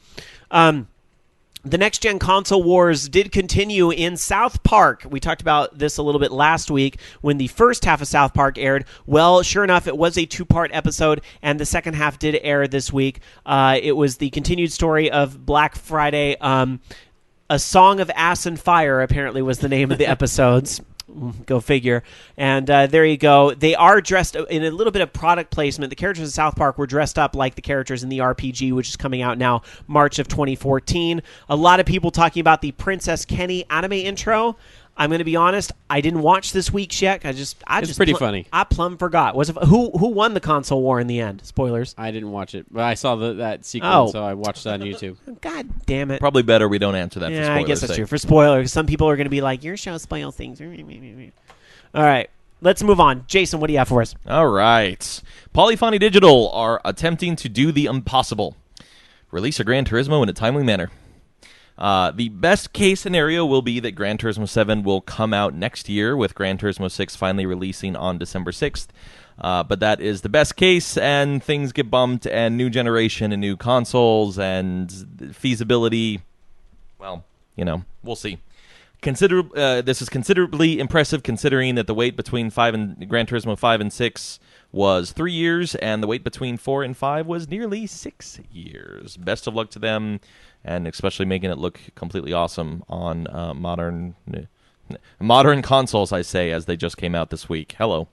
The next-gen console wars did continue in South Park. We talked about this a little bit last week when the first half of South Park aired. Well, sure enough, it was a 2-part episode, and the second half did air this week. It was the continued story of Black Friday. A Song of Ass and Fire, apparently, was the name of the episodes. Go figure. And there you go. They are dressed in a little bit of product placement. The characters in South Park were dressed up like the characters in the RPG, which is coming out now, March of 2014. A lot of people talking about the Princess Kenny anime intro. I'm going to be honest, I didn't watch this week's yet. It's pretty funny. I plumb forgot. Who won the console war in the end? Spoilers. I didn't watch it, but I saw that sequence, so I watched that on YouTube. God damn it. Probably better we don't answer that for Yeah, spoilers' I guess that's sake. true. For spoilers, some people are going to be like, your show spoils things. All right, let's move on. Jason, what do you have for us? All right. Polyphony Digital are attempting to do the impossible. Release a Gran Turismo in a timely manner. The best case scenario will be that Gran Turismo 7 will come out next year, with Gran Turismo 6 finally releasing on December 6th. But that is the best case, and things get bumped, and new generation and new consoles and feasibility. Well, we'll see. This is considerably impressive considering that the wait between Gran Turismo 5 and 6 was 3 years, and the wait between 4 and 5 was nearly 6 years. Best of luck to them, and especially making it look completely awesome on modern consoles, I say, as they just came out this week. Hello.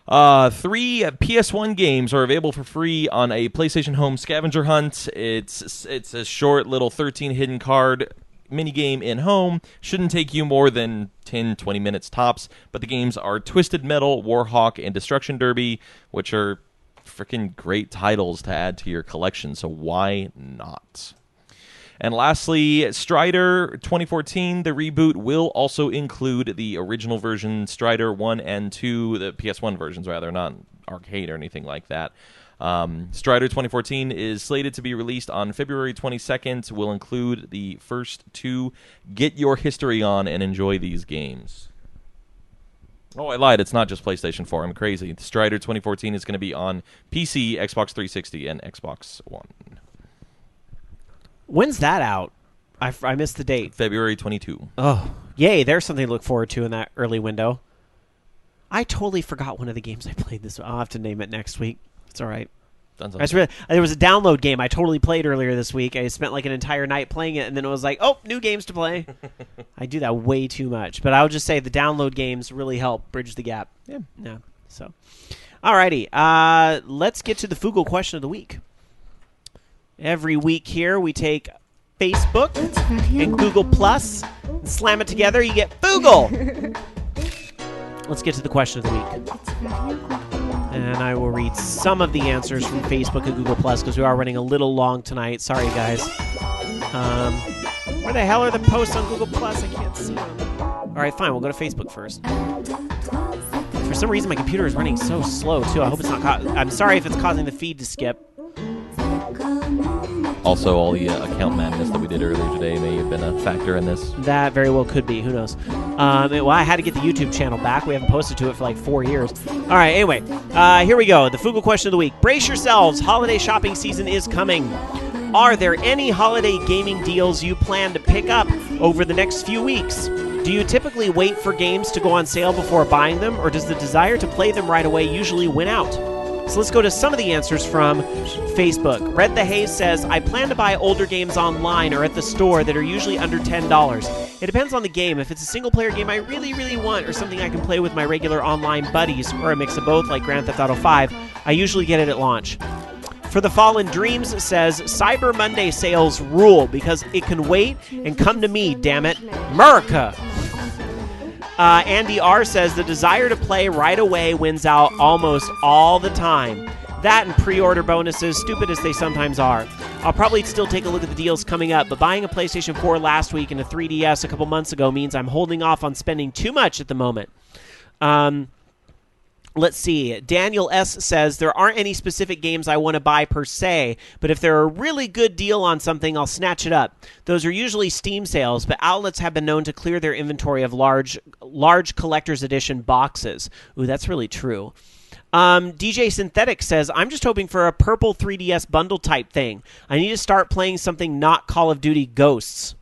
3 PS1 games are available for free on a PlayStation Home scavenger hunt. It's a short little 13 hidden card minigame in home. Shouldn't take you more than 10-20 minutes tops, but the games are Twisted Metal, Warhawk, and Destruction Derby, which are freaking great titles to add to your collection, so why not? And lastly, Strider 2014, the reboot, will also include the original version, Strider 1 and 2, the PS1 versions rather, not arcade or anything like that. Strider 2014 is slated to be released on February 22nd. Will include the first 2. Get your history on and enjoy these games. Oh, I lied. It's not just PlayStation 4. I'm crazy. Strider 2014 is going to be on PC, Xbox 360, and Xbox One. When's that out? I missed the date. February 22. Oh, yay. There's something to look forward to in that early window. I totally forgot one of the games I played this week. I'll have to name it next week. It's all right. There was a download game I totally played earlier this week. I spent like an entire night playing it, and then it was like, oh, new games to play. I do that way too much. But I'll just say the download games really help bridge the gap. Yeah. So, alrighty. Let's get to the Fugle question of the week. Every week here, we take Facebook and Google Plus and slam it together. You get Fugle. Let's get to the question of the week. And I will read some of the answers from Facebook and Google Plus because we are running a little long tonight. Sorry, guys. Where the hell are the posts on Google Plus? I can't see them. All right, fine. We'll go to Facebook first. For some reason, my computer is running so slow, too. I hope it's not... I'm sorry if it's causing the feed to skip. Also, all the account madness that we did earlier today may have been a factor in this. That very well could be. Who knows? Well, I had to get the YouTube channel back. We haven't posted to it for like 4 years. All right, anyway. Here we go. The Fugle question of the week. Brace yourselves. Holiday shopping season is coming. Are there any holiday gaming deals you plan to pick up over the next few weeks? Do you typically wait for games to go on sale before buying them, or does the desire to play them right away usually win out? So let's go to some of the answers from Facebook. Red the Haze says, I plan to buy older games online or at the store that are usually under $10. It depends on the game. If it's a single-player game I really, really want or something I can play with my regular online buddies or a mix of both like Grand Theft Auto 5, I usually get it at launch. For the Fallen Dreams says, Cyber Monday sales rule because it can wait and come to me, damn it. America! Andy R. says, the desire to play right away wins out almost all the time. That and pre-order bonuses, stupid as they sometimes are. I'll probably still take a look at the deals coming up, but buying a PlayStation 4 last week and a 3DS a couple months ago means I'm holding off on spending too much at the moment. Let's see. Daniel S. says, there aren't any specific games I want to buy per se, but if they're a really good deal on something, I'll snatch it up. Those are usually Steam sales, but outlets have been known to clear their inventory of large collector's edition boxes. Ooh, that's really true. DJ Synthetic says, I'm just hoping for a purple 3DS bundle type thing. I need to start playing something not Call of Duty Ghosts.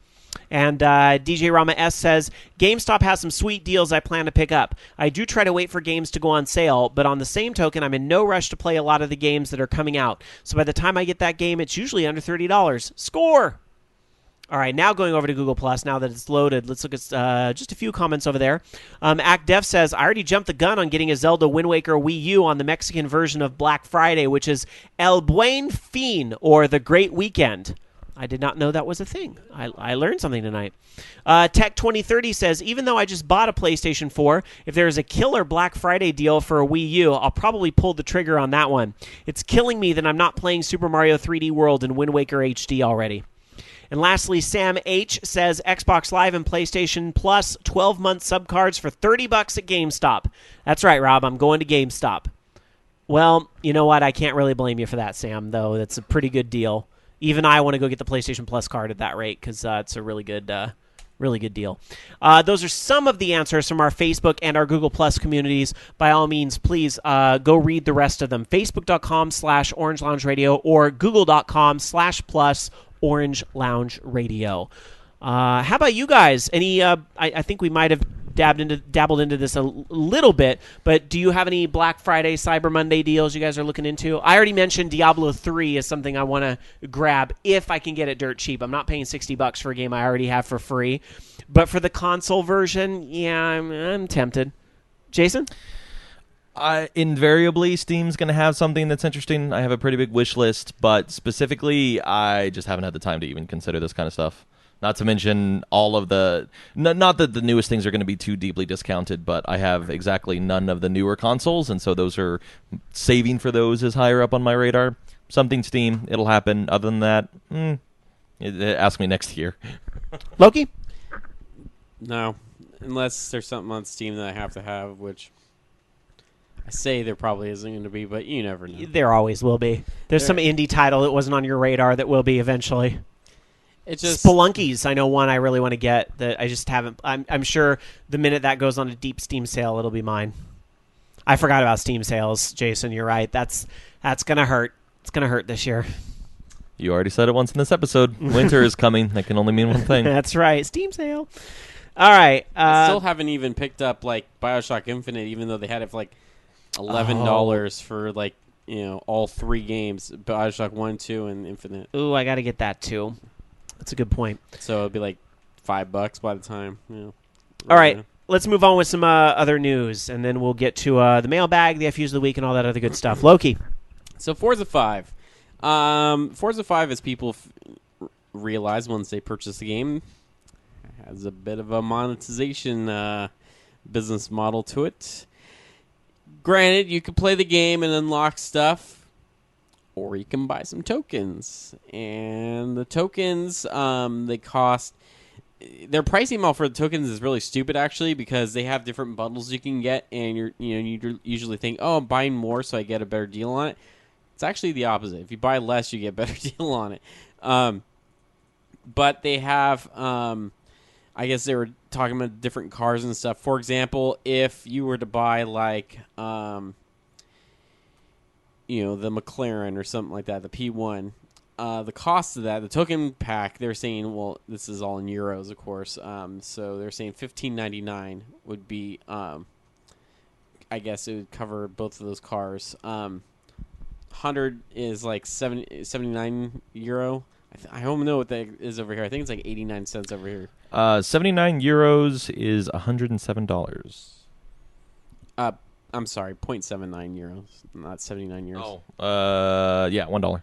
And DJ Rama S says, GameStop has some sweet deals I plan to pick up. I do try to wait for games to go on sale, but on the same token, I'm in no rush to play a lot of the games that are coming out. So by the time I get that game, it's usually under $30. Score! All right, now going over to Google Plus, now that it's loaded, let's look at just a few comments over there. ActDef says, I already jumped the gun on getting a Zelda Wind Waker Wii U on the Mexican version of Black Friday, which is El Buen Fin, or The Great Weekend. I did not know that was a thing. I learned something tonight. Tech 2030 says, even though I just bought a PlayStation 4, if there is a killer Black Friday deal for a Wii U, I'll probably pull the trigger on that one. It's killing me that I'm not playing Super Mario 3D World and Wind Waker HD already. And lastly, Sam H. says, Xbox Live and PlayStation Plus 12-month subcards for $30 at GameStop. That's right, Rob. I'm going to GameStop. Well, you know what? I can't really blame you for that, Sam, though. That's a pretty good deal. Even I want to go get the PlayStation Plus card at that rate because it's a really good deal. Those are some of the answers from our Facebook and our Google Plus communities. By all means, please go read the rest of them. Facebook.com/Orange Lounge Radio or Google.com/plus Orange Lounge Radio. How about you guys? Any? I think we might have dabbled into this a little bit, but do you have any Black Friday, Cyber Monday deals you guys are looking into? I already mentioned Diablo 3 is something I want to grab if I can get it dirt cheap. I'm not paying $60 for a game I already have for free, but for the console version, yeah, I'm tempted. Jason? Invariably, Steam's going to have something that's interesting. I have a pretty big wish list, but specifically, I just haven't had the time to even consider this kind of stuff. Not to mention all of the... Not that the newest things are going to be too deeply discounted, but I have exactly none of the newer consoles, and so those are... Saving for those is higher up on my radar. Something Steam, it'll happen. Other than that, ask me next year. Loki? No. Unless there's something on Steam that I have to have, which... I say there probably isn't going to be, but you never know. There always will be. There's some indie title that wasn't on your radar that will be eventually. It's just Spelunkies, I know one I really want to get that I just haven't. I'm sure the minute that goes on a deep Steam sale, it'll be mine. I forgot about Steam sales, Jason. You're right. That's gonna hurt. It's gonna hurt this year. You already said it once in this episode. Winter is coming. That can only mean one thing. That's right. Steam sale. All right. I still haven't even picked up like BioShock Infinite, even though they had it for like $11 for like all 3 games: BioShock 1, 2, and Infinite. Ooh, I got to get that too. That's a good point. So it'd be like $5 by the time. All right, let's move on with some other news, and then we'll get to the mailbag, the FUs of the week, and all that other good stuff. Loki. So Forza 5. Forza 5, as people realize once they purchase the game, has a bit of a monetization business model to it. Granted, you can play the game and unlock stuff, or you can buy some tokens. And the tokens, they cost... Their pricing model for the tokens is really stupid, actually, because they have different bundles you can get, and you usually think, oh, I'm buying more so I get a better deal on it. It's actually the opposite. If you buy less, you get a better deal on it. But they have... I guess they were talking about different cars and stuff. For example, if you were to buy like, the McLaren or something like that, the P1, the cost of that, the token pack, they're saying, well, this is all in euros, of course. So they're saying $15.99 would be, I guess it would cover both of those cars. 100 is like 79 euro. I don't know what that is over here. I think it's like 89 cents over here. 79 euros is $107. I'm sorry, 0.79 euros, not 79 euros. Oh, yeah, $1.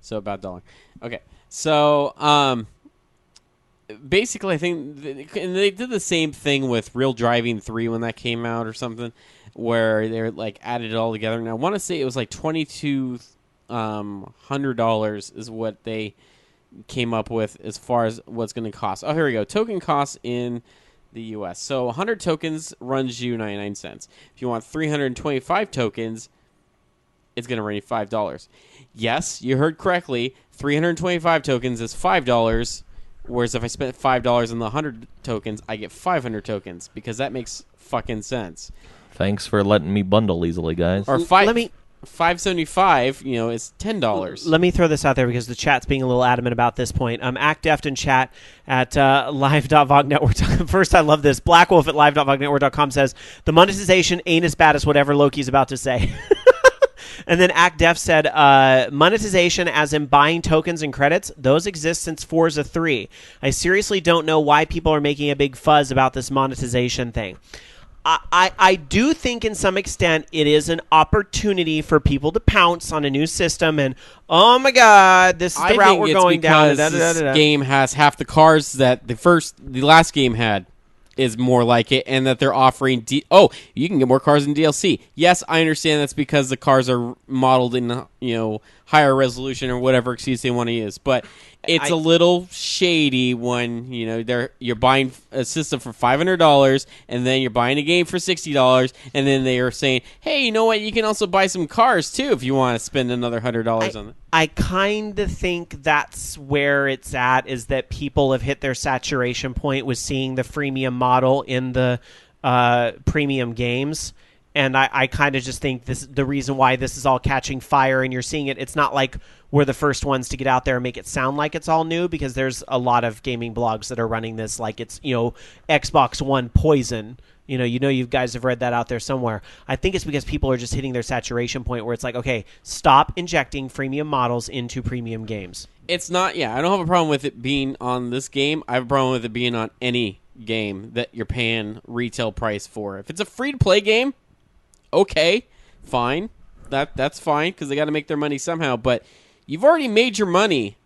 So about $1. Okay, so basically, I think and they did the same thing with Real Driving 3 when that came out or something, where they like added it all together. And I want to say it was like $2,200 is what they came up with as far as what's going to cost. Oh, here we go. Token costs in the U.S. So 100 tokens runs you 99 cents. If you want 325 tokens, it's going to run you $5. Yes, you heard correctly. 325 tokens is $5, whereas if I spent $5 on the 100 tokens, I get 500 tokens because that makes fucking sense. Thanks for letting me bundle easily, guys. Or $5.75, is $10. Let me throw this out there because the chat's being a little adamant about this point. Act Deft in chat at live.vognetwork. First, I love this. Black Wolf at live.vognetwork.com says, the monetization ain't as bad as whatever Loki's about to say. And then Act Def said, monetization as in buying tokens and credits, those exist since Forza 3. I seriously don't know why people are making a big fuzz about this monetization thing. I do think in some extent it is an opportunity for people to pounce on a new system and, oh my God, this is the route we're going down. This game has half the cars that the last game had is more like it, and that they're offering you can get more cars in DLC. Yes, I understand that's because the cars are modeled in higher resolution or whatever excuse they want to use, but it's a little shady when you're buying a system for $500 and then you're buying a game for $60 and then they are saying, hey, you know what, you can also buy some cars too if you want to spend another $100 on it. I kind of think that's where it's at, is that people have hit their saturation point with seeing the freemium model in the premium games. And I kind of just think the reason why this is all catching fire and you're seeing it, it's not like we're the first ones to get out there and make it sound like it's all new, because there's a lot of gaming blogs that are running this like it's, Xbox One poison. You guys have read that out there somewhere. I think it's because people are just hitting their saturation point where it's like, okay, stop injecting freemium models into premium games. It's not, I don't have a problem with it being on this game. I have a problem with it being on any game that you're paying retail price for. If it's a free-to-play game, okay, fine. That's fine because they got to make their money somehow. But you've already made your money,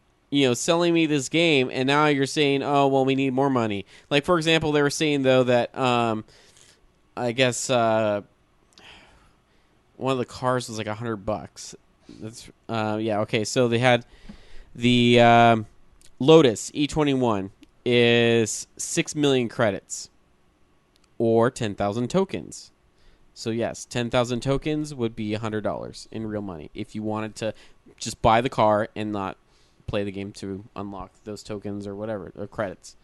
selling me this game, and now you're saying, oh, well, we need more money. Like, for example, they were saying, though, that I guess one of the cars was like $100. That's okay. So they had the Lotus E21 is 6 million credits or 10,000 tokens. So yes, 10,000 tokens would be $100 in real money if you wanted to just buy the car and not play the game to unlock those tokens or whatever, or credits.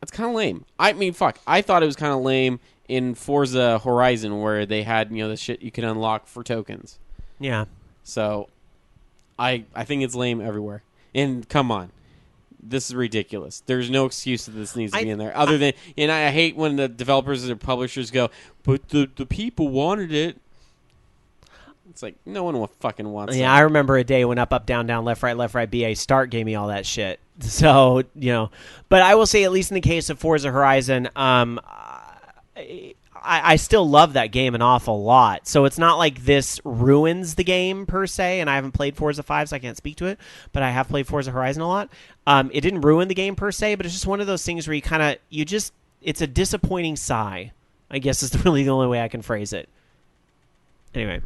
That's kind of lame. I mean, fuck. I thought it was kind of lame in Forza Horizon where they had, the shit you can unlock for tokens. Yeah. So I think it's lame everywhere. And come on. This is ridiculous. There's no excuse that this needs to be in there. Other than, and I hate when the developers or publishers go, but the people wanted it. It's like, no one fucking wants it. Yeah, I remember a day when up, down, left, right, BA, start gave me all that shit. So, but I will say, at least in the case of Forza Horizon, I still love that game an awful lot. So it's not like this ruins the game per se, and I haven't played Forza 5, so I can't speak to it, but I have played Forza Horizon a lot. It didn't ruin the game per se, but it's just one of those things where it's a disappointing sigh, I guess is really the only way I can phrase it. Anyway.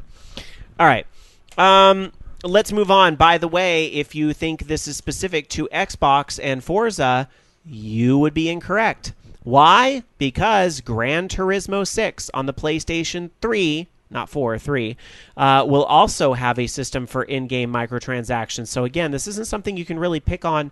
All right. Let's move on. By the way, if you think this is specific to Xbox and Forza, you would be incorrect. Why? Because Gran Turismo 6 on the PlayStation 3, not 4, 3, will also have a system for in-game microtransactions. So again, this isn't something you can really pick on.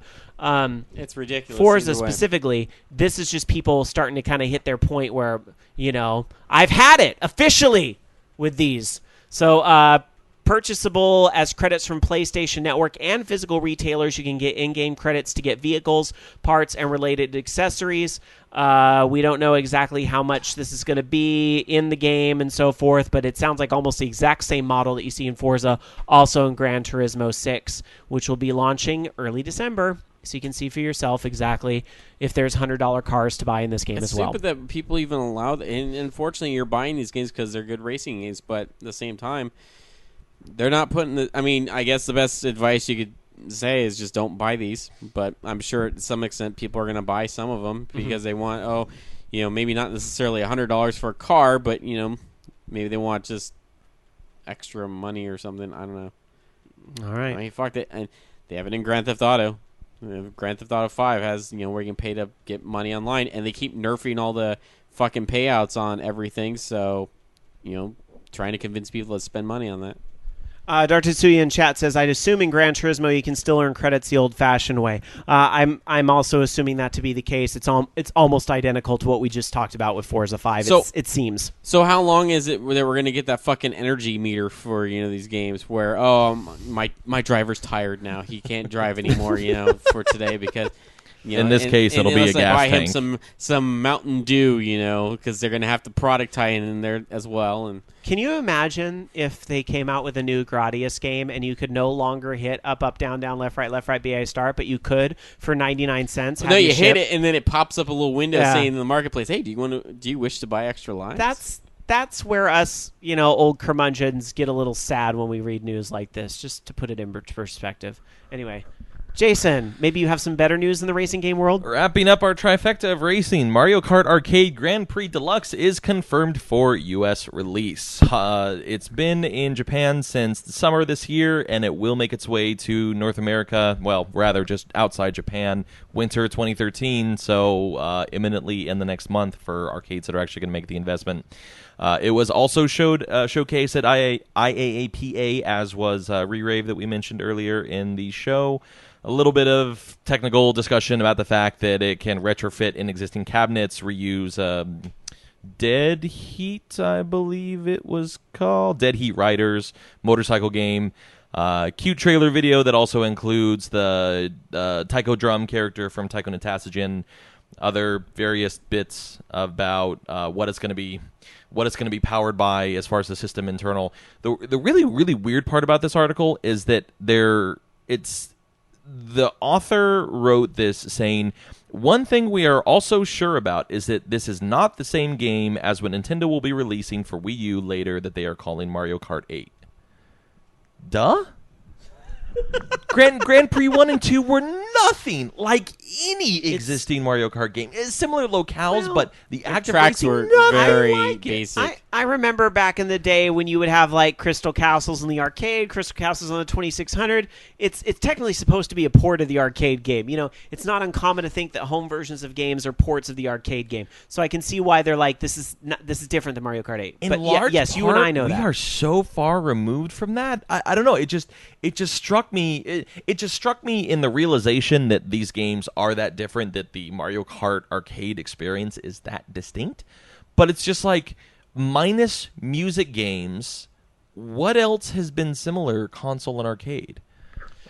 It's ridiculous. Forza specifically. This is just people starting to kind of hit their point where, I've had it officially with these. So purchasable as credits from PlayStation Network and physical retailers. You can get in-game credits to get vehicles, parts, and related accessories. We don't know exactly how much this is going to be in the game and so forth, but it sounds like almost the exact same model that you see in Forza, also in Gran Turismo 6, which will be launching early December. So you can see for yourself exactly if there's $100 cars to buy in this game as well. It's stupid that people even allow that. And unfortunately, you're buying these games because they're good racing games, but at the same time, they're not putting I guess the best advice you could say is just don't buy these. But I'm sure to some extent people are going to buy some of them because they want, maybe not necessarily $100 for a car, but, maybe they want just extra money or something. I don't know. All right. I mean, fuck it. And they have it in Grand Theft Auto. Grand Theft Auto 5 has, where you can pay to get money online, and they keep nerfing all the fucking payouts on everything, so, trying to convince people to spend money on that. Dr. Tsuya in chat says, I'd assume in Gran Turismo you can still earn credits the old-fashioned way. I'm also assuming that to be the case. It's almost identical to what we just talked about with Forza 5. So, it seems. So how long is it that we're going to get that fucking energy meter for these games where my driver's tired now, he can't drive anymore for today because. In this case, it'll be a gas buy tank. Him some Mountain Dew, because they're going to have the product tie-in in there as well. And can you imagine if they came out with a new Gradius game and you could no longer hit up, down, left, right, BA start, but you could for 99 cents? No, you hit it and then it pops up a little window saying in the marketplace, "Hey, do you wish to buy extra lives?" That's where us, old curmudgeons get a little sad when we read news like this. Just to put it in perspective. Anyway. Jason, maybe you have some better news in the racing game world? Wrapping up our trifecta of racing, Mario Kart Arcade Grand Prix Deluxe is confirmed for U.S. release. It's been in Japan since the summer this year, and it will make its way to North America, well, rather just outside Japan, winter 2013, so imminently in the next month for arcades that are actually going to make the investment. It was also showcased at IAAPA, as was Re-Rave that we mentioned earlier in the show. A little bit of technical discussion about the fact that it can retrofit in existing cabinets, reuse Dead Heat, I believe it was called, Dead Heat Riders motorcycle game. Cute trailer video that also includes the taiko drum character from Taiko no Tatsujin, other various bits about what it's going to be powered by as far as the system internal. The really, really weird part about this article is that the author wrote this saying, one thing we are also sure about is that this is not the same game as what Nintendo will be releasing for Wii U later that they are calling Mario Kart 8. Duh? Grand Prix 1 and 2 were nothing like any existing Mario Kart game. It's similar locales, but the active tracks racing, were very basic. I remember back in the day when you would have like Crystal Castles in the arcade, Crystal Castles on the 2600. It's technically supposed to be a port of the arcade game. It's not uncommon to think that home versions of games are ports of the arcade game. So I can see why they're like, this is different than Mario Kart 8. But yes, you and I know that. We are so far removed from that. I don't know. It just struck me. It just struck me in the realization that these games are that different, that the Mario Kart arcade experience is that distinct. But it's just like, minus music games, what else has been similar console and arcade?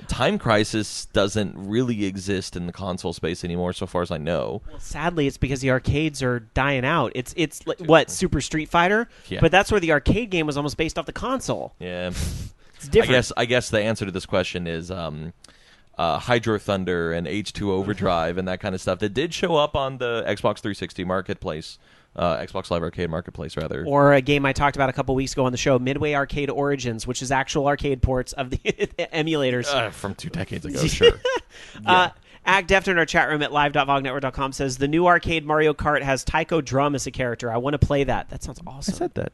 Time Crisis doesn't really exist in the console space anymore, so far as I know. Well, sadly, it's because the arcades are dying out. It's what, Super Street Fighter? Yeah. But that's where the arcade game was almost based off the console. Yeah. It's different. I guess the answer to this question is Hydro Thunder and H2 Overdrive and that kind of stuff that did show up on the Xbox 360 marketplace, Xbox Live Arcade marketplace, rather. Or a game I talked about a couple weeks ago on the show, Midway Arcade Origins, which is actual arcade ports of the emulators. From 2 decades ago, sure. Yeah. Ag Defner in our chat room at live.vognetwork.com says, the new arcade Mario Kart has Taiko Drum as a character. I want to play that. That sounds awesome. I said that.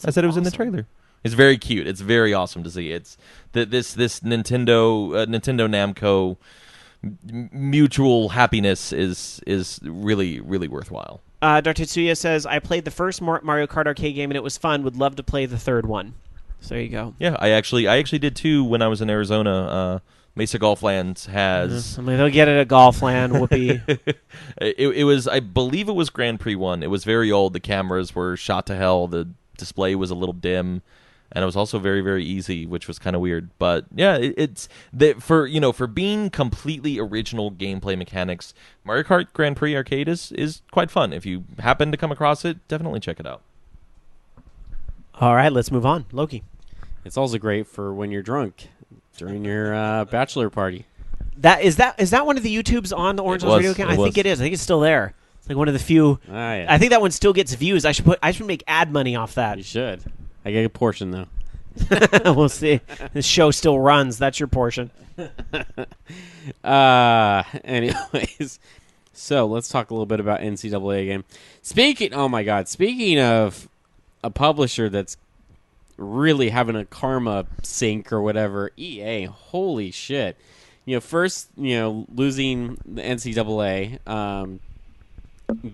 I said it was in the trailer. It's very cute. It's very awesome to see. It's this Nintendo Namco mutual happiness is really, really worthwhile. Dr. Tsuya says, I played the first Mario Kart arcade game and it was fun. Would love to play the third one. So there you go. Yeah, I actually did too when I was in Arizona. Mesa Golfland has. I mean, they'll get it at Golfland. Whoopee. It was, I believe it was Grand Prix 1. It was very old. The cameras were shot to hell. The display was a little dim. And it was also very, very easy, which was kind of weird. But yeah, it's for being completely original gameplay mechanics, Mario Kart Grand Prix Arcade is quite fun. If you happen to come across it, definitely check it out. All right, let's move on. Loki. It's also great for when you're drunk during your bachelor party. Is that one of the YouTubes on the Orange Lounge Radio account? I think it is. I think it's still there. It's like one of the few. Yeah. I think that one still gets views. I should make ad money off that. You should. I get a portion, though. We'll see. This show still runs. That's your portion. Anyways, so let's talk a little bit about NCAA again. Speaking of a publisher that's really having a karma sink or whatever, EA, holy shit. first, losing the NCAA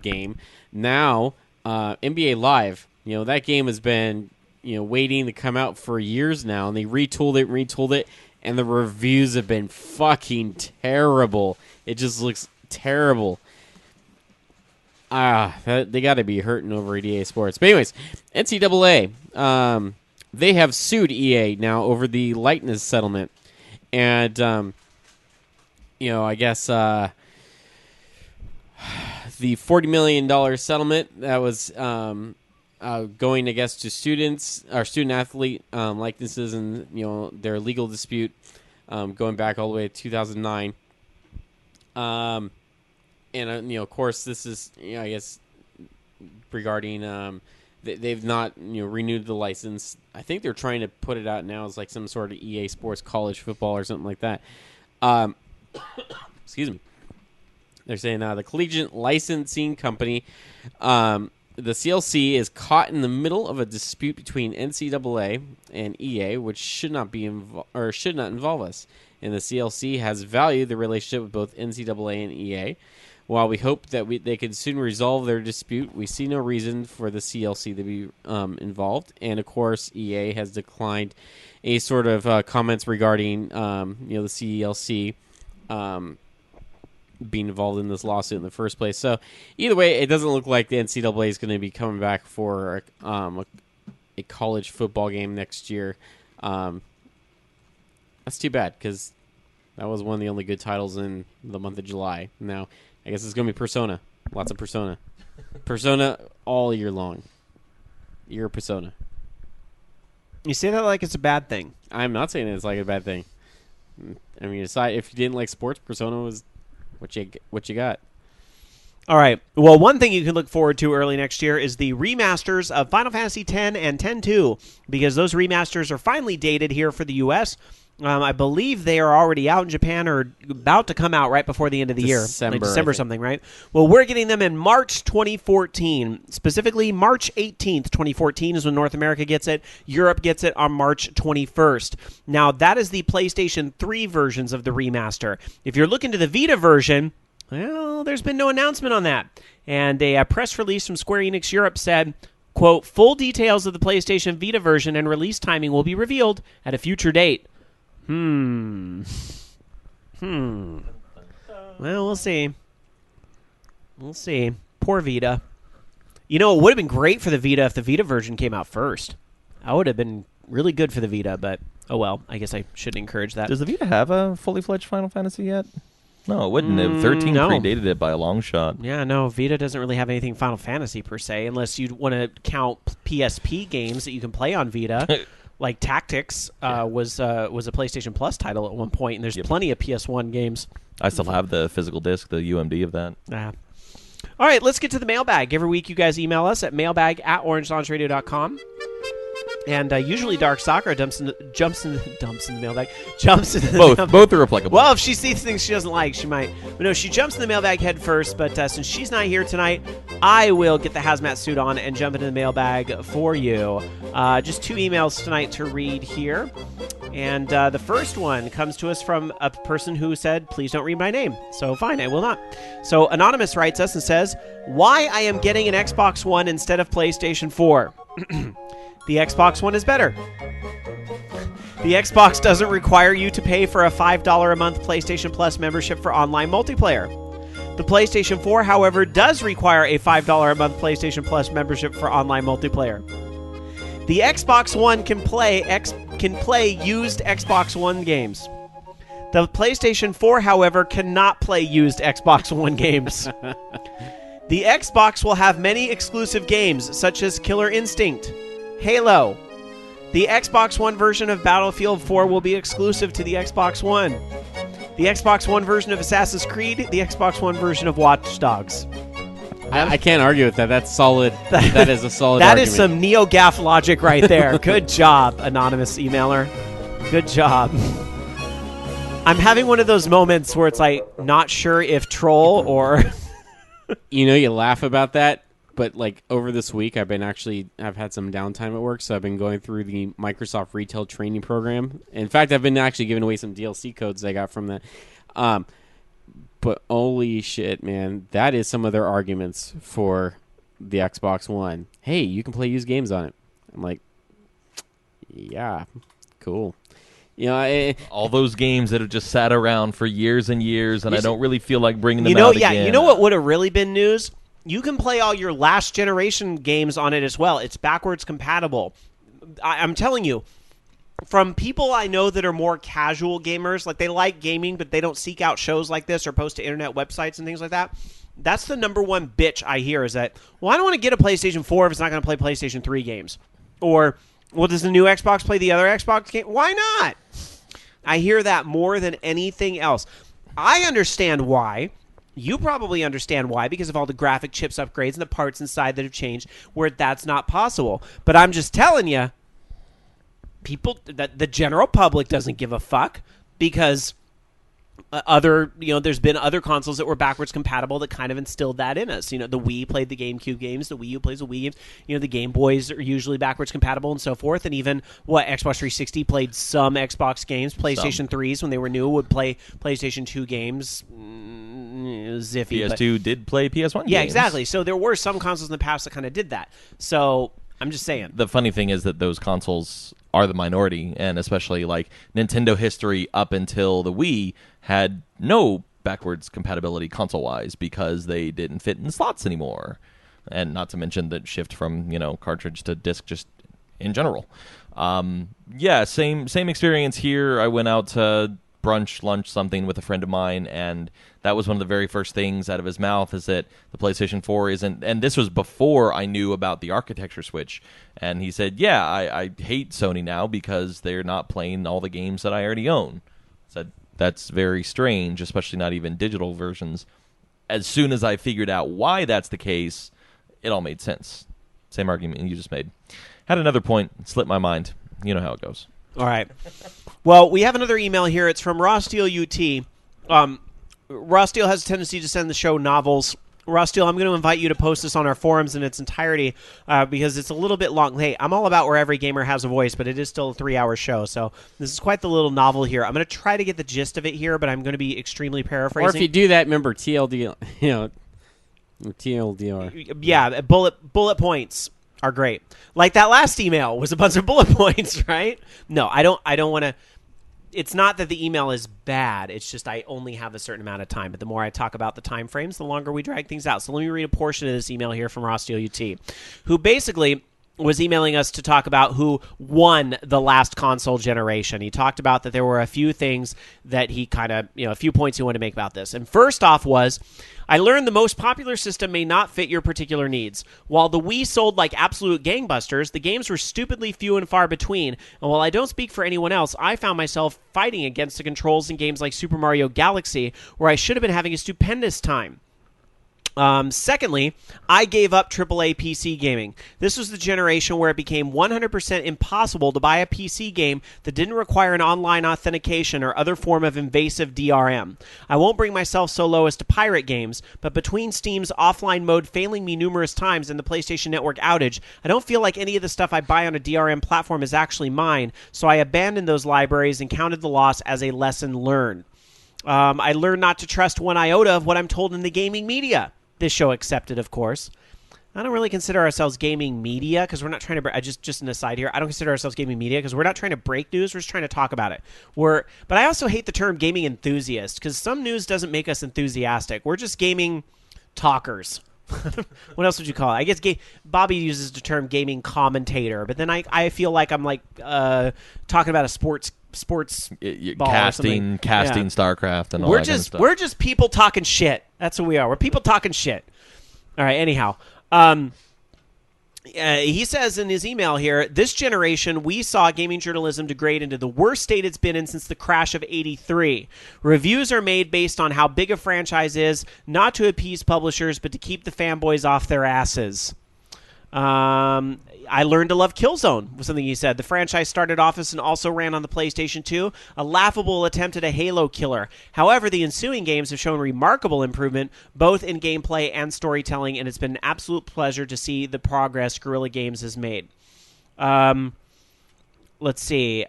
game. Now, NBA Live, that game has been, waiting to come out for years now, and they retooled it, and the reviews have been fucking terrible. It just looks terrible. They got to be hurting over EA Sports. But anyways, NCAA, they have sued EA now over the likeness settlement. And, I guess the $40 million settlement that was going, I guess, to students or student-athlete likenesses and, their legal dispute going back all the way to 2009. And, of course, this is, I guess, regarding they've not, renewed the license. I think they're trying to put it out now as like some sort of EA Sports college football or something like that. Excuse me. They're saying the collegiate licensing company, the CLC, is caught in the middle of a dispute between NCAA and EA, which should not involve us. And the CLC has valued the relationship with both NCAA and EA. While we hope that they can soon resolve their dispute, we see no reason for the CLC to be involved. And, of course, EA has declined a sort of comments regarding, the CLC being involved in this lawsuit in the first place. So, either way, it doesn't look like the NCAA is going to be coming back for a college football game next year. That's too bad, because that was one of the only good titles in the month of July. Now, I guess it's going to be Persona. Lots of Persona. Persona all year long. You're a Persona. You say that like it's a bad thing. I'm not saying it's like a bad thing. I mean, aside if you didn't like sports, Persona was what you got. All right. Well, one thing you can look forward to early next year is the remasters of Final Fantasy X and X-2, because those remasters are finally dated here for the U.S. I believe they are already out in Japan or about to come out right before the end of the year. Like December something, right? Well, we're getting them in March 2014. Specifically, March 18th, 2014 is when North America gets it. Europe gets it on March 21st. Now, that is the PlayStation 3 versions of the remaster. If you're looking to the Vita version, well, there's been no announcement on that. And a press release from Square Enix Europe said, quote, full details of the PlayStation Vita version and release timing will be revealed at a future date. Well, we'll see. We'll see. Poor Vita. It would have been great for the Vita if the Vita version came out first. That would have been really good for the Vita, but oh well. I guess I shouldn't encourage that. Does the Vita have a fully fledged Final Fantasy yet? No, it wouldn't have. 13 no. predated it by a long shot. Yeah, no, Vita doesn't really have anything Final Fantasy per se, unless you want to count PSP games that you can play on Vita. Like Tactics was a PlayStation Plus title at one point, and there's plenty of PS1 games. I still have the physical disc, the UMD of that. All right, let's get to the mailbag. Every week you guys email us at mailbag@orangelaunchradio.com. And usually Dark Sakura jumps in the mailbag. Jumps into the mailbag. Both are applicable. Well, if she sees things she doesn't like, she might. But no, she jumps in the mailbag head first. But since she's not here tonight, I will get the hazmat suit on and jump into the mailbag for you. Just 2 emails tonight to read here. And the first one comes to us from a person who said, please don't read my name. So fine, I will not. So Anonymous writes us and says, why I am getting an Xbox One instead of PlayStation 4. The Xbox One is better. The Xbox doesn't require you to pay for a $5 a month PlayStation Plus membership for online multiplayer. The PlayStation 4, however, does require a $5 a month PlayStation Plus membership for online multiplayer. The Xbox One can play used Xbox One games. The PlayStation 4, however, cannot play used Xbox One games. The Xbox will have many exclusive games, such as Killer Instinct, Halo. The Xbox One version of Battlefield 4 will be exclusive to the Xbox One. The Xbox One version of Assassin's Creed, the Xbox One version of Watch Dogs. I can't argue with that. That's solid. That is a solid That argument. is some NeoGAF logic right there. Good job, anonymous emailer. Good job. I'm having one of those moments where it's like, not sure if troll or... You laugh about that, but like over this week, I've had some downtime at work, so I've been going through the Microsoft Retail Training Program. In fact, I've been actually giving away some DLC codes I got from that. But holy shit, man, that is some of their arguments for the Xbox One. Hey, you can play used games on it. I'm like, yeah, cool. All those games that have just sat around for years and years, and I don't really feel like bringing them out again. You know what would have really been news? You can play all your last generation games on it as well. It's backwards compatible. I'm telling you, from people I know that are more casual gamers, like they like gaming, but they don't seek out shows like this or post to internet websites and things like that. That's the number one bitch I hear is that, well, I don't want to get a PlayStation 4 if it's not going to play PlayStation 3 games. Or, well, does the new Xbox play the other Xbox game? Why not? I hear that more than anything else. I understand why. You probably understand why, because of all the graphic chips upgrades and the parts inside that have changed where that's not possible. But I'm just telling you, the general public doesn't give a fuck because there's been other consoles that were backwards compatible that kind of instilled that in us. The Wii played the GameCube games, the Wii U plays the Wii games. The Game Boys are usually backwards compatible and so forth. And even Xbox 360 played some Xbox games. PlayStation 3s when they were new would play PlayStation 2 games. Ziffy. PS2 did play PS1 games. Yeah, exactly. So there were some consoles in the past that kind of did that. So I'm just saying. The funny thing is that those consoles are the minority, and especially like Nintendo history up until the Wii had no backwards compatibility console-wise because they didn't fit in slots anymore, and not to mention the shift from cartridge to disc just in general. Same experience here. I went out to brunch, lunch, something with a friend of mine, and that was one of the very first things out of his mouth is that the PlayStation 4 isn't, and this was before I knew about the architecture switch, and he said, yeah, I hate Sony now because they're not playing all the games that I already own. I said, that's very strange, especially not even digital versions. As soon as I figured out why that's the case, it all made sense. Same argument you just made. Had another point, slipped my mind. You know how it goes. All right. Well, we have another email here. It's from Raw Steel UT. Raw Steel has a tendency to send the show novels. Raw Steel, I'm going to invite you to post this on our forums in its entirety because it's a little bit long. Hey, I'm all about where every gamer has a voice, but it is still a 3-hour show. So this is quite the little novel here. I'm going to try to get the gist of it here, but I'm going to be extremely paraphrasing. Or if you do that, remember TLD, TLDR. Yeah, bullet points are great. Like that last email was a bunch of bullet points, right? No, I don't want to. It's not that the email is bad. It's just I only have a certain amount of time. But the more I talk about the time frames, the longer we drag things out. So let me read a portion of this email here from Raw Steel UT, who basically was emailing us to talk about who won the last console generation. He talked about that there were a few things that he kind of, a few points he wanted to make about this. And first off was, I learned the most popular system may not fit your particular needs. While the Wii sold like absolute gangbusters, the games were stupidly few and far between. And while I don't speak for anyone else, I found myself fighting against the controls in games like Super Mario Galaxy, where I should have been having a stupendous time. Secondly, I gave up AAA PC gaming. This was the generation where it became 100% impossible to buy a PC game that didn't require an online authentication or other form of invasive DRM. I won't bring myself so low as to pirate games, but between Steam's offline mode failing me numerous times and the PlayStation Network outage, I don't feel like any of the stuff I buy on a DRM platform is actually mine, so I abandoned those libraries and counted the loss as a lesson learned. I learned not to trust one iota of what I'm told in the gaming media. This show accepted, of course. I don't really consider ourselves gaming media because we're not trying to. Just an aside here. I don't consider ourselves gaming media because we're not trying to break news. We're just trying to talk about it. But I also hate the term gaming enthusiast because some news doesn't make us enthusiastic. We're just gaming talkers. What else would you call it? I guess Bobby uses the term gaming commentator, but then I feel like I'm like talking about a sports ball casting StarCraft and all that kind of stuff. We're just people talking shit. That's what we are. We're people talking shit. All right. Anyhow, he says in his email here, this generation, we saw gaming journalism degrade into the worst state it's been in since the crash of '83. Reviews are made based on how big a franchise is, not to appease publishers, but to keep the fanboys off their asses. I learned to love Killzone, was something he said. The franchise started off as and also ran on the PlayStation 2, a laughable attempt at a Halo killer. However, the ensuing games have shown remarkable improvement, both in gameplay and storytelling, and it's been an absolute pleasure to see the progress Guerrilla Games has made. Let's see.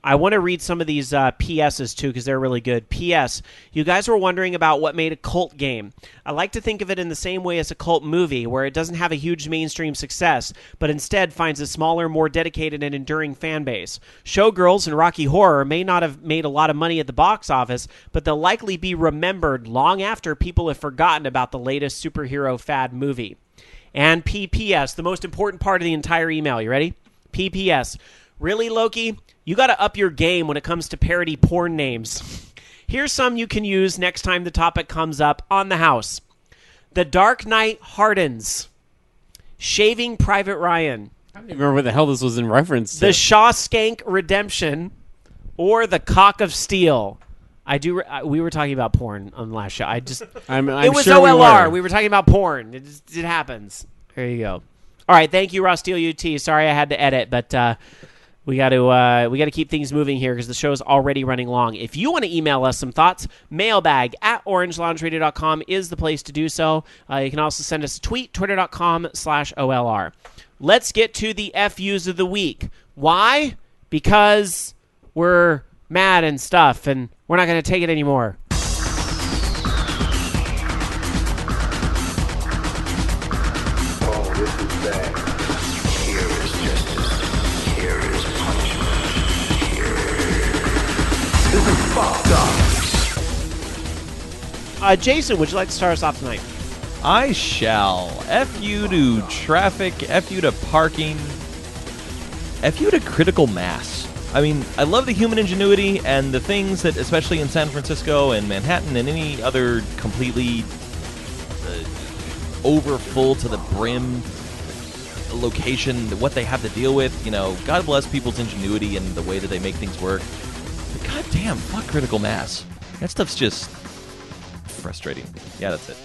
I want to read some of these PSs, too, because they're really good. PS, you guys were wondering about what made a cult game. I like to think of it in the same way as a cult movie, where it doesn't have a huge mainstream success, but instead finds a smaller, more dedicated and enduring fan base. Showgirls and Rocky Horror may not have made a lot of money at the box office, but they'll likely be remembered long after people have forgotten about the latest superhero fad movie. And PPS, the most important part of the entire email. You ready? PPS. Really, Loki? You got to up your game when it comes to parody porn names. Here's some you can use next time the topic comes up on the house. The Dark Knight Hardens. Shaving Private Ryan. I don't even remember what the hell this was in reference to. The Shawshank Redemption. Or The Cock of Steel. We were talking about porn on the last show. I'm it was sure OLR. We were talking about porn. It happens. There you go. All right, thank you, Ross Steele UT. Sorry I had to edit, but we got to keep things moving here because the show's already running long. If you want to email us some thoughts, mailbag at orangeloungeradio.com is the place to do so. You can also send us a tweet, twitter.com/OLR. Let's get to the FUs of the week. Why? Because we're mad and stuff, and we're not going to take it anymore. Jason, would you like to start us off tonight? I shall. F you to traffic, F you to parking, F you to critical mass. I mean, I love the human ingenuity and the things that, especially in San Francisco and Manhattan and any other completely over full to the brim location, what they have to deal with. You know, God bless people's ingenuity and the way that they make things work. But goddamn, fuck critical mass. That stuff's just frustrating. Yeah, that's it.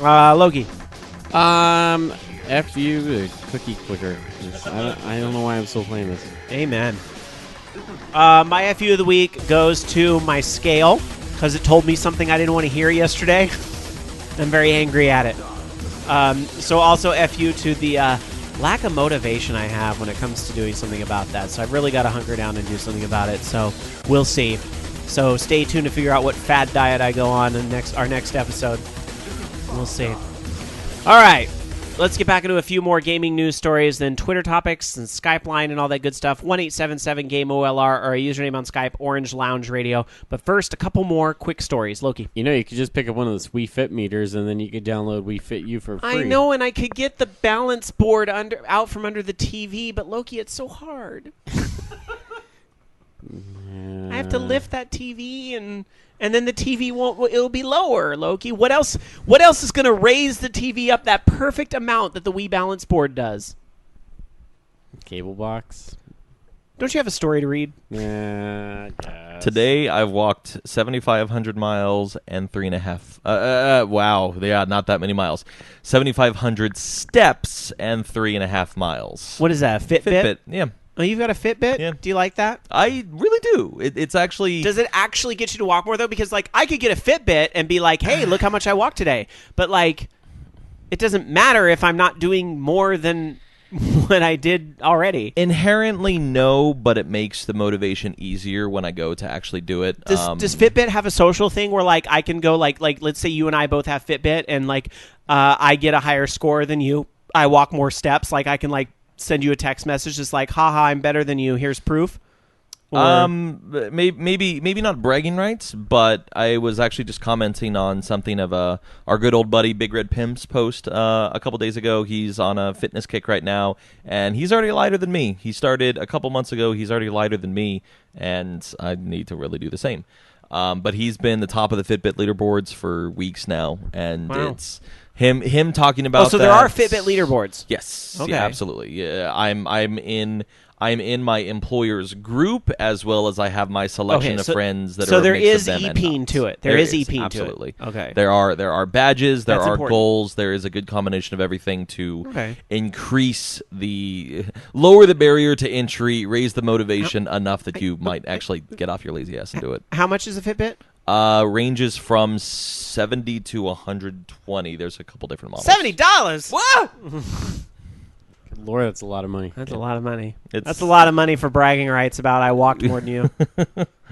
Loki. F you, the cookie clicker. I don't know why I'm still playing this. Amen. My FU of the week goes to my scale because it told me something I didn't want to hear yesterday. I'm very angry at it. So also FU to the lack of motivation I have when it comes to doing something about that. So I've really got to hunker down and do something about it. So we'll see. So stay tuned to figure out what fad diet I go on in our next episode. We'll see. All right. Let's get back into a few more gaming news stories, then Twitter topics and Skype line and all that good stuff. 1-877-GAME-OLR or a username on Skype, Orange Lounge Radio. But first, a couple more quick stories. Loki. You know, you could just pick up one of those Wii Fit meters, and then you could download Wii Fit U for free. I know, and I could get the balance board out from under the TV, but Loki, it's so hard. I have to lift that TV and then the TV it'll be lower, Loki. What else is going to raise the TV up that perfect amount that the Wii balance board does? Cable box. Don't you have a story to read? Yeah. Today I've walked 7,500 miles and 3.5. Wow, yeah, not that many miles. 7,500 steps and 3.5 miles. What is that? A Fitbit? Fitbit, yeah. Oh, you've got a Fitbit? Yeah. Do you like that? I really do. It's actually... Does it actually get you to walk more, though? Because, like, I could get a Fitbit and be like, hey, look how much I walked today. But, like, it doesn't matter if I'm not doing more than what I did already. Inherently, no, but it makes the motivation easier when I go to actually do it. Does Fitbit have a social thing where, like, I can go, like let's say you and I both have Fitbit and, like, I get a higher score than you. I walk more steps. Like, I can, like, send you a text message just like, haha, I'm better than you, here's proof? Or... maybe not bragging rights, but I was actually just commenting on something of our good old buddy Big Red Pimp's post a couple days ago. He's on a fitness kick right now, and he's already lighter than me. He started a couple months ago. He's already lighter than me, and I need to really do the same. But he's been the top of the Fitbit leaderboards for weeks now, and wow. It's him talking about. Oh, so that. There are Fitbit leaderboards. Yes, okay. yeah, absolutely. Yeah, I'm I'm in my employer's group, as well as I have my selection of friends that are so a there mix is of them and EPing not. to it. There is EPing absolutely. to it. Okay. There are badges, there That's are important. goals, there is a good combination of everything to lower the barrier to entry, raise the motivation enough that you might actually get off your lazy ass and do it. How much is a Fitbit? Ranges from 70 to 120. There's a couple different models. $70. What? Lord, that's a lot of money. That's a lot of money. It's- That's a lot of money for bragging rights about I walked more than you.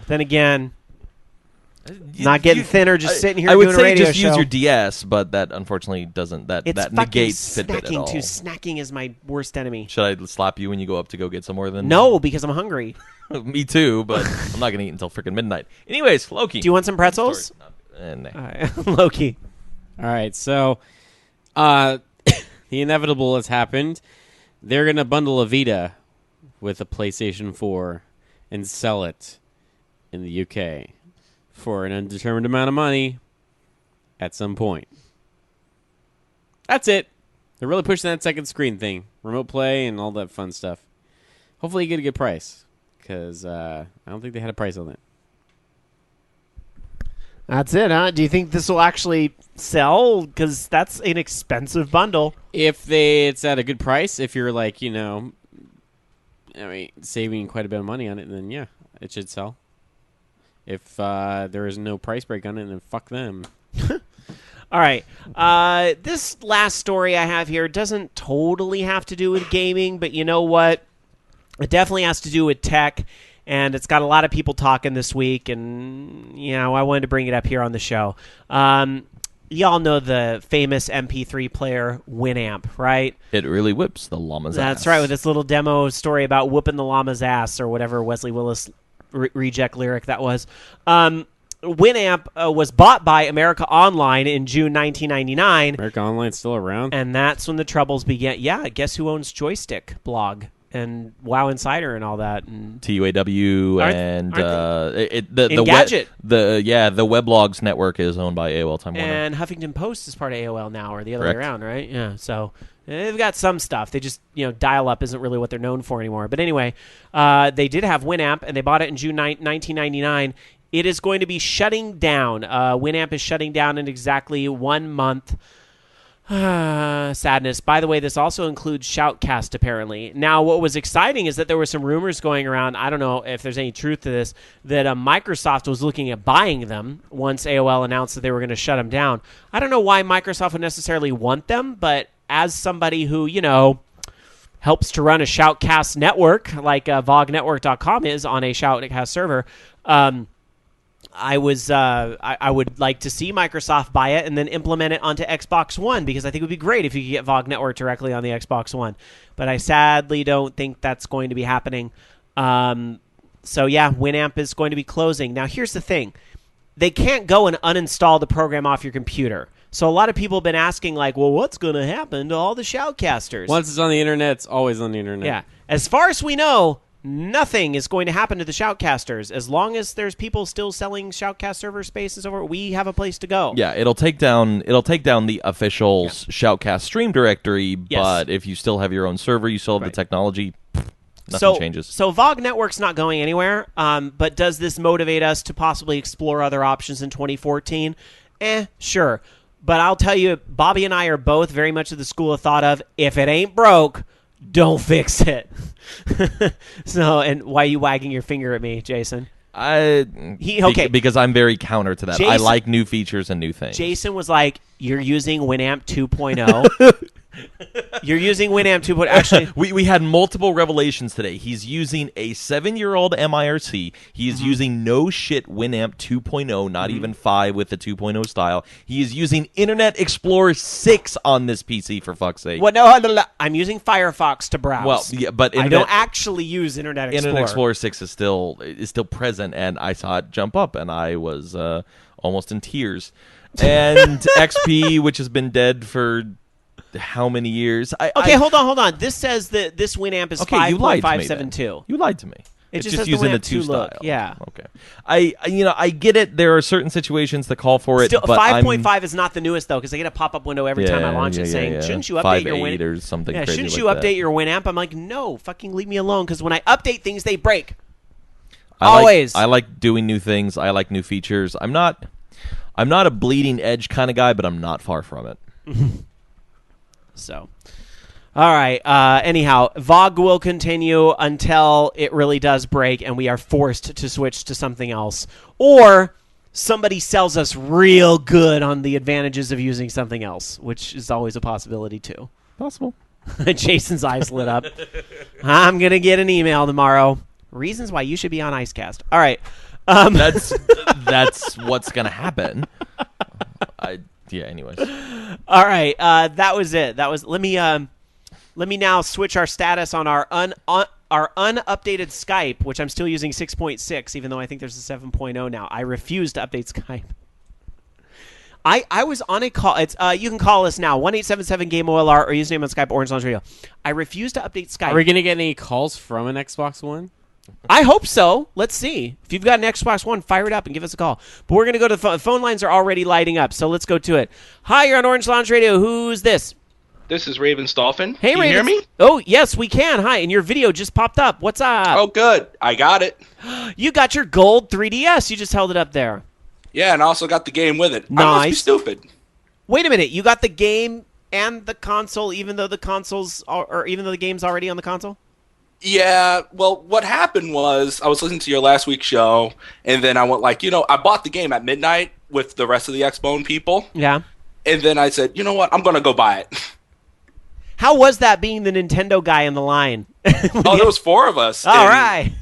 Then again, not getting thinner, just sitting here I would doing say a radio just show. use your DS, but that unfortunately doesn't. That It's fucking negates Fitbit at snacking all. too. Snacking is my worst enemy. Should I slap you when you go up to go get some more? Then No, because I'm hungry. me too. But I'm not gonna eat until freaking midnight. Anyways, Loki. Do you want some pretzels? Nah. All right. Loki. All right, so the inevitable has happened. They're going to bundle a Vita with a PlayStation 4 and sell it in the UK for an undetermined amount of money at some point. That's it. They're really pushing that second screen thing, remote play and all that fun stuff. Hopefully you get a good price, because I don't think they had a price on it. That's it, huh? Do you think this will actually sell? Because that's an expensive bundle. If it's at a good price, if you're like, saving quite a bit of money on it, then yeah, it should sell. If there is no price break on it, then fuck them. All right. This last story I have here doesn't totally have to do with gaming, but you know what? It definitely has to do with tech, and it's got a lot of people talking this week, and I wanted to bring it up here on the show. Y'all know the famous MP3 player Winamp, right? It really whips the llama's ass. That's right, with this little demo story about whooping the llama's ass, or whatever Wesley Willis reject lyric that was. Winamp was bought by America Online in June 1999. America Online's still around? And that's when the troubles began. Yeah, guess who owns Joystick blog and WoW Insider and all that? And TUAW and the Engadget. The Weblogs network is owned by AOL Time Warner. And Huffington Post is part of AOL now, or the other Correct. way around, right? Yeah, so they've got some stuff. They just, dial-up isn't really what they're known for anymore. But anyway, they did have Winamp, and they bought it in June 1999. It is going to be shutting down. Winamp is shutting down in exactly 1 month. Sadness. By the way, this also includes Shoutcast, apparently. Now, what was exciting is that there were some rumors going around, I don't know if there's any truth to this, that Microsoft was looking at buying them once AOL announced that they were going to shut them down. I don't know why Microsoft would necessarily want them, but as somebody who, helps to run a Shoutcast network, like VogNetwork.com is on a Shoutcast server, I would like to see Microsoft buy it and then implement it onto Xbox One, because I think it would be great if you could get VOG Network directly on the Xbox One. But I sadly don't think that's going to be happening. So yeah, Winamp is going to be closing. Now here's the thing. They can't go and uninstall the program off your computer. So a lot of people have been asking, like, well, what's going to happen to all the Shoutcasters? Once it's on the internet, it's always on the internet. Yeah. As far as we know, nothing is going to happen to the Shoutcasters. As long as there's people still selling Shoutcast server spaces over, we have a place to go. Yeah, it'll take down the official Shoutcast stream directory, but if you still have your own server, you still have the technology, nothing changes. So VOG Network's not going anywhere, but does this motivate us to possibly explore other options in 2014? Sure. But I'll tell you, Bobby and I are both very much of the school of thought of, if it ain't broke, don't fix it. So, and why are you wagging your finger at me, Jason? Because I'm very counter to that. I like new features and new things. Jason was like, you're using Winamp 2.0. You're using Winamp 2.0. Actually, we had multiple revelations today. He's using a 7-year-old MIRC. He is using no shit Winamp 2.0, not even 5 with the 2.0 style. He is using Internet Explorer 6 on this PC, for fuck's sake. Well, no, I'm using Firefox to browse. Well, yeah, but I don't actually use Internet Explorer. Internet Explorer 6 is still present, and I saw it jump up, and I was almost in tears. And XP, which has been dead for how many years? Hold on. This says that this Winamp is 5.572. You lied to me. It's just just has using the Lamp 2 2 look. style. Yeah. Okay. I get it. There are certain situations that call for it. Still, but 5.5 is not the newest though, because I get a pop-up window every time I launch it saying, "Shouldn't you update your 5.8 or something crazy shouldn't like you that. update your Winamp?" I'm like, no, fucking leave me alone, because when I update things, they break. I like doing new things. I like new features. I'm not a bleeding edge kind of guy, but I'm not far from it. So, all right. Anyhow, VOG will continue until it really does break and we are forced to switch to something else. Or somebody sells us real good on the advantages of using something else, which is always a possibility too. Possible. Jason's eyes lit up. I'm going to get an email tomorrow. Reasons why you should be on Icecast. All right. That's what's going to happen. Anyways. All right. That was it. Let me now switch our status on our unupdated Skype, which I'm still using 6.6, even though I think there's a 7.0 now. I refuse to update Skype. I was on a call. It's you can call us now, 1-877-GAME-OLR, or username on Skype, Orange Lounge Radio. I refuse to update Skype. Are we going to get any calls from an Xbox One? I hope so. Let's see. If you've got an Xbox One, fire it up and give us a call. But we're going to go to the phone lines are already lighting up, so let's go to it. Hi, you're on Orange Lounge Radio. Who's this? This is Ravens Dolphin. Hey, can you hear me? Oh, yes, we can. Hi, and your video just popped up. What's up? Oh, good. I got it. You got your gold 3DS. You just held it up there. Yeah, and I also got the game with it. Nice. I must be stupid. Wait a minute. You got the game and the console, even though the game's already on the console? Yeah, well, what happened was I was listening to your last week's show, and then I went I bought the game at midnight with the rest of the Xbone people. Yeah. And then I said, you know what, I'm going to go buy it. How was that being the Nintendo guy in the line? Oh, there was 4 of us. All right.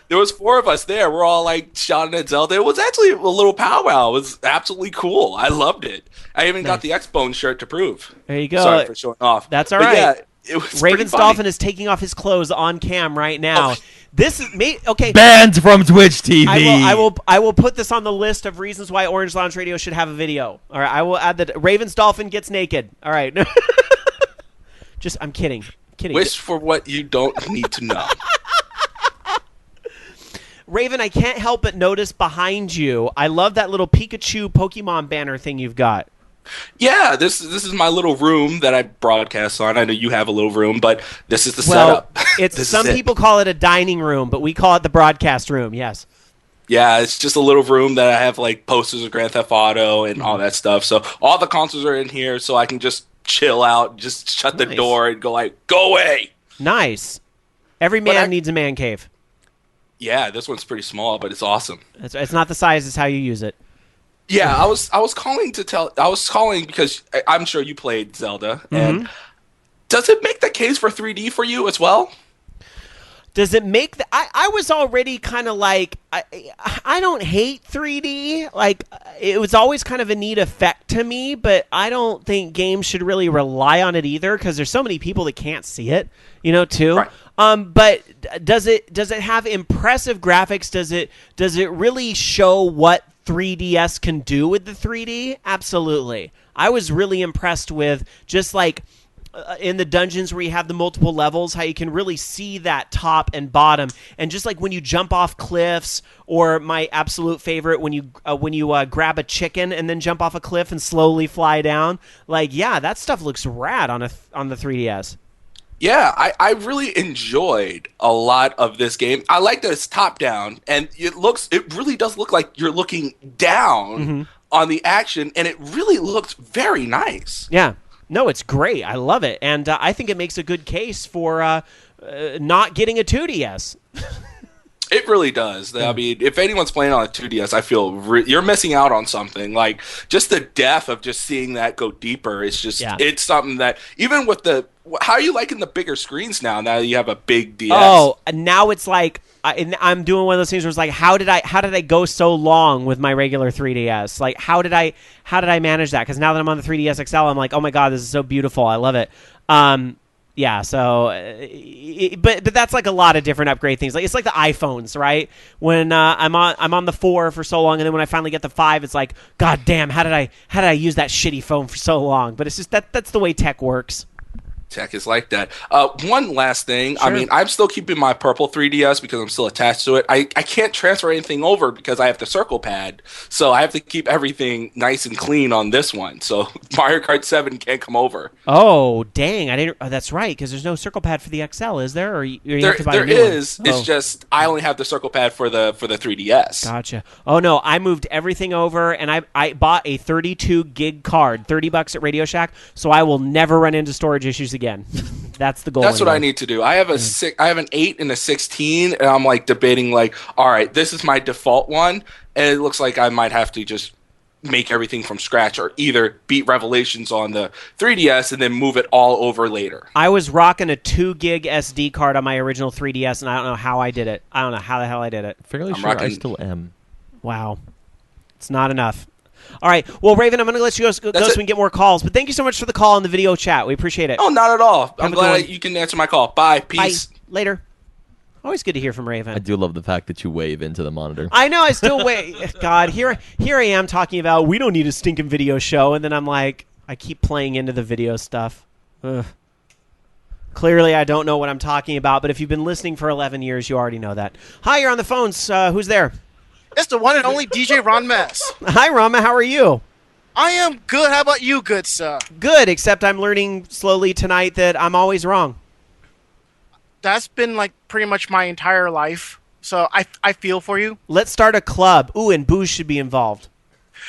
There was 4 of us there. We're all shouting at Zelda. It was actually a little powwow. It was absolutely cool. I loved it. I even got the Xbone shirt to prove. There you go. Sorry for showing off. That's all but right. Yeah, it was Ravens funny. Dolphin is taking off his clothes on cam right now. Oh. This is okay. Banned from Twitch TV. I will put this on the list of reasons why Orange Lounge Radio should have a video. All right, I will add that Ravens Dolphin gets naked. All right. I'm kidding. Wish for what you don't need to know. Raven, I can't help but notice behind you. I love that little Pikachu Pokemon banner thing you've got. Yeah, this is my little room that I broadcast on. I know you have a little room, but this is the setup. It's some people call it a dining room, but we call it the broadcast room. Yes. Yeah, it's just a little room that I have posters of Grand Theft Auto and all that stuff. So all the consoles are in here, so I can just chill out, just shut the door and go away. Nice. Every man needs a man cave. Yeah, this one's pretty small, but it's awesome. It's not the size; it's how you use it. Yeah, I was calling because I'm sure you played Zelda, and does it make the case for 3D for you as well? Does it make I was already kind of I don't hate 3D. It was always kind of a neat effect to me, but I don't think games should really rely on it either, because there's so many people that can't see it, too. Right. But does it have impressive graphics? Does it really show what 3DS can do with the 3D? Absolutely. I was really impressed with just in the dungeons where you have the multiple levels, how you can really see that top and bottom, and just when you jump off cliffs, or my absolute favorite, when you grab a chicken and then jump off a cliff and slowly fly down. That stuff looks rad on the 3DS. Yeah, I really enjoyed a lot of this game. I like that it's top down, and it really does look like you're looking down on the action, and it really looks very nice. Yeah. No, it's great. I love it. And I think it makes a good case for not getting a 2DS. It really does. I mean, if anyone's playing on a 2DS, I feel you're missing out on something. Just the depth of just seeing that go deeper is just, it's something that, even with how are you liking the bigger screens now that you have a big DS? Oh, now it's I'm doing one of those things where it's how did I go so long with my regular 3DS? How did I manage that? Because now that I'm on the 3DS XL, I'm oh my god, this is so beautiful. I love it. Yeah, so, but that's a lot of different upgrade things. It's like the iPhones, right? When I'm on the 4 for so long, and then when I finally get the 5, it's god damn, how did I use that shitty phone for so long? But it's just that's the way tech works. Tech is like that. One last thing. Sure. I mean, I'm still keeping my purple 3DS because I'm still attached to it. I can't transfer anything over because I have the circle pad. So I have to keep everything nice and clean on this one. So Mario Kart 7 can't come over. Oh, dang. I didn't. Oh, that's right, because there's no circle pad for the XL, is there? Or you have to buy a new There is. one? It's just I only have the circle pad for the 3DS. Gotcha. Oh, no. I moved everything over, and I bought a 32 gig card, $30 at Radio Shack, so I will never run into storage issues again. That's the goal. That's what I need to do. I have I have an 8 and a 16, and I'm like debating like, all right, this is my default one, and it looks like I might have to just make everything from scratch or either beat Revelations on the 3DS and then move it all over later. I was rocking a 2 gig SD card on my original 3DS, and I don't know how I did it. I don't know how the hell I did it. Fairly sure I still am. Wow. It's not enough. All right. Well, Raven, I'm going to let you go so we can get more calls. But thank you so much for the call in the video chat. We appreciate it. Oh, not at all. I'm glad you can answer my call. Bye. Peace. Bye. Later. Always good to hear from Raven. I do love the fact that you wave into the monitor. I know. I still wait. God, here I am talking about we don't need a stinking video show, and then I'm like, I keep playing into the video stuff. Ugh. Clearly, I don't know what I'm talking about, but if you've been listening for 11 years, you already know that. Hi, you're on the phones. Who's there? It's the one and only DJ Ron Mess. Hi, Rama. How are you? I am good. How about you, good sir? Good, except I'm learning slowly tonight that I'm always wrong. That's been like pretty much my entire life. So I feel for you. Let's start a club. Ooh, and booze should be involved.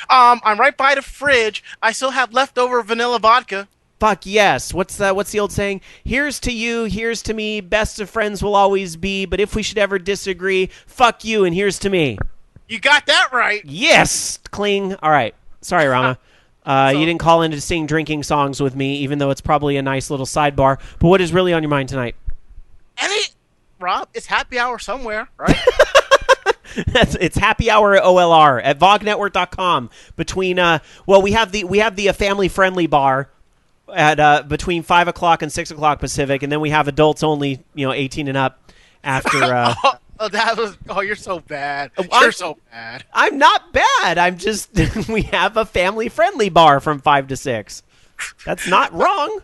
I'm right by the fridge. I still have leftover vanilla vodka. Fuck yes. What's the old saying? Here's to you, here's to me, best of friends will always be, but if we should ever disagree, fuck you and here's to me. You got that right. Yes! Cling. All right. Sorry, Rama. You didn't call in to sing drinking songs with me, even though it's probably a nice little sidebar. But what is really on your mind tonight? Rob, it's happy hour somewhere, right? It's happy hour at OLR at vognetwork.com. Between we have the family friendly bar at between 5 o'clock and 6 o'clock Pacific, and then we have adults only, 18 and up after. You're so bad. You're so bad. I'm not bad. I'm just we have a family friendly bar from 5 to 6. That's not wrong.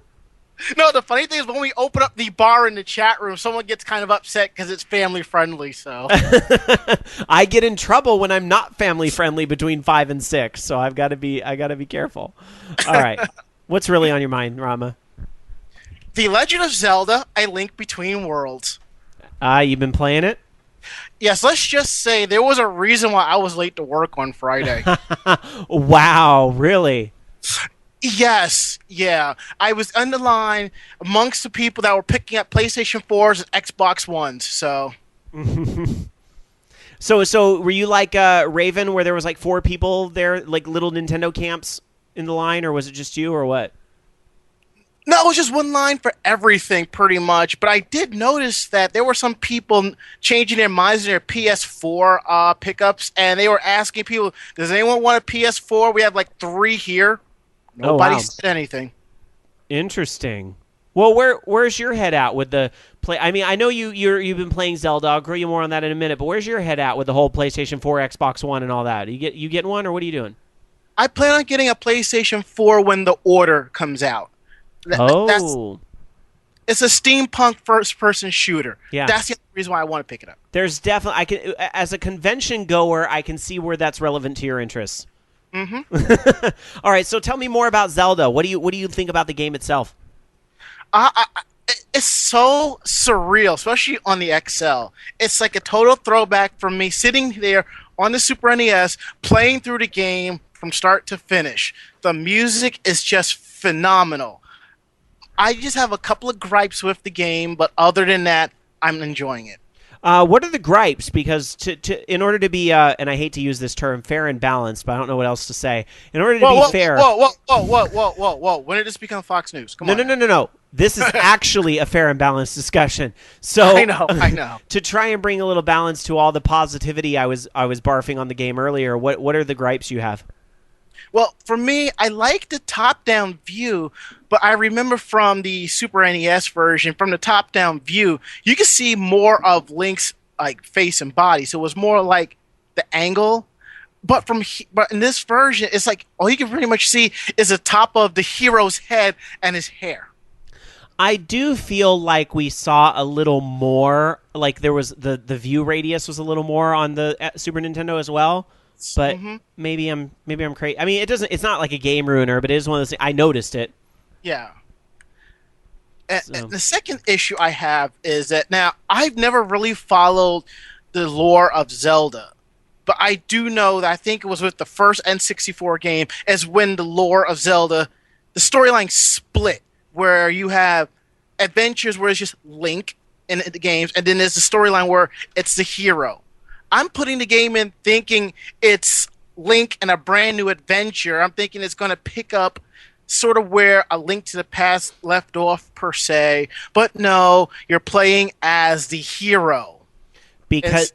No, the funny thing is when we open up the bar in the chat room, someone gets kind of upset because it's family friendly. So I get in trouble when I'm not family friendly between 5 and 6. So I gotta be careful. All right, what's really on your mind, Rama? The Legend of Zelda: A Link Between Worlds. You've been playing it? Yes, let's just say there was a reason why I was late to work on Friday. Wow, really? Yes, yeah. I was on the line amongst the people that were picking up PlayStation 4s and Xbox Ones, so... So were you like Raven, where there was like 4 people there, like little Nintendo camps in the line, or was it just you, or what? No, it was just one line for everything, pretty much. But I did notice that there were some people changing their minds in their PS4 pickups, and they were asking people, does anyone want a PS4? We have like 3 here. Nobody said anything. Interesting. Well, where's your head at with the play? I mean, I know you've been playing Zelda. I'll grill you more on that in a minute. But where's your head at with the whole PlayStation 4, Xbox One, and all that? You getting one, or what are you doing? I plan on getting a PlayStation 4 when the order comes out. It's a steampunk first-person shooter. Yeah. That's the reason why I want to pick it up. There's definitely as a convention goer, I can see where that's relevant to your interests. Mm-hmm. All right, so tell me more about Zelda. What do you think about the game itself? It's so surreal, especially on the XL. It's like a total throwback from me sitting there on the Super NES playing through the game from start to finish. The music is just phenomenal. I just have a couple of gripes with the game, but other than that, I'm enjoying it. What are the gripes? Because in order to be, and I hate to use this term, fair and balanced, but I don't know what else to say. In order to be fair... Whoa. When did this become Fox News? Come on. No. This is actually a fair and balanced discussion. So I know. To try and bring a little balance to all the positivity I was barfing on the game earlier, what are the gripes you have? Well, for me, I like the top-down view, but I remember from the Super NES version, from the top-down view, you could see more of Link's like face and body, so it was more like the angle. But in this version, it's like all you can pretty much see is the top of the hero's head and his hair. I do feel like we saw a little more, like there was the view radius was a little more on the Super Nintendo as well. But maybe I'm crazy. I mean, it's not like a game ruiner, but it is one of those things. I noticed it. Yeah. And the second issue I have is that now I've never really followed the lore of Zelda, but I do know that I think it was with the first N64 game is when the lore of Zelda, the storyline split, where you have adventures where it's just Link in the games, and then there's the storyline where it's the hero. I'm putting the game in thinking it's Link in a brand new adventure. I'm thinking it's going to pick up sort of where A Link to the Past left off, per se. But no, you're playing as the hero. Because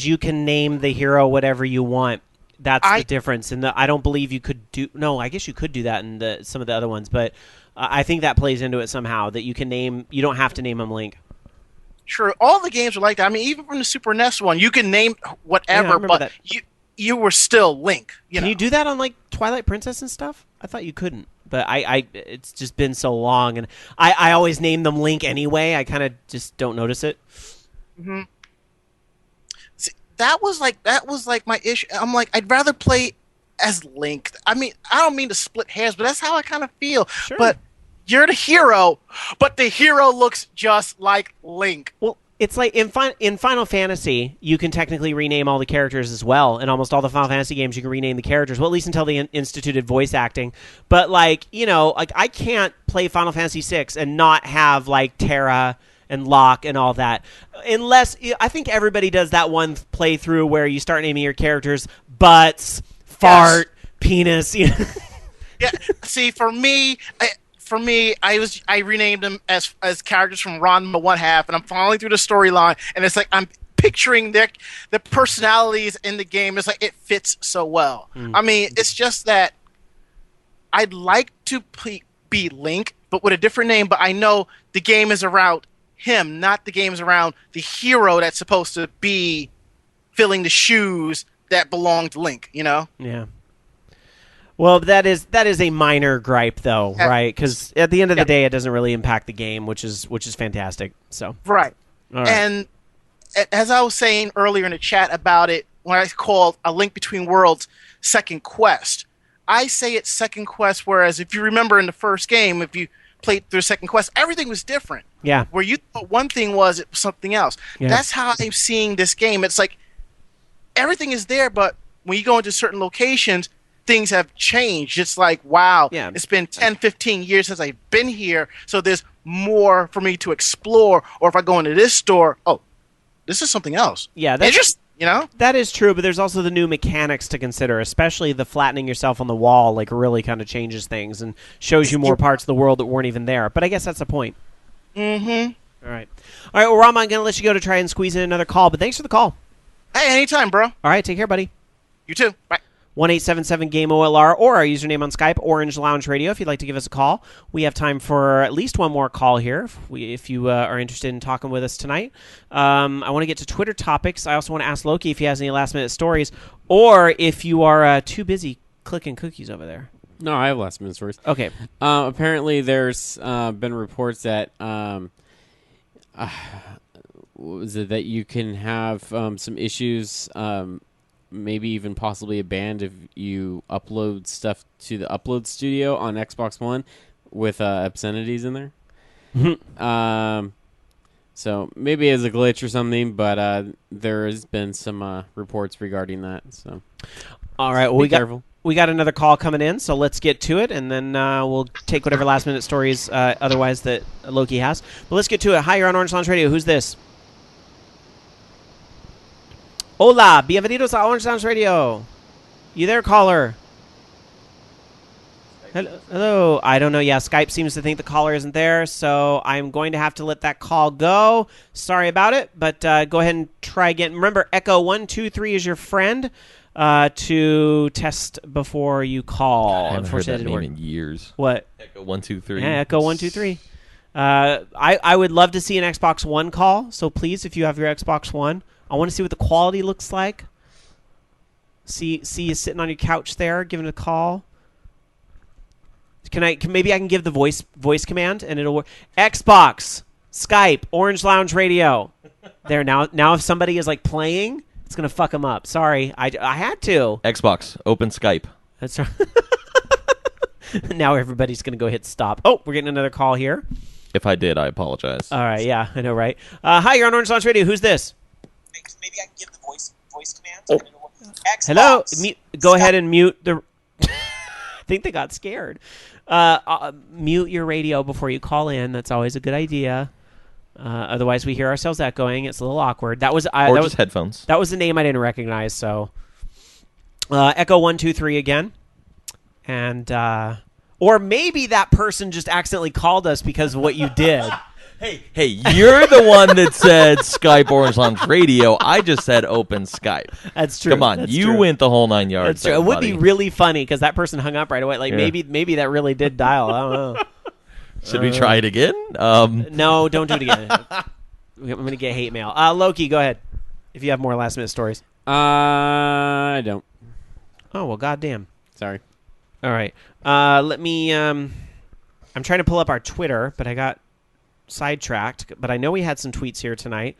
you can name the hero whatever you want. That's the difference. And I don't believe you could do... No, I guess you could do that in some of the other ones, but I think that plays into it somehow, that you can name... You don't have to name him Link. Sure, all the games were like that. I mean, even from the Super NES one, you can name whatever, but that. You were still Link. Can you do that on, like, Twilight Princess and stuff? I thought you couldn't. But it's just been so long, and I always name them Link anyway. I kind of just don't notice it. Mm-hmm. See, that was like my issue. I'm like, I'd rather play as Link. I mean, I don't mean to split hairs, but that's how I kind of feel. Sure. But you're the hero, but the hero looks just like Link. Well, it's like in Final Fantasy, you can technically rename all the characters as well. In almost all the Final Fantasy games, you can rename the characters. Well, at least until they instituted voice acting. But like, like I can't play Final Fantasy VI and not have like Terra and Locke and all that. Unless I think everybody does that one playthrough where you start naming your characters butts, fart, penis. Yeah. See, for me, I renamed them as characters from Ranma One Half, and I'm following through the storyline, and it's like I'm picturing the personalities in the game. It's like it fits so well. I mean, it's just that I'd like to be Link, but with a different name. But I know the game is around him, not the game is around the hero that's supposed to be filling the shoes that belong to Link. Yeah. Well, that is a minor gripe, though, right? Because at the end of the day, it doesn't really impact the game, which is fantastic. So right. And as I was saying earlier in the chat about it, when I called A Link Between Worlds Second Quest, I say it's Second Quest, whereas if you remember in the first game, if you played through Second Quest, everything was different. Yeah. Where you thought one thing was, it was something else. Yeah. That's how I'm seeing this game. It's like everything is there, but when you go into certain locations, things have changed. It's like, wow, it's been 10, 15 years since I've been here, so there's more for me to explore. Or if I go into this store, oh, this is something else. Yeah, that's just, That is true, but there's also the new mechanics to consider, especially the flattening yourself on the wall, like really kind of changes things and shows you more parts of the world that weren't even there. But I guess that's the point. Mm-hmm. All right, well, Rama, I'm going to let you go to try and squeeze in another call, but thanks for the call. Hey, anytime, bro. All right, take care, buddy. You too. Bye. 1-877-GAME-OLR or our username on Skype, Orange Lounge Radio, if you'd like to give us a call. We have time for at least one more call here if you are interested in talking with us tonight. I want to get to Twitter topics. I also want to ask Loki if he has any last-minute stories, or if you are too busy clicking cookies over there. No, I have last-minute stories. Okay. Apparently, there's been reports that was it that you can have some issues, maybe even possibly a ban if you upload stuff to the upload studio on Xbox One with obscenities in there. So maybe it's a glitch or something, but there has been some reports regarding that. So, all right, well, we got another call coming in, so let's get to it, and then we'll take whatever last minute stories otherwise that Loki has. But let's get to it. Hi, you're on Orange Lounge Radio. Who's this? Hola, bienvenidos a Orange Lounge Radio. You there, caller? Hello. I don't know. Yeah, Skype seems to think the caller isn't there, so I'm going to have to let that call go. Sorry about it, but go ahead and try again. Remember, Echo 123 is your friend to test before you call. I haven't heard that name in years. What? Echo 123. Yeah, Echo 123. I would love to see an Xbox One call, so please, if you have your Xbox One, I want to see what the quality looks like. See you sitting on your couch there, giving a call. maybe I can give the voice command and it'll work. Xbox, Skype, Orange Lounge Radio. There now if somebody is like playing, it's gonna fuck them up. Sorry, I had to. Xbox, open Skype. That's right. Now everybody's gonna go hit stop. Oh, we're getting another call here. If I did, I apologize. All right, yeah, I know, right? Hi, you're on Orange Lounge Radio. Who's this? Maybe I can give the voice command. Xbox. Hello. Go ahead and mute the. I think they got scared. Mute your radio before you call in. That's always a good idea. Otherwise, we hear ourselves echoing. It's a little awkward. That was headphones. That was the name I didn't recognize. So, echo 1 2 3 again, and or maybe that person just accidentally called us because of what you did. Hey, you're the one that said Skype Orange Lounge Radio. I just said open Skype. That's true. Come on, That's you true. went the whole 9 yards. That's true. There, It would buddy. be really funny because that person hung up right away. Like Yeah. maybe that really did dial. I don't know. Should we try it again? No, don't do it again. I'm going to get hate mail. Loki, go ahead. If you have more last minute stories. I don't. Oh well, goddamn. Sorry. All right. Let me. I'm trying to pull up our Twitter, but I got sidetracked. But I know we had some tweets here tonight.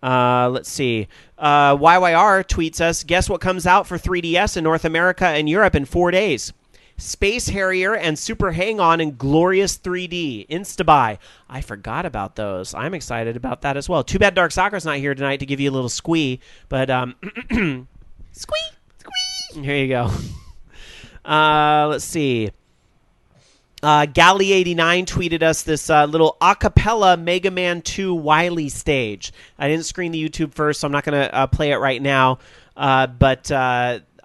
Let's see. YYR tweets us. Guess what comes out for 3DS in North America and Europe in 4 days? Space Harrier and Super Hang-On in glorious 3D. Insta-buy. I forgot about those. I'm excited about that as well. Too bad Dark Soccer's not here tonight to give you a little squee. But, squee. Here you go. Let's see. Galley89 tweeted us this little acapella Mega Man 2 Wily stage. I didn't screen the YouTube first, so I'm not going to play it right now. But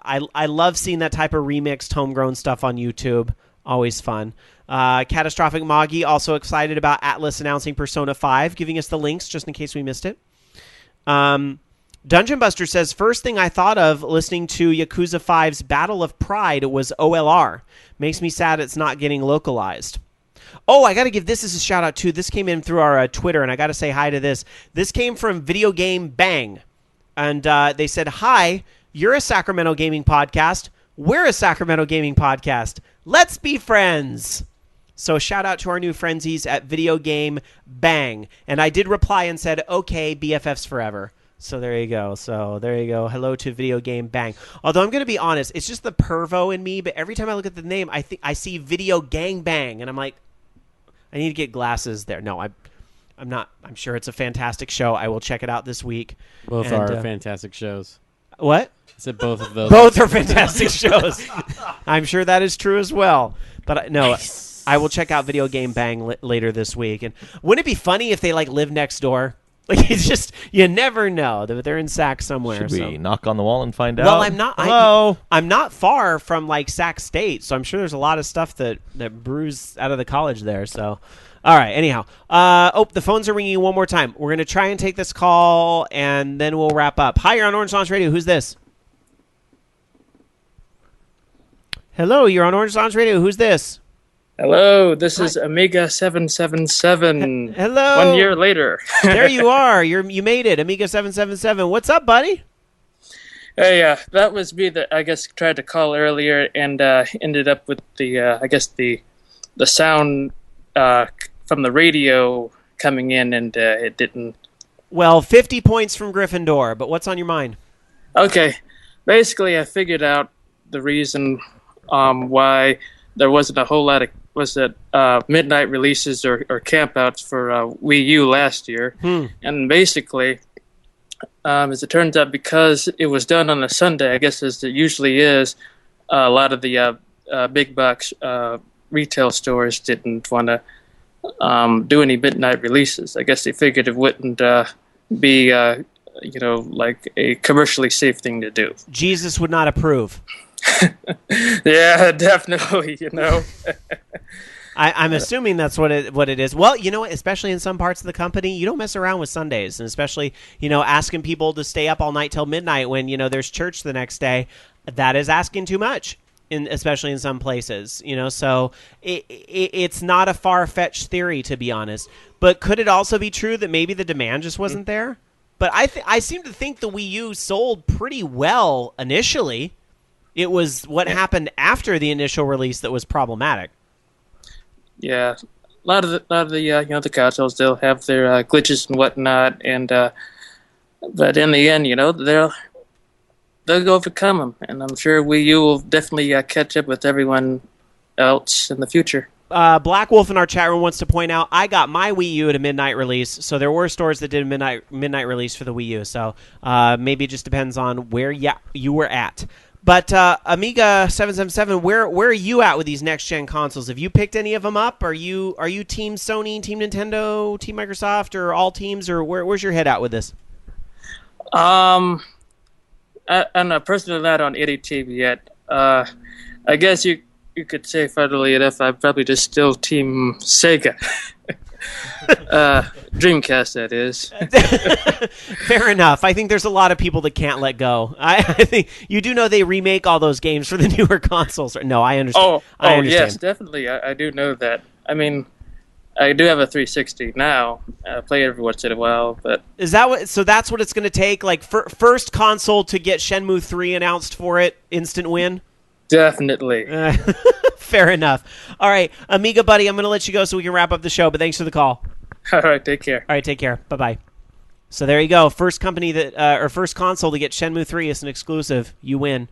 I love seeing that type of remixed, homegrown stuff on YouTube. Always fun. Catastrophic Moggy also excited about Atlas announcing Persona 5, giving us the links just in case we missed it. Dungeon Buster says, first thing I thought of listening to Yakuza 5's Battle of Pride was OLR. Makes me sad it's not getting localized. Oh, I got to give this as a shout out too. This came in through our Twitter, and I got to say hi to this. This came from Video Game Bang. And they said, hi, you're a Sacramento gaming podcast. We're a Sacramento gaming podcast. Let's be friends. So shout out to our new frenzies at Video Game Bang. And I did reply and said, okay, BFFs forever. So there you go. Hello to Video Game Bang. Although I'm going to be honest, it's just the pervo in me. But every time I look at the name, I think I see Video Gang Bang. And I'm like, I need to get glasses there. No, I'm not. I'm sure it's a fantastic show. I will check it out this week. Both are fantastic shows. What? I said both of those. Both are fantastic shows. I'm sure that is true as well. But no, I will check out Video Game Bang later this week. And wouldn't it be funny if they like live next door? Like it's just you never know. They're in Sac somewhere. Should we knock on the wall and find out? Well, I'm not. Hello. I'm not far from like Sac State, so I'm sure there's a lot of stuff that brews out of the college there. So, all right. Anyhow, the phones are ringing one more time. We're gonna try and take this call, and then we'll wrap up. Hi, you're on Orange Lounge Radio. Who's this? Hello, you're on Orange Lounge Radio. Who's this? Hello, this is Amiga 777. Hello. 1 year later. There you are. You made it, Amiga 777. What's up, buddy? Hey, that was me that I guess tried to call earlier and ended up with the sound from the radio coming in and it didn't. Well, 50 points from Gryffindor, but what's on your mind? Okay, basically I figured out the reason why there wasn't a whole lot of midnight releases or campouts for Wii U last year. And basically, as it turns out, because it was done on a Sunday, I guess as it usually is, a lot of the big box retail stores didn't want to do any midnight releases. I guess they figured it wouldn't be, like a commercially safe thing to do. Jesus would not approve. Yeah, definitely, I'm assuming that's what it is. Well, you know what? Especially in some parts of the company, you don't mess around with Sundays, and especially asking people to stay up all night till midnight when there's church the next day. That is asking too much, especially in some places. So it's not a far-fetched theory, to be honest. But could it also be true that maybe the demand just wasn't there? But I seem to think the Wii U sold pretty well initially. It was what happened after the initial release that was problematic. yeah, a lot of the the consoles, they'll have their glitches and whatnot, and but in the end, they'll overcome them, and I'm sure Wii U will definitely catch up with everyone else in the future. Black Wolf in our chat room wants to point out I got my Wii U at a midnight release, so there were stores that did a midnight release for the Wii U. So maybe it just depends on where you were at. But Amiga 777, where are you at with these next gen consoles? Have you picked any of them up? Are you Team Sony, Team Nintendo, Team Microsoft, or all teams, or where's your head at with this? I'm not personally not on any team yet. I guess you could say, funnily enough, I'm probably just still Team Sega. Dreamcast, that is. Fair enough. I think there's a lot of people that can't let go. I think you do know they remake all those games for the newer consoles. No, I understand. I understand. Yes, definitely. I do know that. I mean, I do have a 360 now. I play it every once in a while, but is that what? So that's what it's going to take. Like first console to get Shenmue 3 announced for it, instant win. Definitely. Fair enough. All right, Amiga buddy, I'm going to let you go so we can wrap up the show. But thanks for the call. All right, take care. All right, take care. Bye bye. So there you go. First company that or first console to get Shenmue 3 as an exclusive. You win.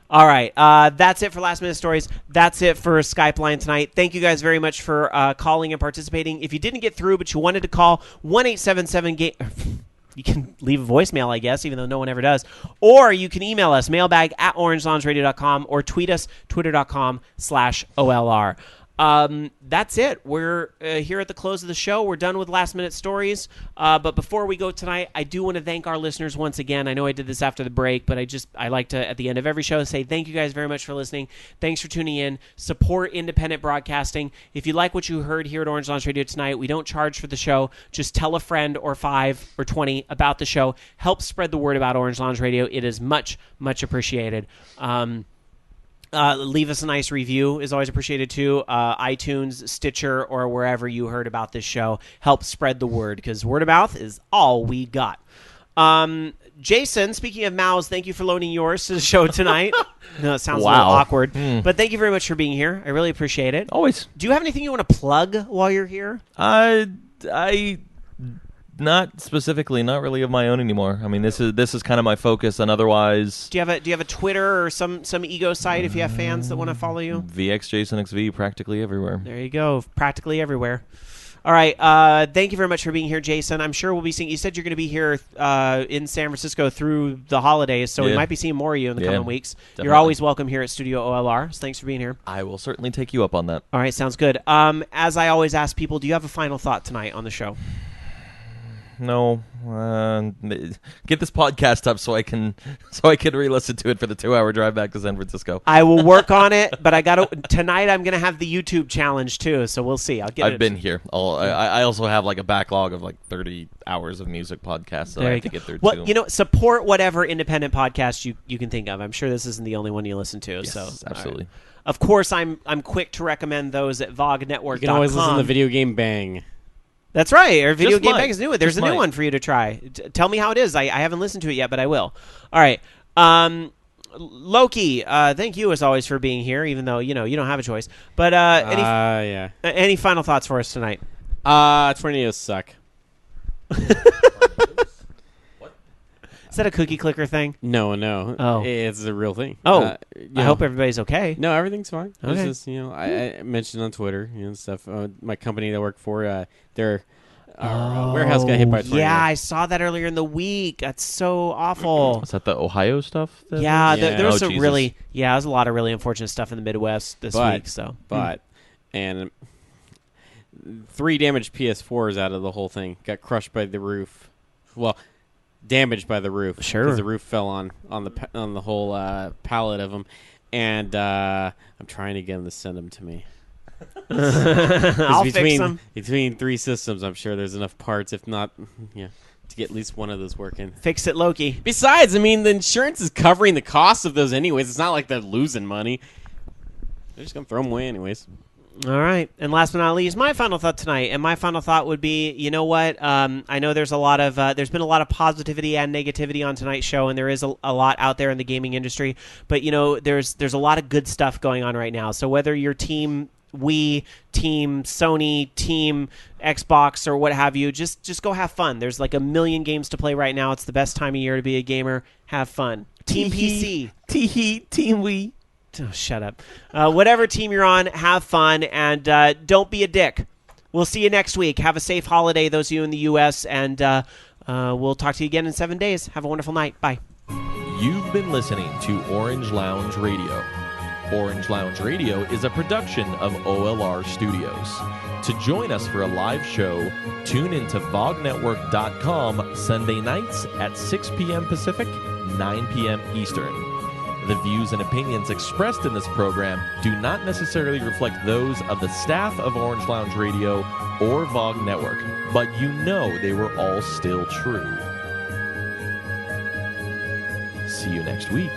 All right, that's it for Last Minute Stories. That's it for Skype Line tonight. Thank you guys very much for calling and participating. If you didn't get through but you wanted to call, 1-877-GAME... You can leave a voicemail, I guess, even though no one ever does. Or you can email us, mailbag@orangeloungeradio.com, or tweet us, twitter.com/OLR. That's it. We're here at the close of the show. We're done with Last Minute Stories. But before we go tonight, I do want to thank our listeners once again. I know I did this after the break, but I like to, at the end of every show, say thank you guys very much for listening. Thanks for tuning in. Support independent broadcasting. If you like what you heard here at Orange Lounge Radio tonight, we don't charge for the show. Just tell a friend or 5 or 20 about the show. Help spread the word about Orange Lounge Radio. It is much, much appreciated. Leave us a nice review is always appreciated too. iTunes, Stitcher, or wherever you heard about this show. Help spread the word because word of mouth is all we got. Jason, speaking of mouths, thank you for loaning yours to the show tonight. No, it sounds a little awkward. But thank you very much for being here. I really appreciate it. Always. Do you have anything you want to plug while you're here? Not specifically, not really of my own anymore. I mean, this is kind of my focus, and otherwise, do you have a Twitter or some ego site if you have fans that want to follow you? VXJasonXV, practically everywhere. There you go, practically everywhere. All right, thank you very much for being here, Jason. I'm sure we'll be seeing. You said you're going to be here in San Francisco through the holidays, so we might be seeing more of you in the coming weeks. Definitely. You're always welcome here at Studio OLR. So thanks for being here. I will certainly take you up on that. All right, sounds good. As I always ask people, do you have a final thought tonight on the show? No, get this podcast up so I can re-listen to it for the 2-hour drive back to San Francisco. I will work on it, but tonight I'm going to have the YouTube challenge too, so we'll see. I've been here. I also have like a backlog of like 30 hours of music podcasts that I have to get through too. Support whatever independent podcast you can think of. I'm sure this isn't the only one you listen to. Yes, so absolutely. Right. Of course, I'm quick to recommend those at vognetwork.com. You can always listen to Video Game Bang. That's right. Our Video Game Bang is new. There's a new one for you to try. Tell me how it is. I haven't listened to it yet, but I will. All right. Loki, thank you as always for being here, even though you don't have a choice. But any final thoughts for us tonight? Tornadoes suck. Is that a cookie clicker thing? No. Oh. It's a real thing. Oh, I hope everybody's okay. No, everything's fine. Okay. It's just, I mentioned on Twitter, stuff. My company that I work for, their warehouse got hit by a tornado. Yeah, I saw that earlier in the week. That's so awful. Was that the Ohio stuff? Yeah, there was some really, there was a lot of really unfortunate stuff in the Midwest this week. And 3 damaged PS4s out of the whole thing. Got crushed by the roof. Well, damaged by the roof. Sure, because the roof fell on the whole pallet of them, and I'm trying to get them to send them to me. I'll fix them. Between 3 systems, I'm sure there's enough parts, if not, to get at least one of those working. Fix it, Loki. Besides, I mean, the insurance is covering the cost of those anyways. It's not like they're losing money. They're just gonna throw them away anyways. All right. And last but not least, my final thought tonight. And my final thought would be, you know what? I know there's been a lot of positivity and negativity on tonight's show, and there is a lot out there in the gaming industry. But, there's a lot of good stuff going on right now. So whether your team Wii, Team Sony, Team Xbox, or what have you. Just go have fun. There's like a million games to play right now. It's the best time of year to be a gamer. Have fun. Team PC. Team Wii. Oh, shut up. Whatever team you're on, have fun, and don't be a dick. We'll see you next week. Have a safe holiday, those of you in the U.S., and we'll talk to you again in 7 days. Have a wonderful night. Bye. You've been listening to Orange Lounge Radio. Orange Lounge Radio is a production of OLR Studios. To join us for a live show, tune into VogNetwork.com Sunday nights at 6 p.m. Pacific, 9 p.m. Eastern. The views and opinions expressed in this program do not necessarily reflect those of the staff of Orange Lounge Radio or VOG Network, but you know they were all still true. See you next week.